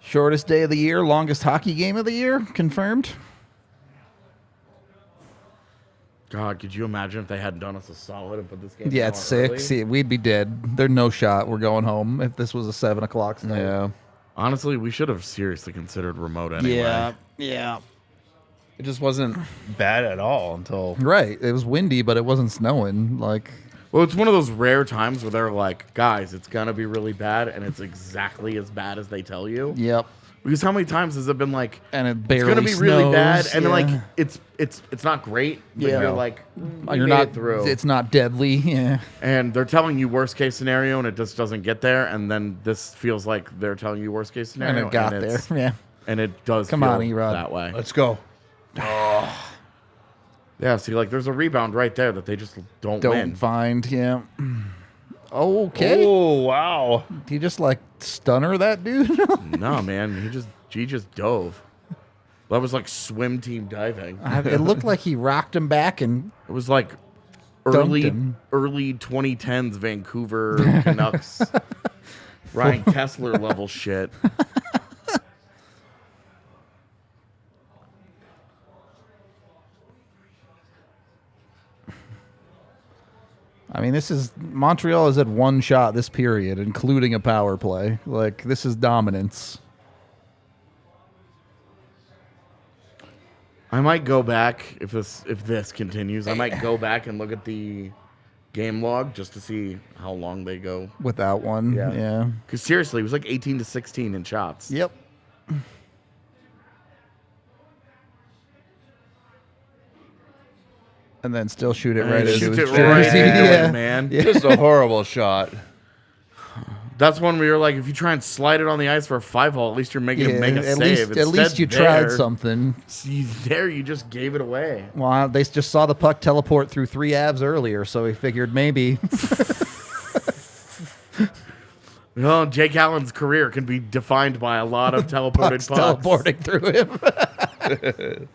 shortest day of the year, longest hockey game of the year, confirmed. God, could you imagine if they hadn't done us a solid and put this game Yeah, on it's 6. early? See, we'd be dead. There's no shot. We're going home if this was a 7 o'clock start. Yeah, Honestly, we should have seriously considered remote anyway. Yeah. it just wasn't bad at all until Right. It was windy, but it wasn't snowing. Like, Well, it's one of those rare times where they're like, guys, it's going to be really bad, and it's exactly as bad as they tell you. yep. Because how many times has it been like, And it it's barely going to be really bad, snows, and then yeah. like, it's not great, but Yeah. you're like, we You're made not it through. It's not deadly. Yeah. And they're telling you worst case scenario, and it just doesn't get there, and then this feels like they're telling you worst case And scenario. it got there. it's- Yeah. And it does Come feel on, Erod. that way. let's go. Yeah, see, like, there's a rebound right there that they just don't Don't win. find. Yeah. Okay. Oh wow! He just like stunner that dude. No, man, he just dove. That was like swim team diving. It looked like he rocked him back and It was like Dunked him. early 2010s Vancouver Canucks, Ryan Kessler level shit. I mean, this is Montreal has had one shot this period, including a power play. Like, this is dominance. I might go back if this continues. I might go back and look at the game log just to see how long they go. Without one. Yeah. Because seriously, it was like 18 to 16 in shots. Yep. And then still shoot it right Shoots into it his right jersey. into it, Yeah. man. Just a horrible shot. That's one where you're like, if you try and slide it on the ice for a 5-hole, at least you're making it make a at save. least Instead, you tried something. You just gave it away. Well, they just saw the puck teleport through 3 Avs earlier, so he figured maybe. Well, Jake Allen's career can be defined by a lot of teleported pucks. teleporting through him.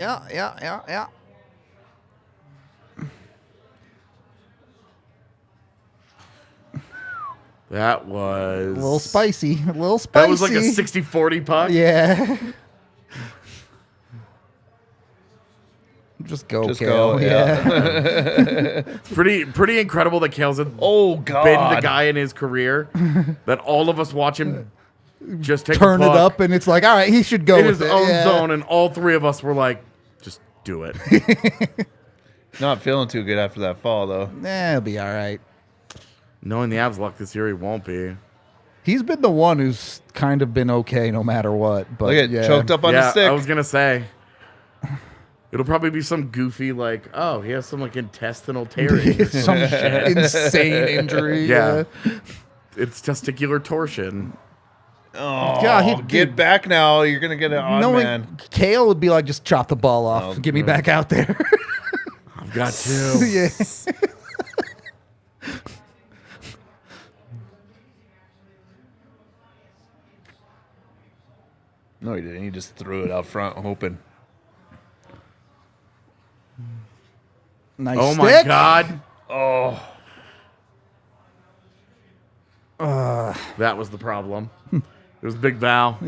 Yeah. That was... A little spicy. That was like a 60-40 puck. Yeah. Just go, Just Kale. go, Yeah. It's pretty incredible that Kale's had Oh, God. been the guy in his career that all of us watch him just take Turn a it puck up, and it's like, all right, he should go in with his it. own Yeah. zone, and all three of us were like, just do it. Not feeling too good after that fall, though. It'll be all right. Knowing the Avs' luck this year, he won't be. He's been the one who's kind of been okay no matter what. But Look at choked up on the stick. I was gonna say. It'll probably be some goofy, like, oh, he has some, like, intestinal tearing or some shit. insane injury. Yeah. It's testicular torsion. Oh, God, get back now. You're going to get an odd Knowing man. Kale would be like, just chop the ball off Oh, and get me back out there. I've got to. Yeah. No, he didn't. He just threw it out front, hoping. Nice Oh, stick. my God. Oh, That was the problem. It was Big Val.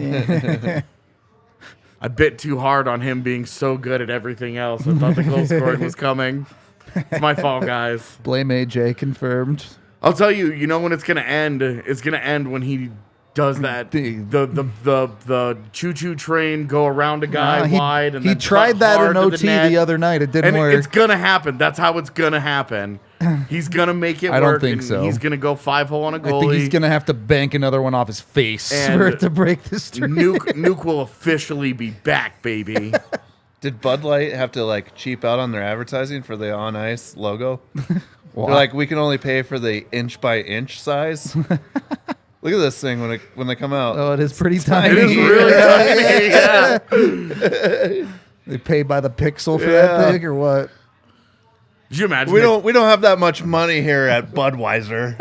I bit too hard on him being so good at everything else. I thought the goal scoring was coming. It's my fault, guys. Blame AJ confirmed. I'll tell you, you know when it's gonna end? It's gonna end when he does that the choo-choo train go around a guy wide and he then tried cut that hard in to OT net. the other night. It didn't And work. it's gonna happen. That's how it's gonna happen. He's gonna make it I don't work. think and so. He's gonna go 5-hole on a goalie. I think he's gonna have to bank another one off his face And for it to break the streak. Nuke will officially be back, baby. did Bud Light have to like cheap out on their advertising for the on ice logo? Well, They're like, we can only pay for the inch by inch size. Look at this thing when they come out. oh, it is pretty tiny. It is really tiny. Yeah. They pay by the pixel for Yeah. that thing, or what? Did you imagine? We don't have that much money here at Budweiser.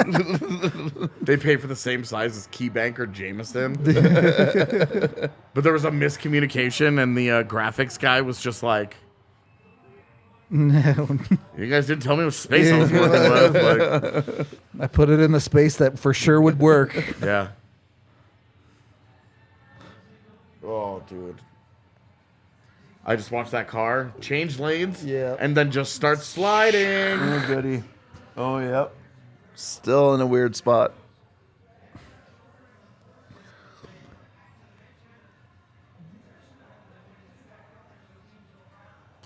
They pay for the same size as Keybank or Jameson. But there was a miscommunication, and the graphics guy was just like, No, "You guys didn't tell me what space I was working with." Like, I put it in the space that for sure would work. yeah. Oh, dude. I just watched that car change lanes, Yeah. and then just start sliding. Oh, goody. Oh, yep. Still in a weird spot.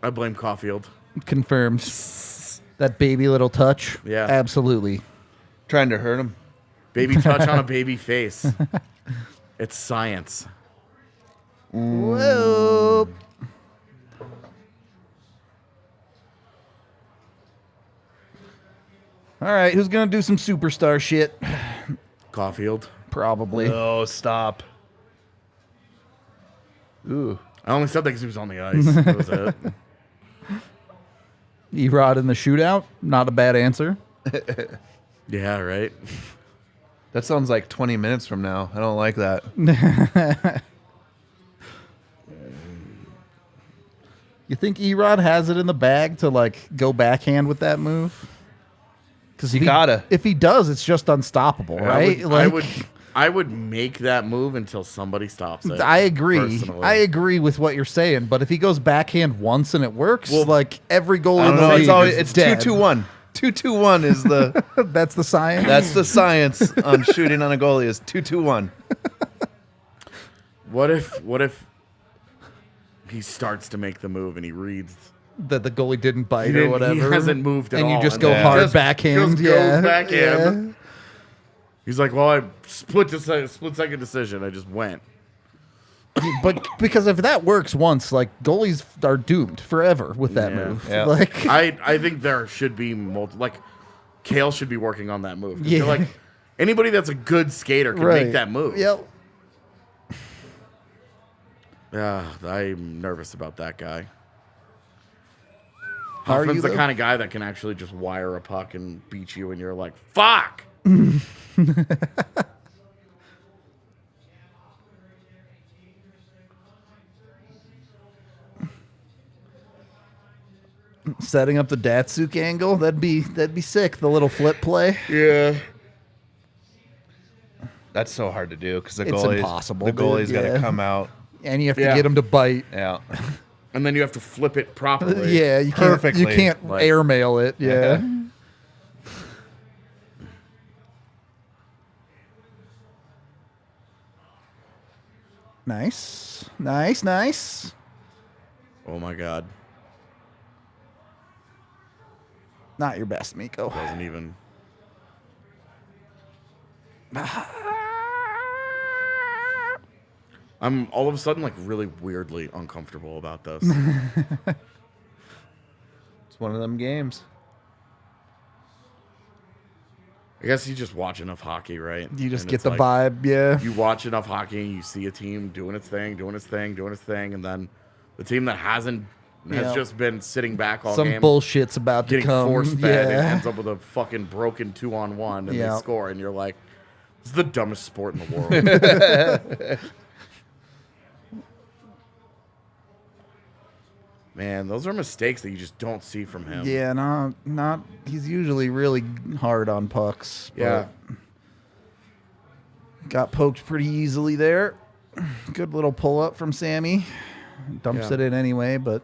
I blame Caulfield. Confirmed. That baby little touch. Yeah. Absolutely. Trying to hurt him. Baby touch on a baby face. It's science. Whoa. All right, who's gonna do some superstar shit? Caulfield. Probably. Oh, stop. Ooh. I only said that because he was on the ice. That was it. Erod in the shootout. Not a bad answer. Yeah, right. That sounds like 20 minutes from now. I don't like that. You think Erod has it in the bag to like go backhand with that move? Because if he does, it's just unstoppable, right? I would make that move until somebody stops it. I agree. Personally. I agree with what you're saying, but if he goes backhand once and it works, like every goal I in don't the know. league, It's dead. 2-2-1. 2-2-1 is the That's the science. that's the science on shooting on a goalie is 2-2-1. What if he starts to make the move and he reads that the goalie didn't bite He or whatever. He hasn't moved at and all. you just go then hard just backhand. goes Yeah. backhand. Yeah. He's like, well, I split second decision. I just went. But because if that works once, like goalies are doomed forever with that Yeah. move. Yeah. Like I think there should be like Kale should be working on that move. 'Cause Yeah. you're like anybody that's a good skater can right. make that move. Yep. Yeah, I'm nervous about that guy. How are you, Huffman's the though? kind of guy that can actually just wire a puck and beat you, and you're like, fuck. Setting up the Datsuk angle, that'd be sick. The little flip play. Yeah. That's so hard to do because the It's goalie's impossible, The dude, goalie's got yeah. to come out. And you have to Yeah. get him to bite. Yeah. And then you have to flip it properly. Yeah, you Perfectly. can't Like- airmail it. Yeah. Nice. Nice, nice. Oh my god. Not your best, Miko. Doesn't even. I'm all of a sudden like really weirdly uncomfortable about this. It's one of them games. I guess you just watch enough hockey, right? You just And get it's the like, vibe, yeah. You watch enough hockey and you see a team doing its thing, and then the team that hasn't has Yeah. just been sitting back all Some game, bullshit's about to getting come. force fed, and Yeah. ends up with a fucking broken 2-on-1, and Yeah. they score, and you're like, "This is the dumbest sport in the world." Man, those are mistakes that you just don't see from him. Yeah, not. He's usually really hard on pucks. but Yeah. Got poked pretty easily there. Good little pull up from Sammy. Dumps Yeah. it in anyway, but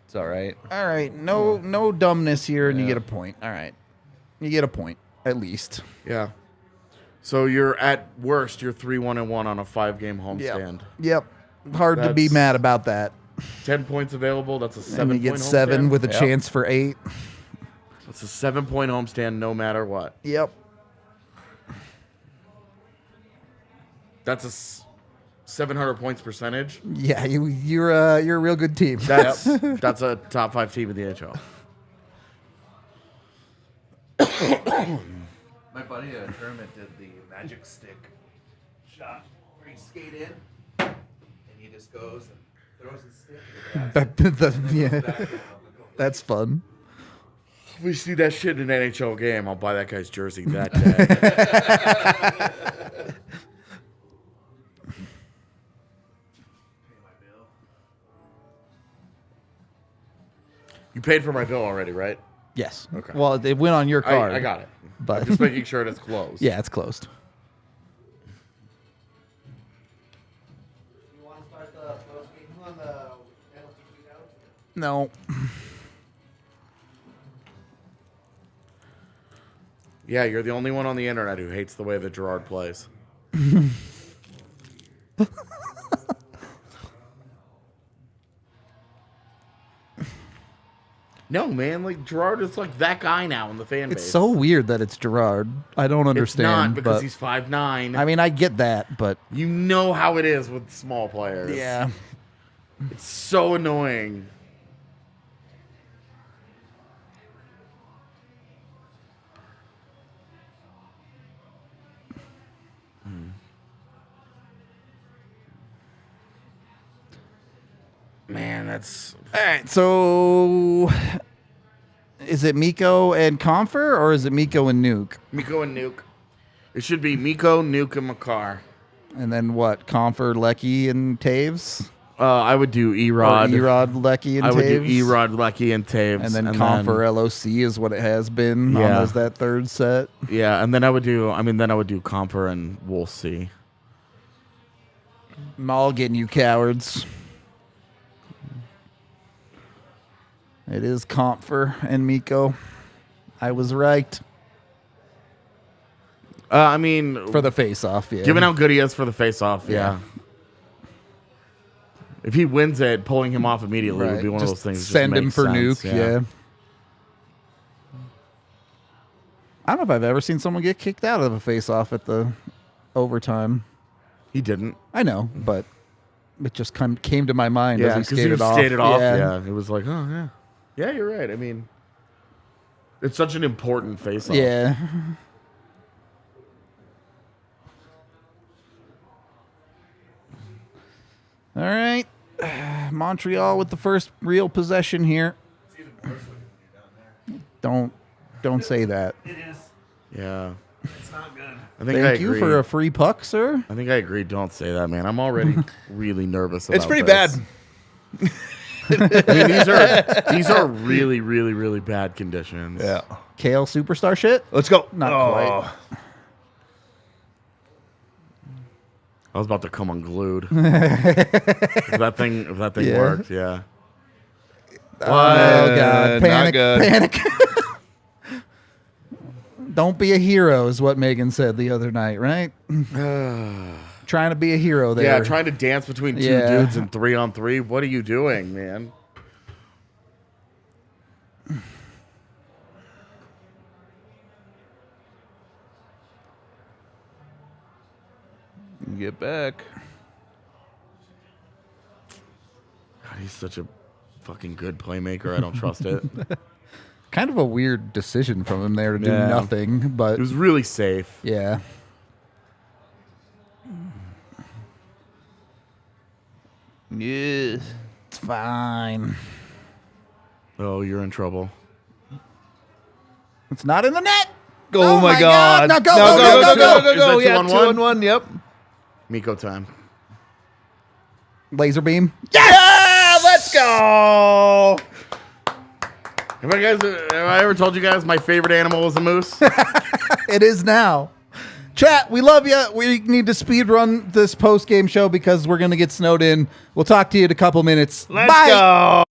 It's all right. all right. No dumbness here, and you get a point. All right, you get a point at least. Yeah. So you're at worst, you're 3-1-1 on a 5-game homestand. Yep. Hard to be That's- mad about that. 10 points available. That's a 7 And point you get 7 homestand. with a Yep. chance for 8. That's a 7-point homestand no matter what. Yep. That's a 700 points percentage. Yeah, you're a real good team. That's that's a top 5 team in the NHL. My buddy at a tournament did the magic stick shot where you skate in and he just goes and throws his stick to the back. Yeah, that's fun. If we see that shit in an NHL game, I'll buy that guy's jersey that day. You paid for my bill already, right? Yes. Okay. Well, it went on your card. I got it. But I'm just making sure it's closed. yeah, it's closed. You want to start the first game on the penalty shootout? No. Yeah, you're the only one on the internet who hates the way that Gerard plays. No, man, like Gerard is like that guy now in the fan base. It's so weird that it's Gerard. I don't It's understand. not because but, he's 5'9". I mean, I get that, but You know how it is with small players. yeah. It's so annoying. Man, that's All right, so is it Miko and Confer or is it Miko and Nuke? Miko and Nuke. It should be Miko, Nuke, and Makar. And then what? Comfer, Lecky, and Taves? I would do Erod. Erod, Lecky, and I Taves? would do Erod, Lecky, and Taves. And then Comfer, LOC is what it has been Yeah. as that third set. Yeah, and then I would do Comfer and Woolsey. I'm all getting you cowards. It is Comfer and Miko. I was right. For the face-off, yeah. given how good he is for the face-off, yeah. If he wins it, pulling him off immediately would be one of those things. Send him for sense. nuke, yeah. I don't know if I've ever seen someone get kicked out of a face-off at the overtime. He didn't. I know, but it just came to my mind Yeah, as he because skated off. Yeah, it was like, oh, yeah. Yeah, you're right. I mean, it's such an important face-off. Yeah. All right. Montreal with the first real possession here. Don't say that. It is. Yeah. It's not good. I think I Thank you agree. for a free puck, sir. I think I agree. Don't say that, man. I'm already really nervous about It's pretty this. bad. I mean, these are really, really, really bad conditions. Yeah. Kale superstar shit? Let's go. Not quite. I was about to come unglued. if that thing Yeah. worked, yeah. Oh, God. Not Panic. good. Panic. Don't be a hero is what Megan said the other night, right? Trying to be a hero there. Yeah, trying to dance between two Yeah. dudes in 3-on-3. What are you doing, man? Get back. God, he's such a fucking good playmaker. I don't trust it. Kind of a weird decision from him there to do Yeah. nothing, but It was really safe. yeah. Yeah. It's fine. Oh, you're in trouble. It's not in the net. Oh, my God. Now go, No, go, go, go, go. Is that Yeah, 2-on-1? 2-on-1. Yep. Miko time. Laser beam. Yeah, let's go. Have I ever told you guys my favorite animal is a moose? It is now. Chat, we love you. We need to speed run this post game show because we're going to get snowed in. We'll talk to you in a couple minutes. Let's Bye. go.